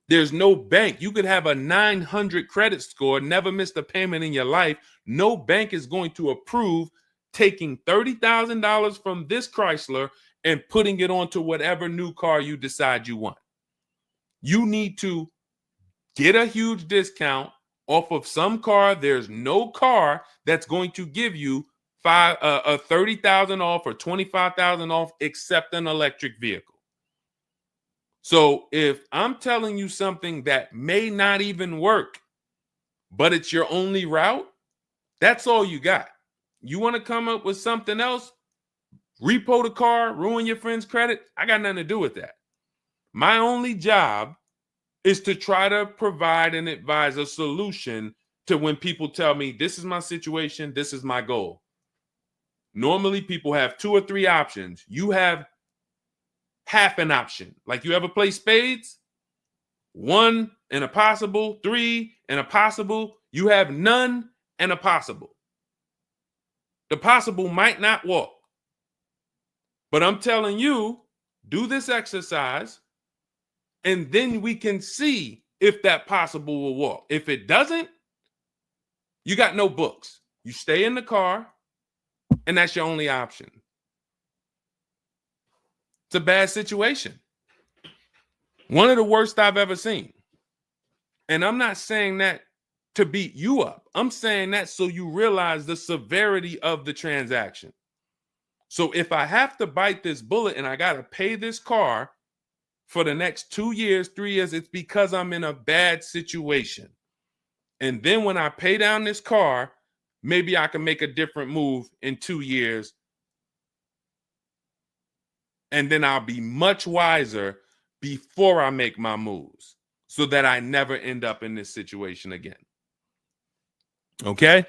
There's no bank. You could have a 900 credit score, never missed a payment in your life. No bank is going to approve taking $30,000 from this Chrysler and putting it onto whatever new car you decide you want. You need to get a huge discount off of some car. There's no car that's going to give you 30,000 off or 25,000 off except an electric vehicle. So if I'm telling you something that may not even work, but it's your only route, that's all you got. You want to come up with something else, repo the car, ruin your friend's credit, I got nothing to do with that. My only job is to try to provide and advise a solution to when people tell me, this is my situation, this is my goal. Normally people have 2 or 3 options. You have half an option. Like, you ever play spades? 1 and a possible, 3 and a possible. You have none and a possible. The possible might not walk. But I'm telling you, do this exercise, and then we can see if that possible will walk. If it doesn't, you got no books. You stay in the car, and that's your only option. It's a bad situation. One of the worst I've ever seen. And I'm not saying that to beat you up. I'm saying that so you realize the severity of the transaction. So if I have to bite this bullet and I got to pay this car for the next 2 years, 3 years, it's because I'm in a bad situation. And then when I pay down this car, maybe I can make a different move in 2 years. And then I'll be much wiser before I make my moves, so that I never end up in this situation again. Okay?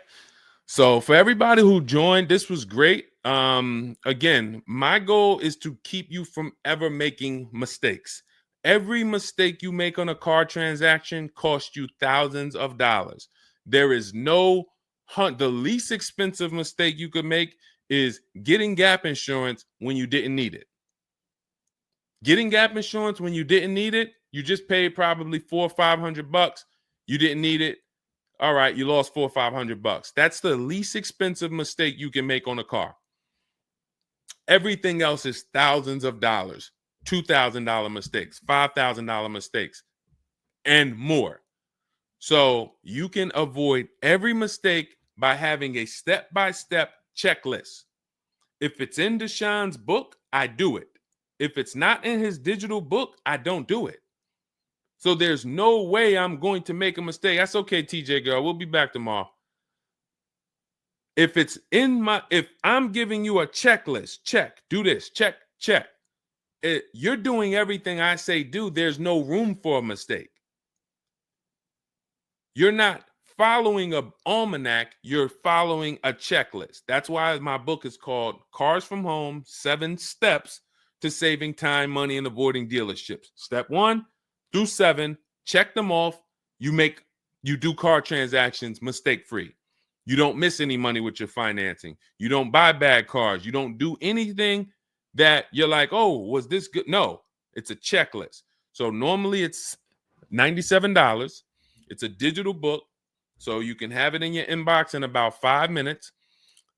So for everybody who joined, this was great. Again, my goal is to keep you from ever making mistakes. Every mistake you make on a car transaction costs you thousands of dollars. There is no the least expensive mistake you could make is getting gap insurance when you didn't need it. Getting gap insurance when you didn't need it, you just paid probably $400 or $500. You didn't need it. All right, you lost $400 or $500. That's the least expensive mistake you can make on a car. Everything else is thousands of dollars, $2,000 mistakes, $5,000 mistakes, and more. So you can avoid every mistake by having a step-by-step checklist. If it's in Deshone's book, I do it. If it's not in his digital book, I don't do it. So there's no way I'm going to make a mistake. That's okay, TJ girl. We'll be back tomorrow. If I'm giving you a checklist, check, do this, check, check. You're doing everything I say do. There's no room for a mistake. You're not following an almanac. You're following a checklist. That's why my book is called Cars from Home, 7 Steps to Saving Time, Money, and Avoiding Dealerships. Step 1 through 7, check them off. You do car transactions mistake-free. You don't miss any money with your financing. You don't buy bad cars. You don't do anything that you're like, oh, was this good? No, it's a checklist. So normally it's $97. It's a digital book. So you can have it in your inbox in about 5 minutes,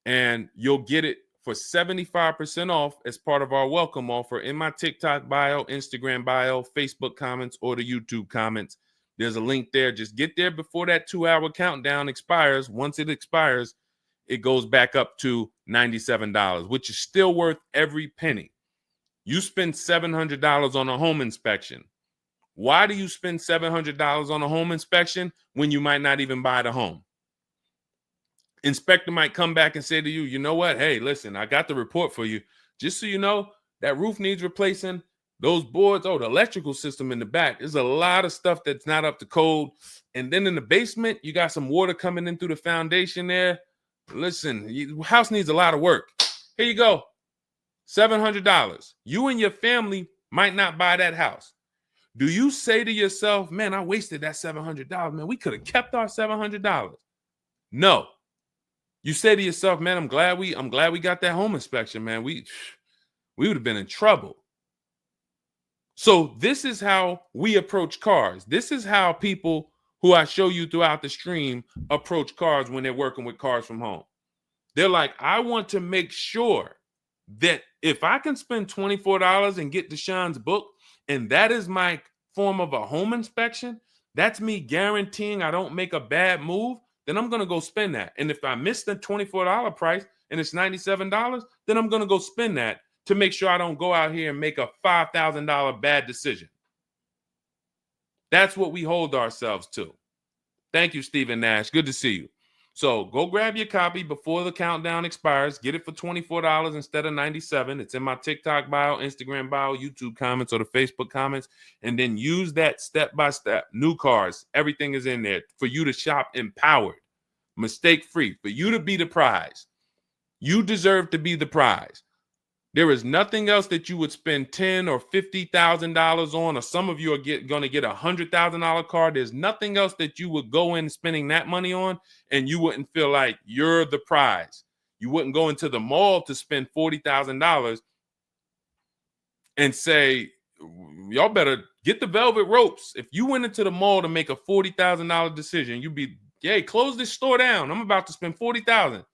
and you'll get it for 75% off as part of our welcome offer in my TikTok bio, Instagram bio, Facebook comments, or the YouTube comments. There's a link there. Just get there before that 2-hour countdown expires. Once it expires, it goes back up to $97, which is still worth every penny. You spend $700 on a home inspection. Why do you spend $700 on a home inspection when you might not even buy the home? Inspector might come back and say to you, you know what? Hey, listen, I got the report for you. Just so you know, that roof needs replacing. Those boards, the electrical system in the back, there's a lot of stuff that's not up to code. And then in the basement, you got some water coming in through the foundation there. Listen, house needs a lot of work. Here you go, $700. You and your family might not buy that house. Do you say to yourself, man, I wasted that $700, man, we could have kept our $700? No. You say to yourself, man, I'm glad we got that home inspection, man. We would have been in trouble. So this is how we approach cars. This is how people who I show you throughout the stream approach cars when they're working with cars from home. They're like, I want to make sure that if I can spend $24 and get Deshone's book, and that is my form of a home inspection, that's me guaranteeing I don't make a bad move, then I'm going to go spend that. And if I miss the $24 price and it's $97, then I'm going to go spend that to make sure I don't go out here and make a $5,000 bad decision. That's what we hold ourselves to. Thank you, Stephen Nash. Good to see you. So go grab your copy before the countdown expires. Get it for $24 instead of $97. It's in my TikTok bio, Instagram bio, YouTube comments, or the Facebook comments. And then use that step-by-step. New cars. Everything is in there for you to shop empowered, mistake-free, for you to be the prize. You deserve to be the prize. There is nothing else that you would spend $10,000 or $50,000 on, or some of you are going to get a $100,000 car. There's nothing else that you would go in spending that money on, and you wouldn't feel like you're the prize. You wouldn't go into the mall to spend $40,000 and say, y'all better get the velvet ropes. If you went into the mall to make a $40,000 decision, you'd be, hey, close this store down. I'm about to spend $40,000.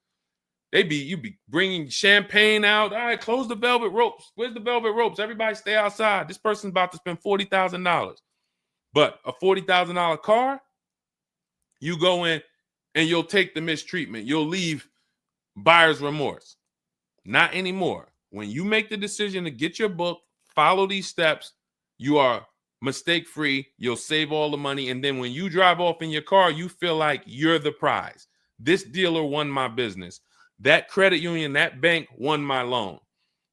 You'd be bringing champagne out. All right, close the velvet ropes. Where's the velvet ropes? Everybody stay outside. This person's about to spend $40,000. But a $40,000 car, you go in and you'll take the mistreatment. You'll leave buyer's remorse. Not anymore. When you make the decision to get your book, follow these steps, you are mistake-free. You'll save all the money. And then when you drive off in your car, you feel like you're the prize. This dealer won my business. That credit union, that bank won my loan.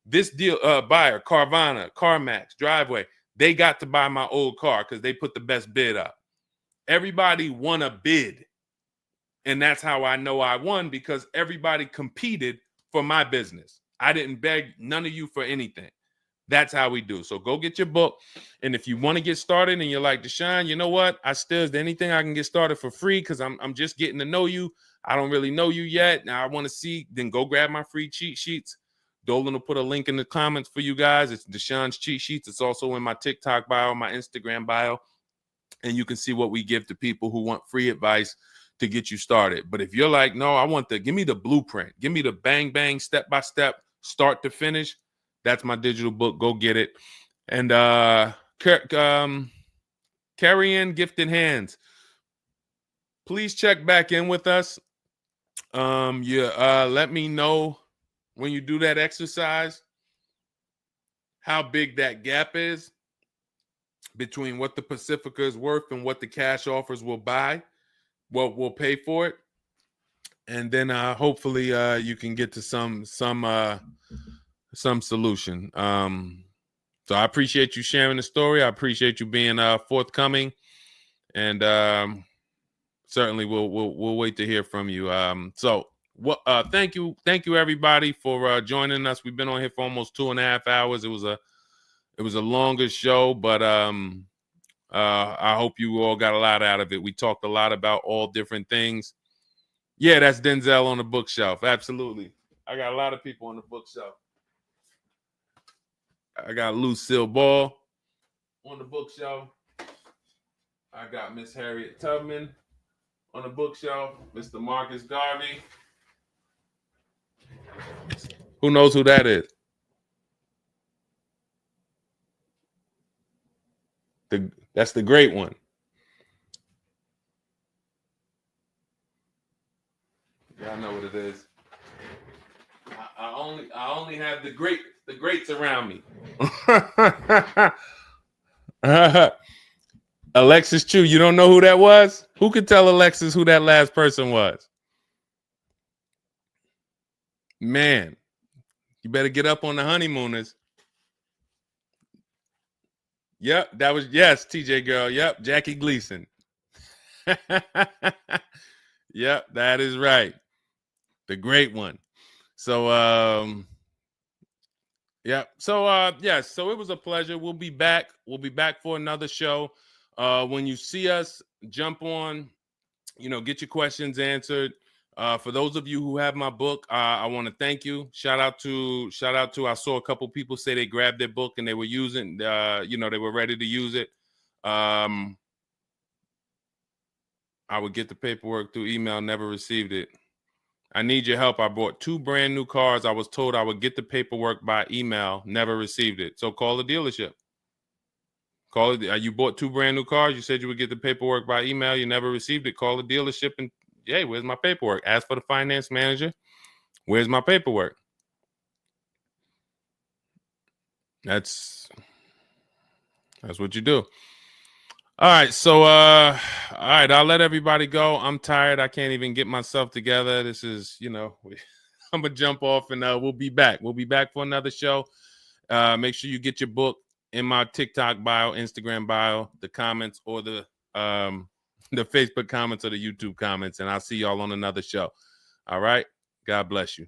This deal, buyer, Carvana, CarMax, Driveway, they got to buy my old car because they put the best bid up. Everybody won a bid. And that's how I know I won, because everybody competed for my business. I didn't beg none of you for anything. That's how we do. So go get your book. And if you want to get started and you're like, Deshone, you know what? Is there anything I can get started for free? Because I'm just getting to know you. I don't really know you yet. Now I want to see, then go grab my free cheat sheets. Dolan will put a link in the comments for you guys. It's Deshone's cheat sheets. It's also in my TikTok bio, my Instagram bio. And you can see what we give to people who want free advice to get you started. But if you're like, no, give me the blueprint. Give me the bang, bang, step-by-step, start to finish. That's my digital book. Go get it. And carry in gifted hands. Please check back in with us. Let me know when you do that exercise how big that gap is between what the Pacifica is worth and what the cash offers will buy, what will pay for it. And then hopefully you can get to some solution. So I appreciate you sharing the story. I appreciate you being forthcoming, and certainly we'll wait to hear from you. Thank you everybody for joining us. We've been on here for almost 2.5 hours. It was a longer show, but I hope you all got a lot out of it. We talked a lot about all different things. Yeah, that's Denzel on the bookshelf. Absolutely. I got a lot of people on the bookshelf. I got Lucille Ball on the bookshelf. I got Miss Harriet Tubman on the bookshelf. Mr. Marcus Garvey. Who knows who that is? That's the great one. Y'all know what it is. I only have the greats around me. Alexis Chu, you don't know who that was? Who could tell Alexis who that last person was? Man, you better get up on the honeymooners. Yep, that was, yes, TJ girl. Yep, Jackie Gleason. Yep, that is right. The great one. So yeah. So yes, so it was a pleasure. We'll be back. We'll be back for another show. When you see us, jump on, get your questions answered. For those of you who have my book, I want to thank you. Shout out to I saw a couple people say they grabbed their book and they were using they were ready to use it. I would get the paperwork through email, never received it. I need your help. I bought 2 brand new cars. I was told I would get the paperwork by email, never received it. So call the dealership. Call it. You bought 2 brand new cars. You said you would get the paperwork by email. You never received it. Call the dealership and, hey, where's my paperwork? Ask for the finance manager. Where's my paperwork? That's what you do. All right. So, all right. I'll let everybody go. I'm tired. I can't even get myself together. This is, I'm gonna jump off and we'll be back. We'll be back for another show. Make sure you get your book in my TikTok bio, Instagram bio, the comments, or the Facebook comments or the YouTube comments, and I'll see y'all on another show. All right. God bless you.